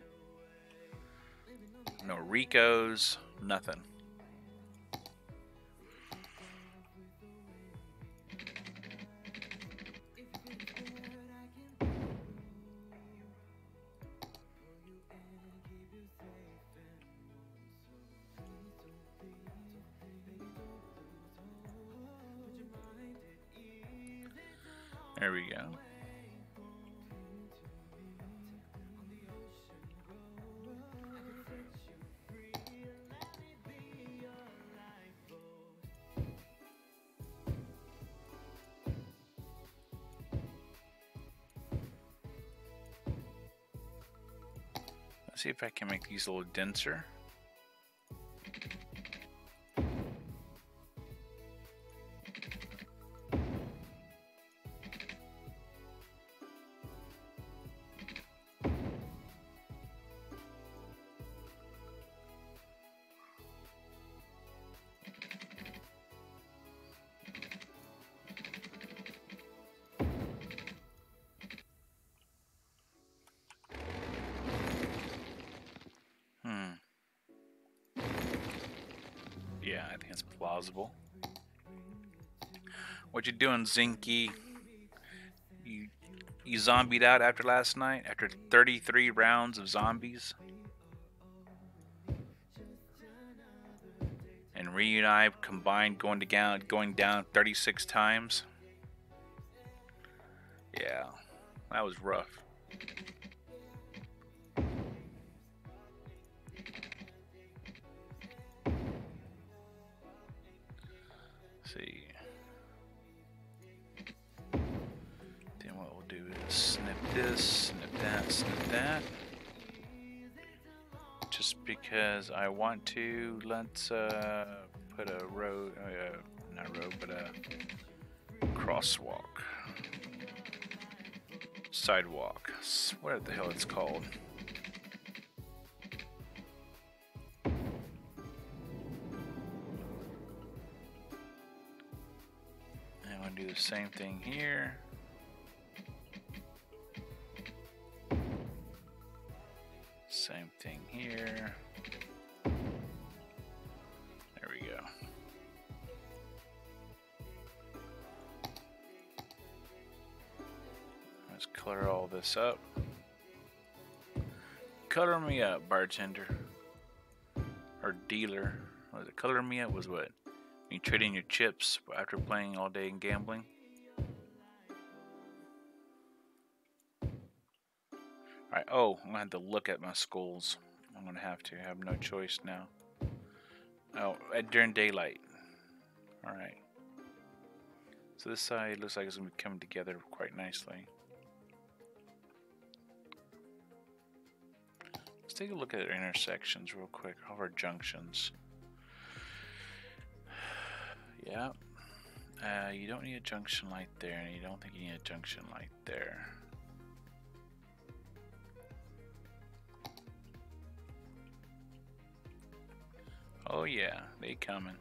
No recos, nothing. There we go. Let's see if I can make these a little denser. Yeah, I think it's plausible. What you doing, Zinky? You zombied out after last night? After 33 rounds of zombies? And Ryu and I combined going down 36 times? Yeah, that was rough. See. Then what we'll do is snip this, snip that. Just because I want to, let's put a road, not road, but a crosswalk. Sidewalk. What the hell it's called. I'm going to do the same thing here. Same thing here. There we go. Let's color all this up. Color me up, bartender. Or dealer. What was it? Color me up was what? You trade in your chips after playing all day and gambling? Alright, oh, I'm gonna have to look at my skulls. I'm gonna have to. I have no choice now. Oh, during daylight. Alright. So this side looks like it's gonna be coming together quite nicely. Let's take a look at our intersections real quick, all of our junctions. Yeah. You don't need a junction light there, and you don't think you need a junction light there. Oh yeah, they coming.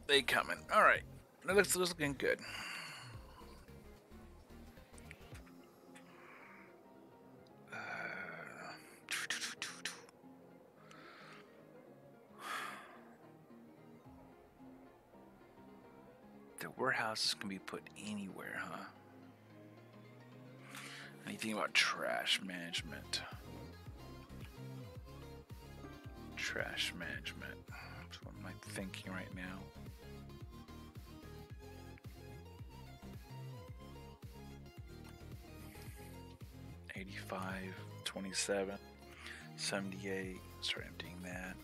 They coming. All right, that looks looking good. The warehouses can be put anywhere, huh? Anything about trash management? Trash management. That's what am I thinking right now? $85, $27, $78. Start emptying that.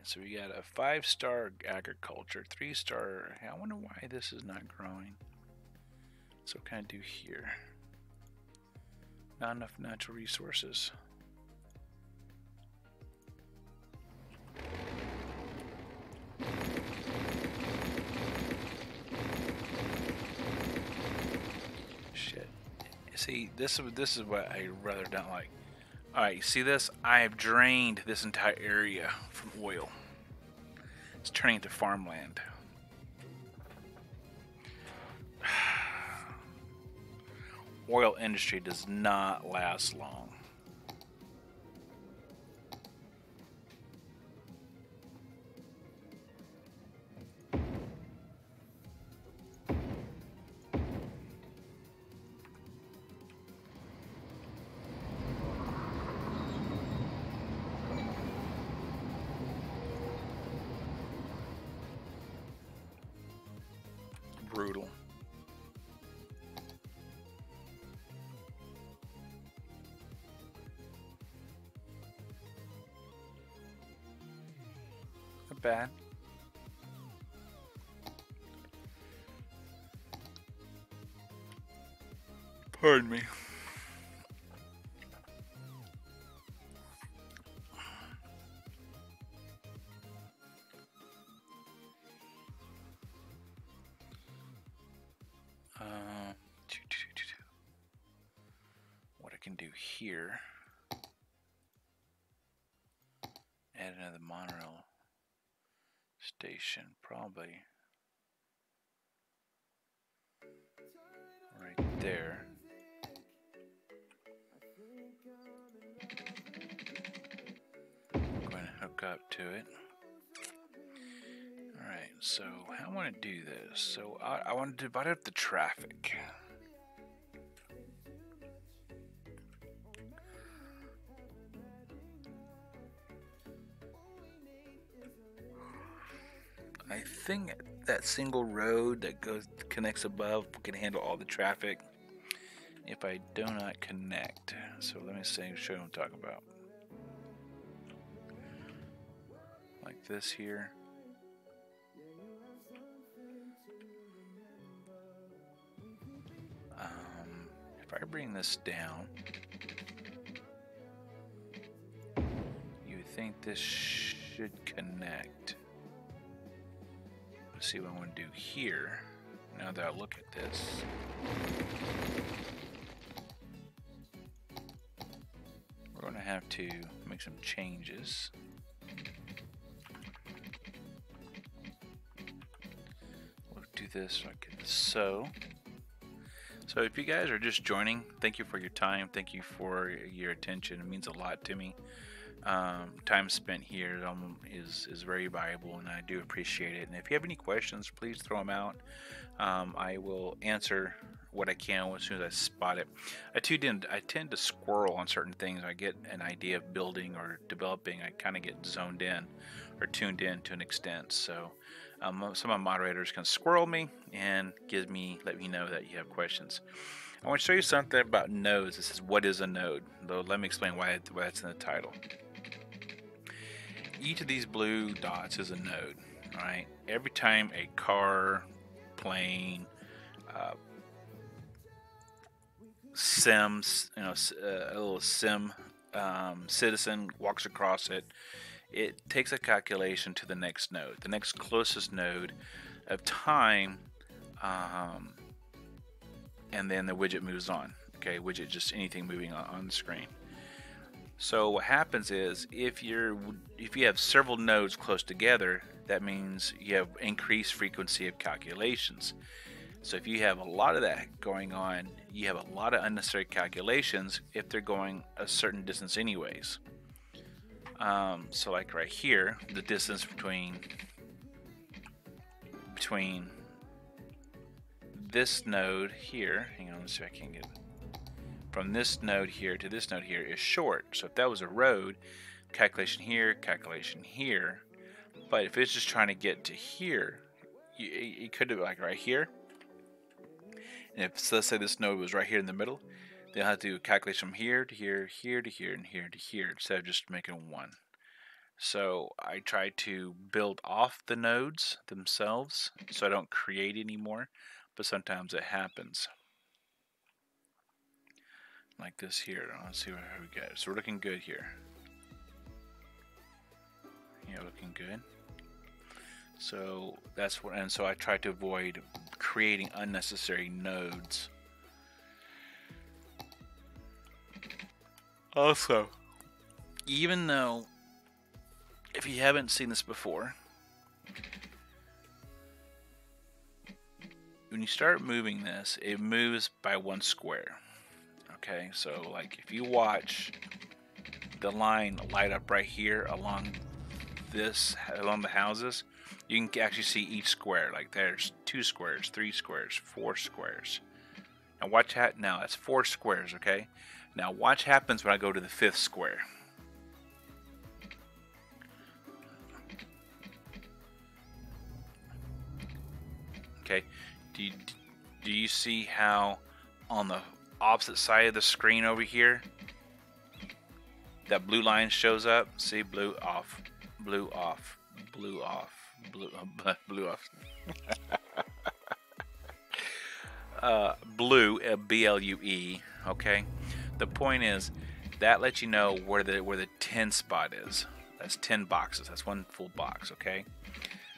so we got a 5-star agriculture, 3-star. I wonder why this is not growing. So what can I do here? Not enough natural resources. Shit. See, this is what I rather don't like. Alright, you see this? I have drained this entire area from oil. It's turning into farmland. Oil industry does not last long. Brutal. Not bad. Pardon me. What I can do here, add another monorail station, probably right there. I'm going to hook up to it. Alright, so how I want to do this? So I want to divide up the traffic. I think that single road that connects above can handle all the traffic if I do not connect. So let me show you what I'm talking about. Like this here. If I bring this down, you would think this should connect. Let's see what I want to do here. Now that I look at this. We're going to have to make some changes. We'll do this like so. So if you guys are just joining, thank you for your time. Thank you for your attention. It means a lot to me. Time spent here is very valuable, and I do appreciate it. And if you have any questions, please throw them out. I will answer what I can as soon as I spot it. I tend to squirrel on certain things. I get an idea of building or developing. I kind of get zoned in or tuned in to an extent. So some of my moderators can squirrel me and let me know that you have questions. I want to show you something about nodes. This is what is a node, though let me explain why that's in the title. Each of these blue dots is a node. All right. Every time a car, plane, Sims, a little sim citizen walks across it, it takes a calculation to the next node, the next closest node of time, and then the widget moves on. Okay, widget, just anything moving on the screen. So what happens is if you have several nodes close together, that means you have increased frequency of calculations. So if you have a lot of that going on, you have a lot of unnecessary calculations if they're going a certain distance anyways. So like right here, the distance between this node here, hang on, let's see if I can get from this node here to this node here is short. So if that was a road, calculation here, but if it's just trying to get to here, you could do it like right here. And if, so let's say this node was right here in the middle, they'll have to do a calculation from here to here, here to here, and here to here, instead of just making one. So I try to build off the nodes themselves so I don't create any more, but sometimes it happens. Like this here. Let's see what we got. So we're looking good here. Yeah, looking good. So that's what, and so I try to avoid creating unnecessary nodes. Also, even though, if you haven't seen this before, when you start moving this, it moves by 1 square. Okay, so like if you watch the line light up right here along the houses, you can actually see each square. Like there's 2 squares, 3 squares, 4 squares. Now watch that. Now that's 4 squares. Okay. Now watch what happens when I go to the 5th square. Okay. Do you see how on the opposite side of the screen over here that blue line shows up? See, blue off, blue off, blue off, blue off. Blue, BLUE. Okay. The point is that lets you know where the 10 spot is. That's 10 boxes. That's 1 full box. Okay.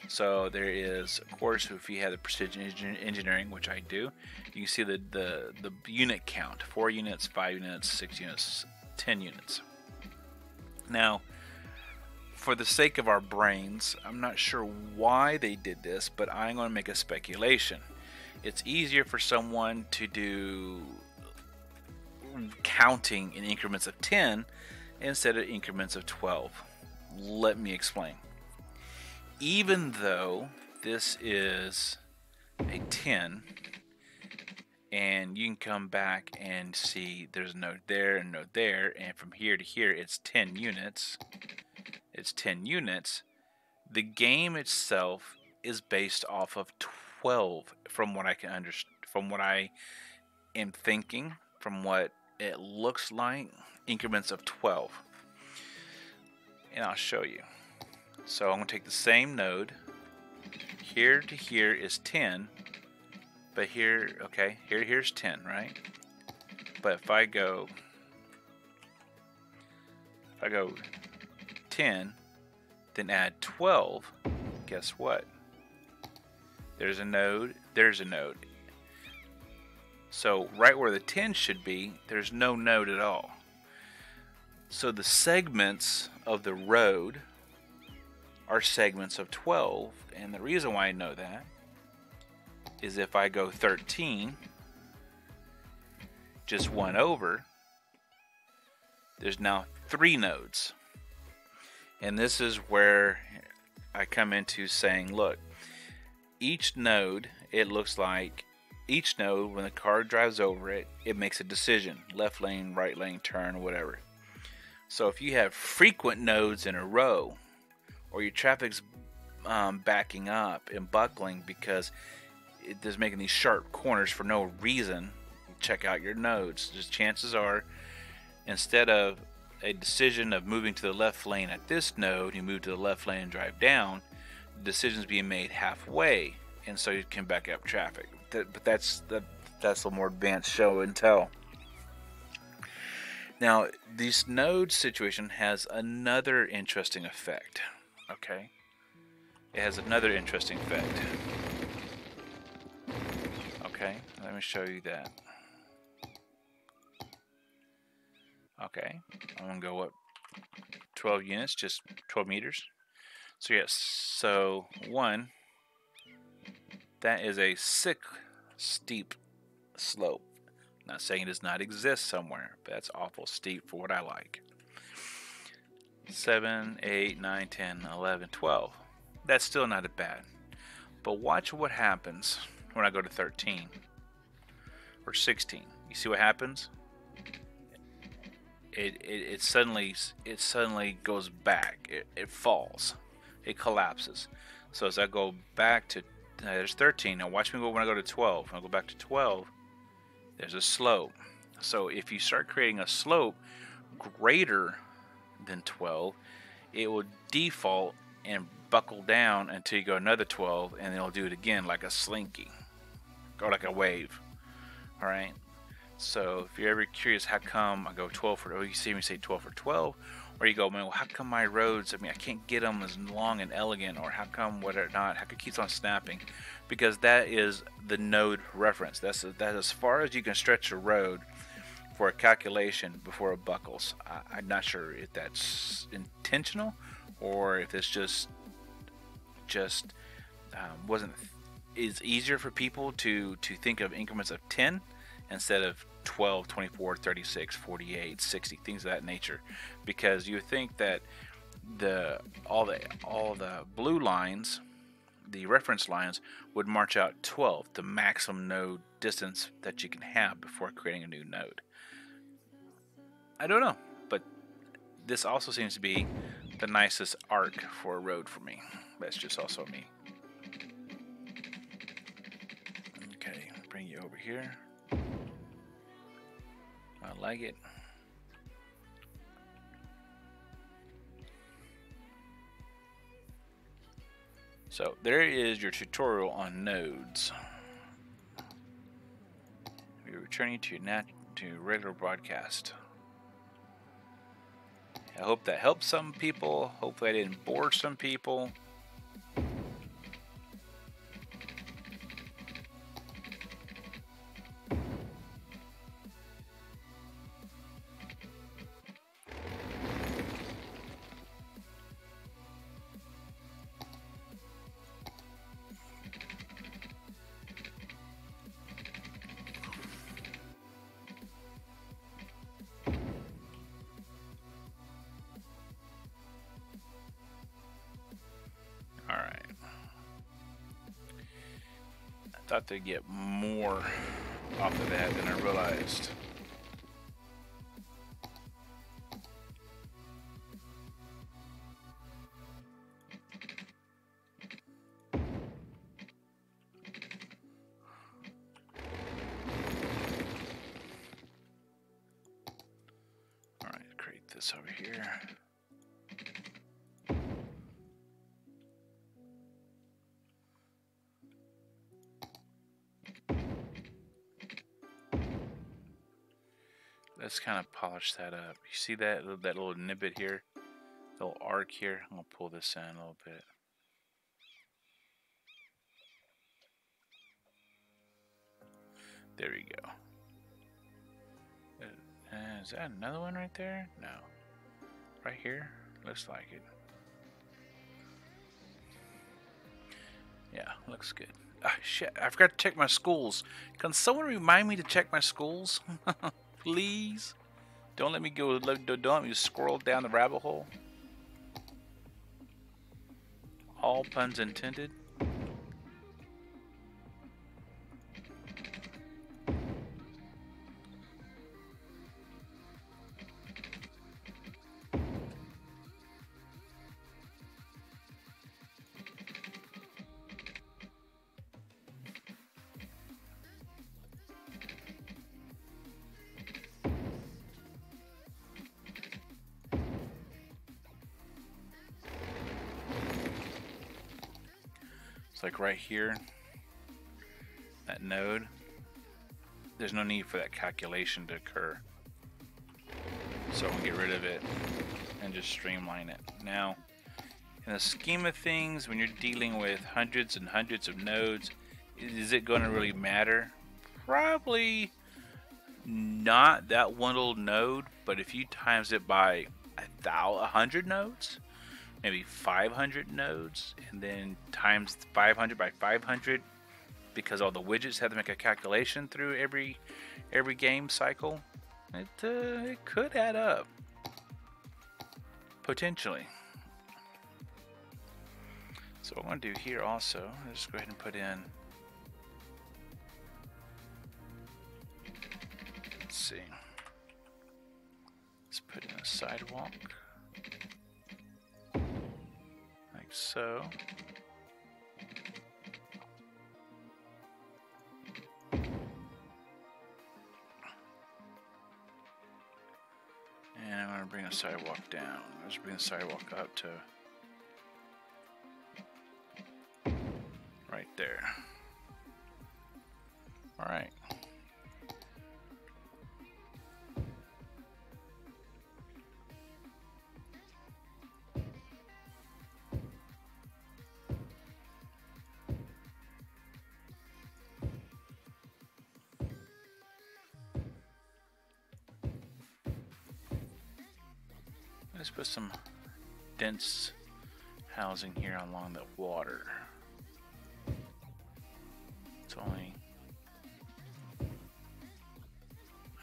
So there is, of course, if you have the precision engineering, which I do, you can see the unit count: 4 units, 5 units, 6 units, 10 units. Now, for the sake of our brains, I'm not sure why they did this, but I'm going to make a speculation. It's easier for someone to do counting in increments of 10 instead of increments of 12. Let me explain. Even though this is a 10, and you can come back and see there's a node there and a node there, and from here to here it's 10 units. It's 10 units. The game itself is based off of 12, from what I can understand, from what I am thinking, from what it looks like, increments of 12. And I'll show you. So I'm going to take the same node. Here to here is 10. But here, okay, here's 10, right? But if I go 10, then add 12, guess what? There's a node, there's a node. So right where the 10 should be, there's no node at all. So the segments of the road are segments of 12, and the reason why I know that is if I go 13, just 1 over, there's now 3 nodes. And this is where I come into saying, look, each node, it looks like each node, when the car drives over it, it makes a decision: left lane, right lane, turn, whatever. So if you have frequent nodes in a row, or your traffic's backing up and buckling because it's making these sharp corners for no reason, check out your nodes. Just chances are, instead of a decision of moving to the left lane at this node, you move to the left lane and drive down. The decision's being made halfway, and so you can back up traffic. But that's a more advanced show and tell. Now, this node situation has another interesting effect. Okay, it has another interesting effect. Okay, let me show you that. Okay, I'm gonna go up 12 units, just 12 meters. So yes, so 1, that is a sick steep slope. Not saying it does not exist somewhere, but that's awful steep for what I like. 7, 8, 9, 10, 11, 12. That's still not bad. But watch what happens when I go to 13 or 16. You see what happens? It suddenly goes back. It falls. It collapses. So as I go back to there's 13. Now watch me go when I go to 12. When I go back to 12, there's a slope. So if you start creating a slope greater than 12, it will default and buckle down until you go another 12, and it'll do it again like a slinky or like a wave. All right. So if you're ever curious, how come I go 12 for, oh, you see me say 12 for 12, or you go, man, well, how come my roads, I mean, I can't get them as long and elegant, or how come what not, how come it keeps on snapping? Because that is the node reference. That's as far as you can stretch a road for a calculation before it buckles. I'm not sure if that's intentional or if it's just wasn't is easier for people to think of increments of 10 instead of 12, 24, 36, 48, 60, things of that nature, because you think that all the blue lines, the reference lines, would march out 12, the maximum node distance that you can have before creating a new node. I don't know, but this also seems to be the nicest arc for a road for me. That's just also me. Okay, bring you over here. I like it. So there is your tutorial on nodes. We're returning to regular broadcast. I hope that helps some people. Hopefully I didn't bore some people. Thought they'd get more off of that than I realized. All right, create this over here. Let's kind of polish that up. You see that little nibbit here? Little arc here? I'm going to pull this in a little bit. There we go. Is that another one right there? No. Right here? Looks like it. Yeah, looks good. Ah, shit. I forgot to check my schools. Can someone remind me to check my schools? Please? Don't let me go. Don't let me squirrel down the rabbit hole. All puns intended. Like right here, that node, there's no need for that calculation to occur. So I'm gonna get rid of it and just streamline it. Now, in the scheme of things, when you're dealing with hundreds and hundreds of nodes, is it going to really matter? Probably not that one little node, but if you times it by 100 nodes, maybe 500 nodes, and then times 500 by 500, because all the widgets have to make a calculation through every game cycle, it could add up potentially. So what I'm going to do here also, let's go ahead and put in, let's see, let's put in a sidewalk. So, and I'm going to bring a sidewalk down. Let's bring the sidewalk up to right there. All right. Let's put some dense housing here along the water. It's only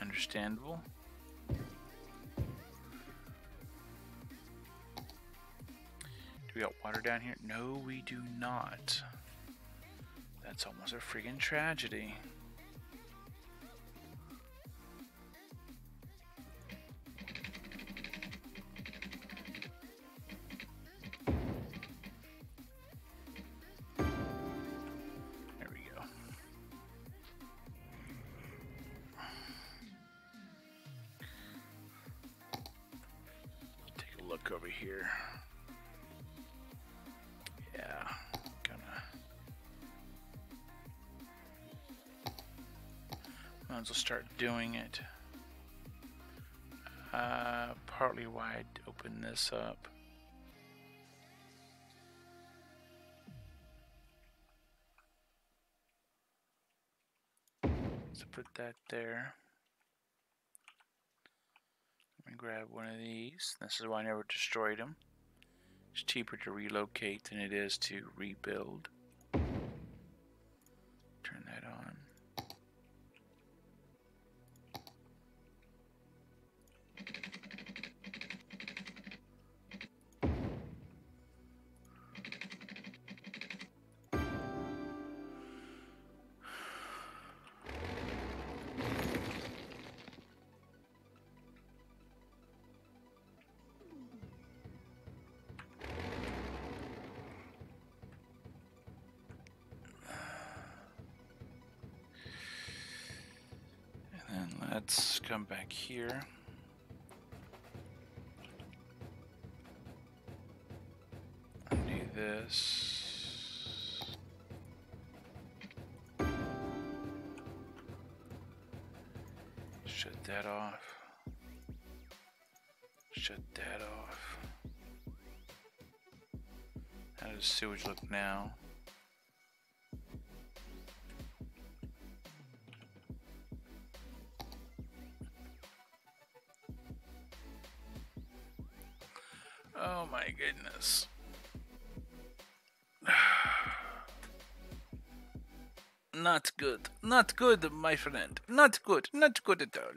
understandable. Do we got water down here? No, we do not. That's almost a friggin' tragedy. Over here. Yeah, might as well start doing it. Partly why I'd open this up. So put that there. Let me grab one of these. This is why I never destroyed them. It's cheaper to relocate than it is to rebuild. Turn that on. Let's come back here. Do this. Shut that off. Shut that off. How does sewage look now? Oh my goodness. Not good. Not good, my friend. Not good. Not good at all.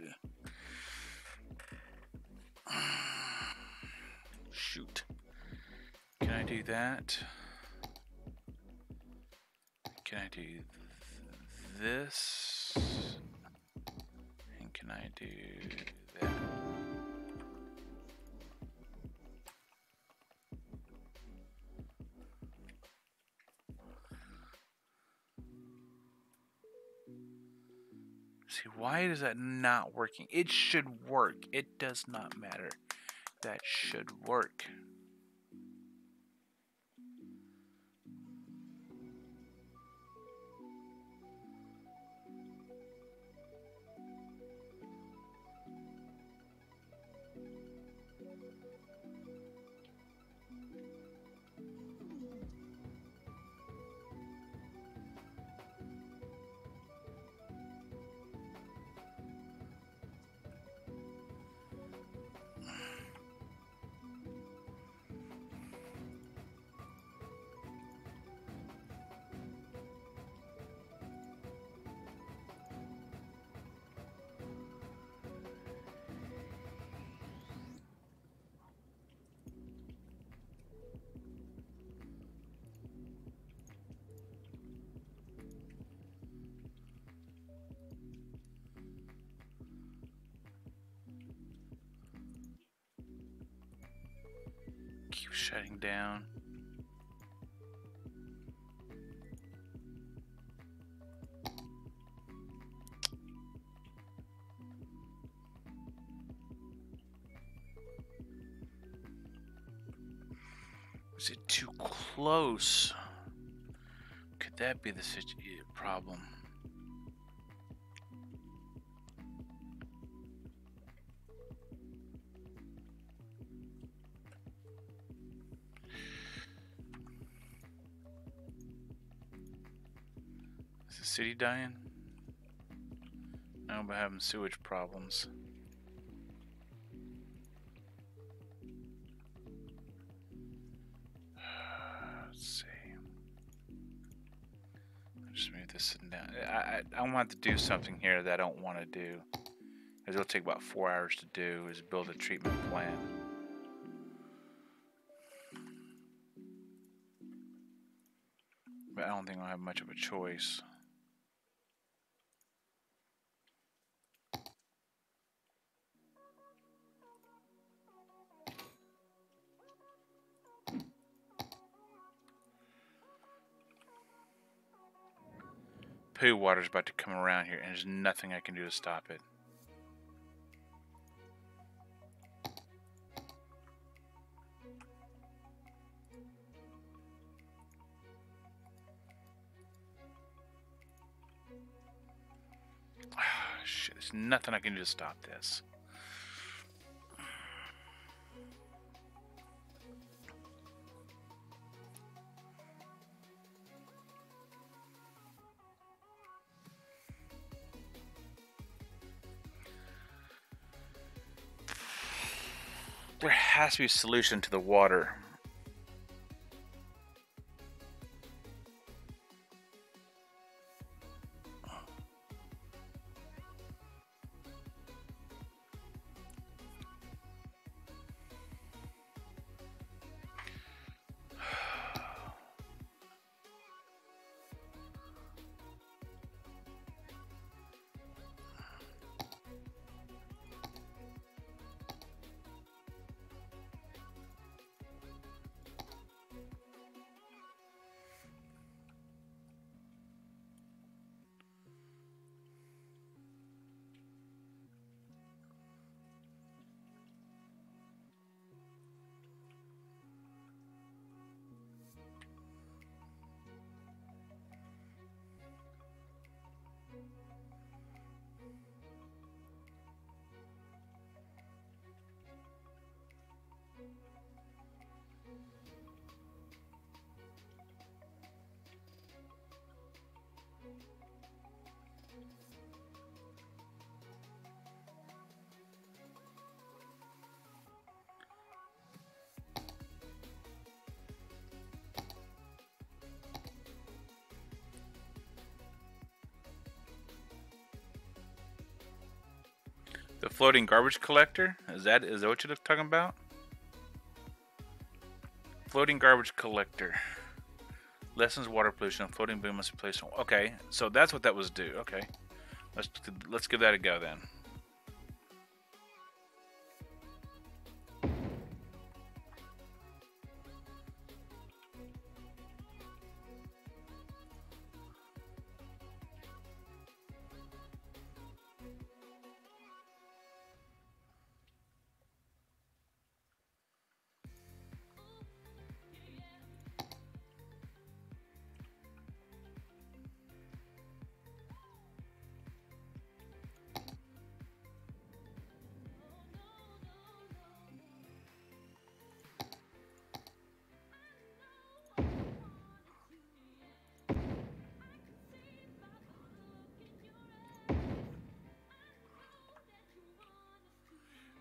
Shoot. Can I do that? Can I do this? And can I do that? See, why is that not working? It should work. It does not matter. That should work. Keep shutting down. Is it too close? Could that be the problem? Is the city dying? No, but having sewage problems. I want to do something here that I don't want to do. Because it'll take about 4 hours to do, is build a treatment plant. But I don't think I'll have much of a choice. Poo water's about to come around here, and there's nothing I can do to stop it. Shit, there's nothing I can do to stop this. There has to be a solution to the water. The floating garbage collector? Is that what you're talking about? Floating garbage collector. Lessens water pollution. Floating boom must be placed on. Okay, so that's what that was do. Okay. Let's give that a go then.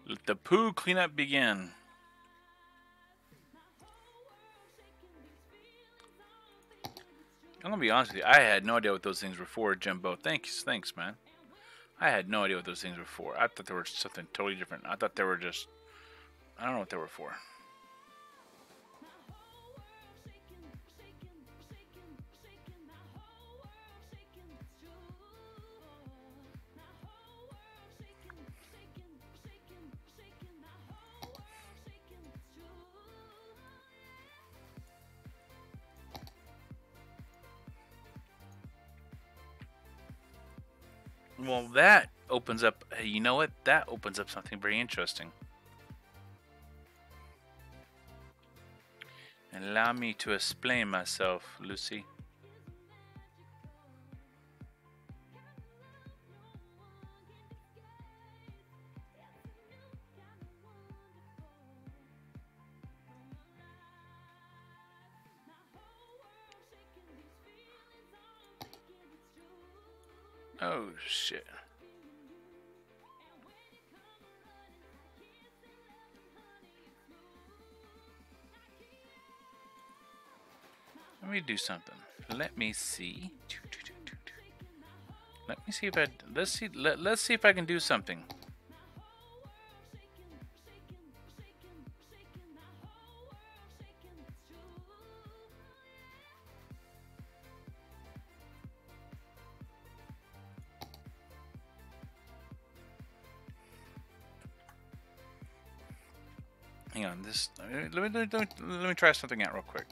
Let the poo cleanup begin. I'm gonna be honest with you. I had no idea what those things were for, Jimbo. Thanks, man. I had no idea what those things were for. I thought they were something totally different. I thought they were just... I don't know what they were for. Well, that opens up... You know what? That opens up something very interesting. And Allow me to explain myself, Lucy. Oh, shit. Let me do something. Let me see. Let me see if I let's see if I can do something. Hang on, this let me try something out real quick.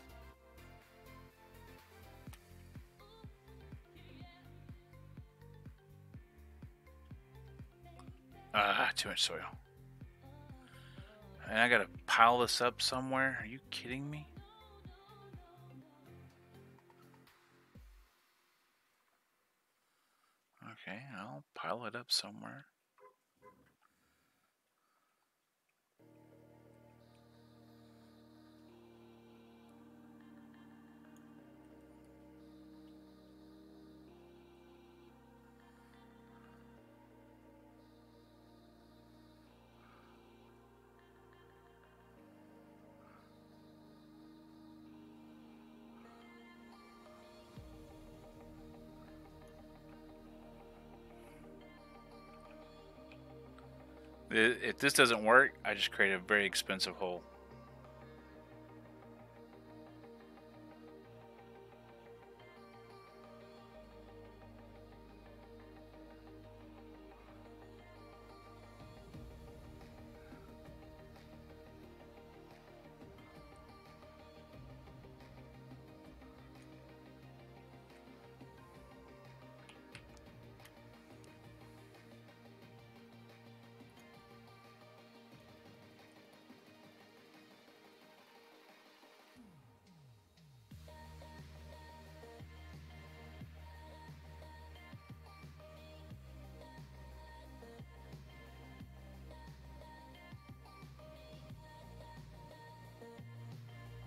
Too much soil. And I gotta pile this up somewhere. Are you kidding me? Okay, I'll pile it up somewhere. If this doesn't work, I just create a very expensive hole.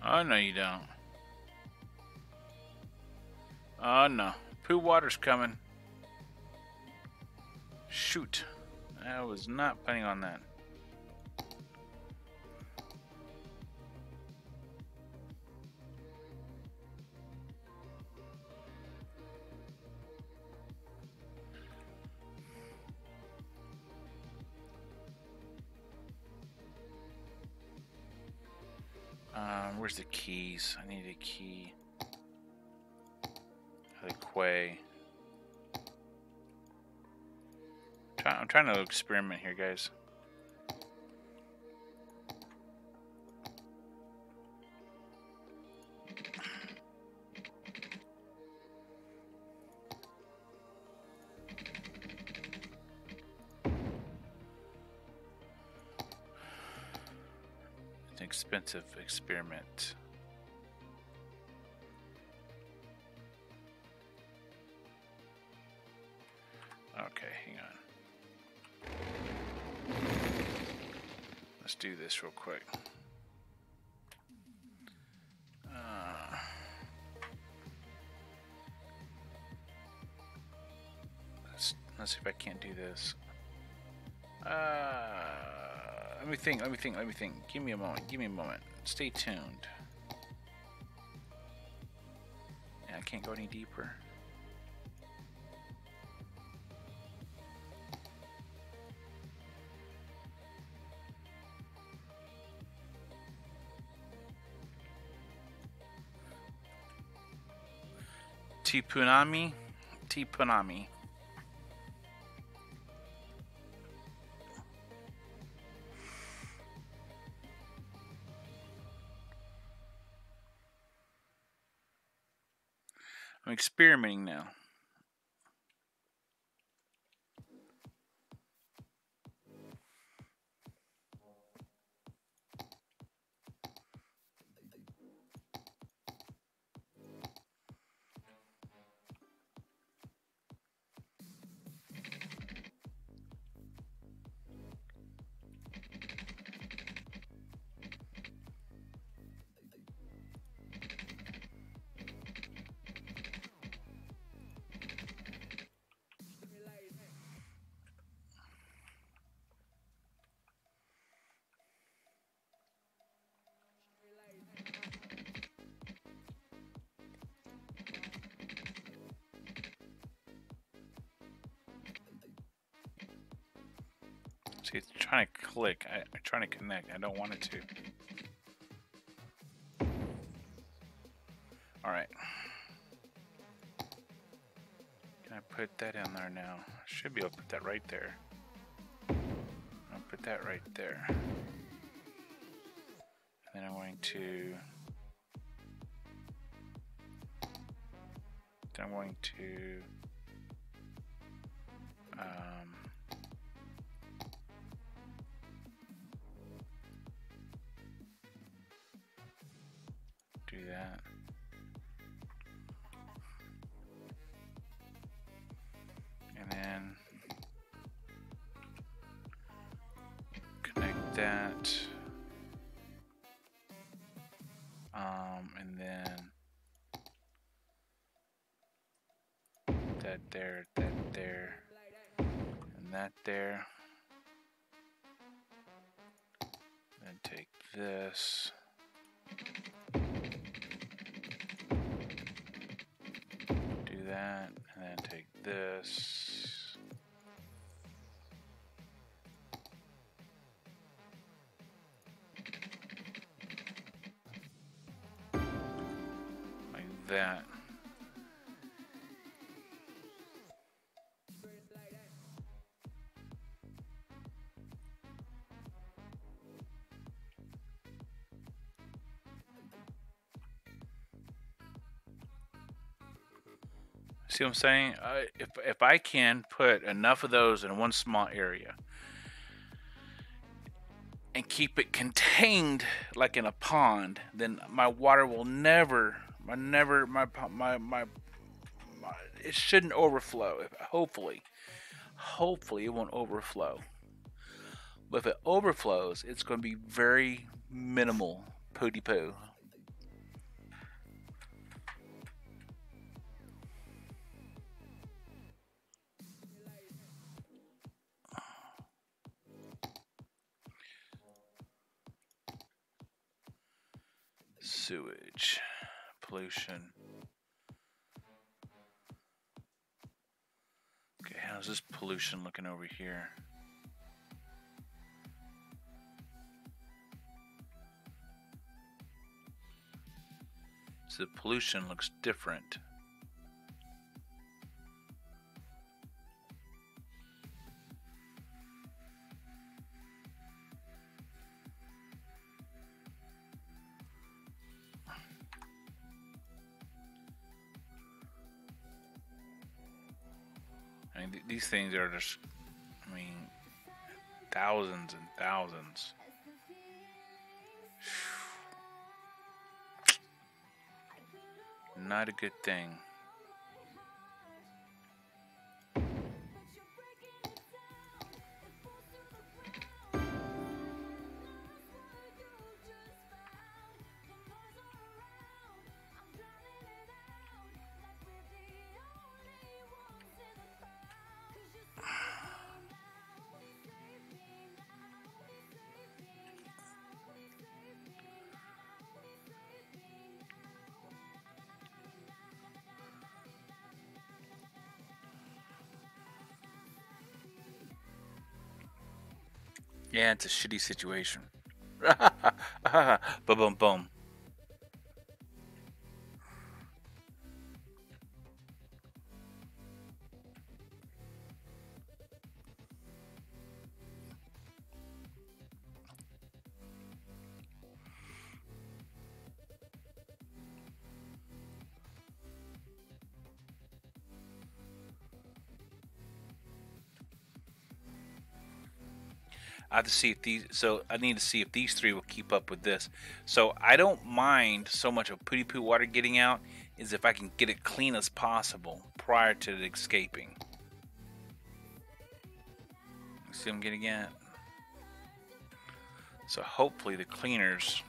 Oh, no, you don't. Oh, no. Poo water's coming. Shoot. I was not planning on that. Where's the keys? I need a key. The quay. I'm trying to experiment here, guys. It's an expensive experiment. Okay, hang on. Let's do this real quick. Let's see if I can't do this. Let me think. Give me a moment. Stay tuned. Yeah, I can't go any deeper. Tipunami. I'm experimenting now. See, it's trying to click. I'm trying to connect. I don't want it to. Alright. Can I put that in there now? Should be able to put that right there. I'll put that right there. And then I'm going to... Then I'm going to... do that. And then connect that. And then that there, and that there. Then take this. Do that, and then take this. Like that. See what I'm saying? If I can put enough of those in one small area and keep it contained like in a pond, then my water will never it shouldn't overflow. Hopefully it won't overflow. But if it overflows, it's going to be very minimal pooty poo. Sewage, pollution. Okay, how's this pollution looking over here? So the pollution looks different. I mean, these things are just, I mean, thousands and thousands. Not a good thing. Yeah, it's a shitty situation. Boom, boom. I have to see if these. So I need to see if these three will keep up with this. So I don't mind so much of pooty poo water getting out, is if I can get it clean as possible prior to it escaping. See what I'm getting at? So hopefully the cleaners.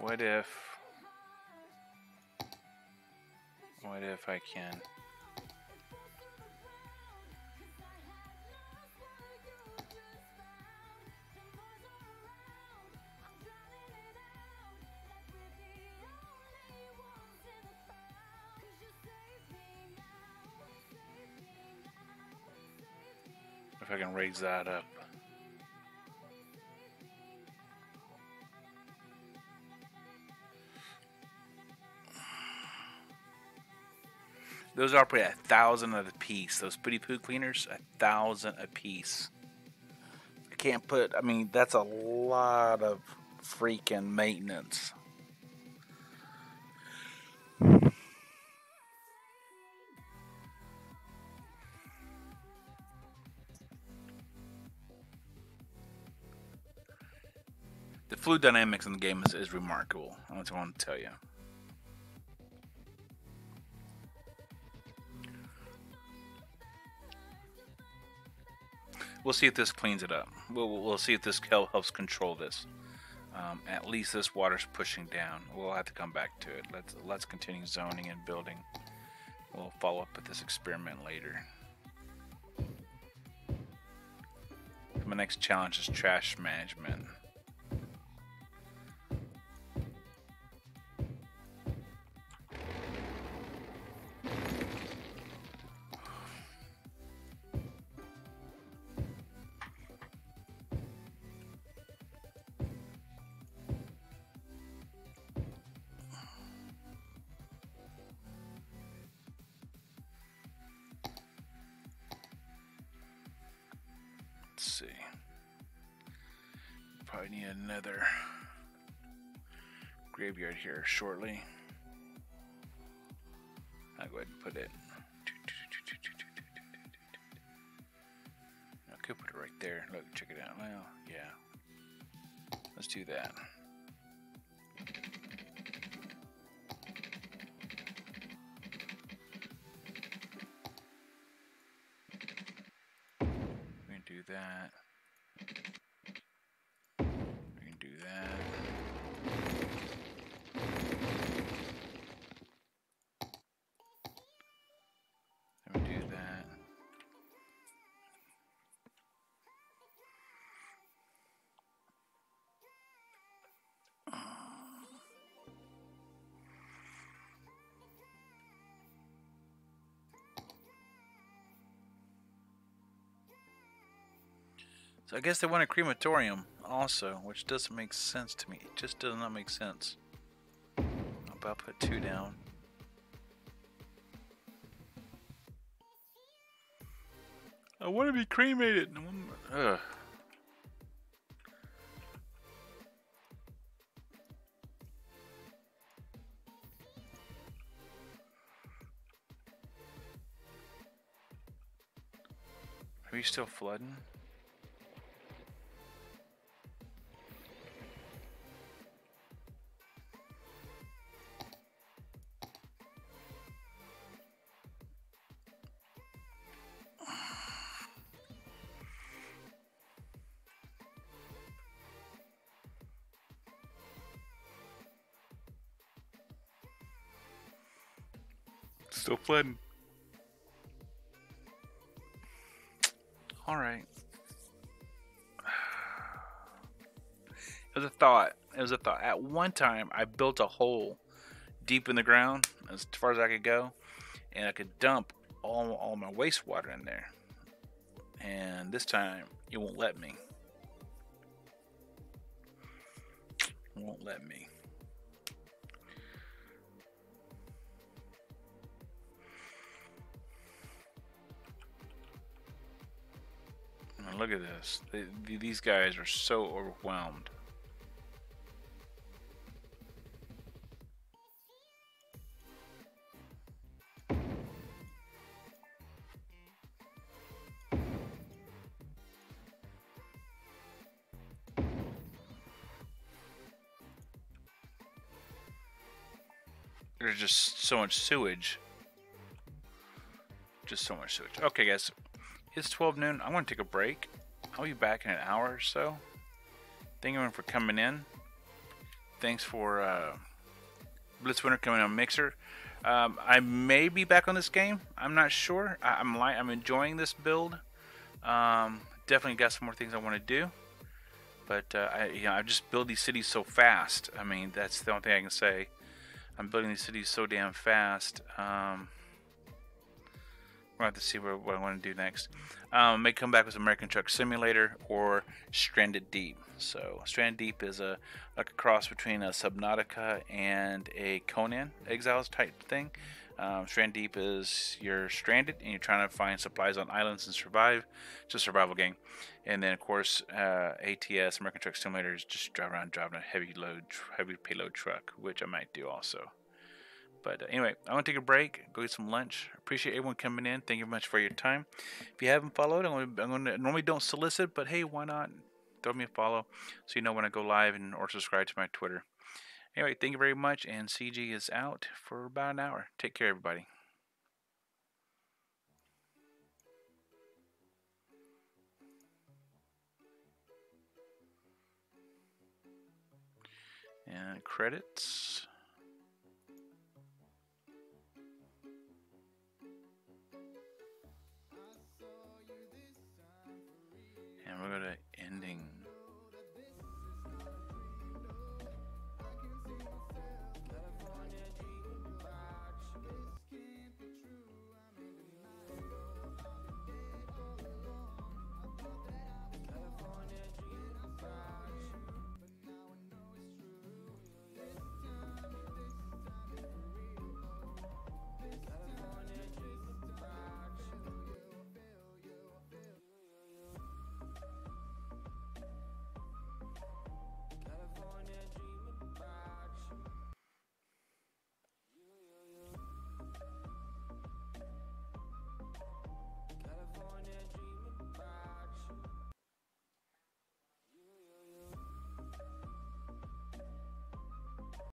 What if I can? If I can raise that up. Those are probably 1,000 a piece. Those Pooty Poo cleaners, 1,000 a piece. I can't put. I mean, that's a lot of freaking maintenance. The fluid dynamics in the game is remarkable. That's what I want to tell you. We'll see if this cleans it up. We'll see if this helps control this. At least this water's pushing down. We'll have to come back to it. Let's continue zoning and building. We'll follow up with this experiment later. My next challenge is trash management. Probably need another graveyard here shortly. I'll go ahead and put it. I could put it right there. Look, check it out. Well, yeah. Let's do that. We can do that. So I guess they want a crematorium also, which doesn't make sense to me. It just does not make sense. I'll about put 2 down. I want to be cremated. Ugh. Are you still flooding? Still flooding. All right. It was a thought. It was a thought. At one time, I built a hole deep in the ground, as far as I could go, and I could dump all my wastewater in there. And this time, it won't let me. It won't let me. Look at this. These guys are so overwhelmed. There's just so much sewage. Just so much sewage. Okay, guys. It's 12 noon. I want to take a break. I'll be back in an hour or so. Thank everyone for coming in. thanks for Blitzwinter coming on Mixer. I may be back on this game. I'm not sure. I'm enjoying this build. Definitely got some more things I want to do. But I just build these cities so fast. I mean, that's the only thing I can say. I'm building these cities so damn fast. We'll have to see what I want to do next. May come back with American Truck Simulator or Stranded Deep. So Stranded Deep is like a cross between a Subnautica and a Conan Exiles type thing. Stranded Deep is you're stranded and you're trying to find supplies on islands and survive. It's a survival game. And then of course ATS American Truck Simulator is just driving a heavy payload truck, which I might do also. But anyway, I'm going to take a break, go get some lunch. Appreciate everyone coming in. Thank you very much for your time. If you haven't followed, I'm going to normally don't solicit, but hey, why not? Throw me a follow so you know when I go live or subscribe to my Twitter. Anyway, thank you very much, and CG is out for about an hour. Take care, everybody. And credits.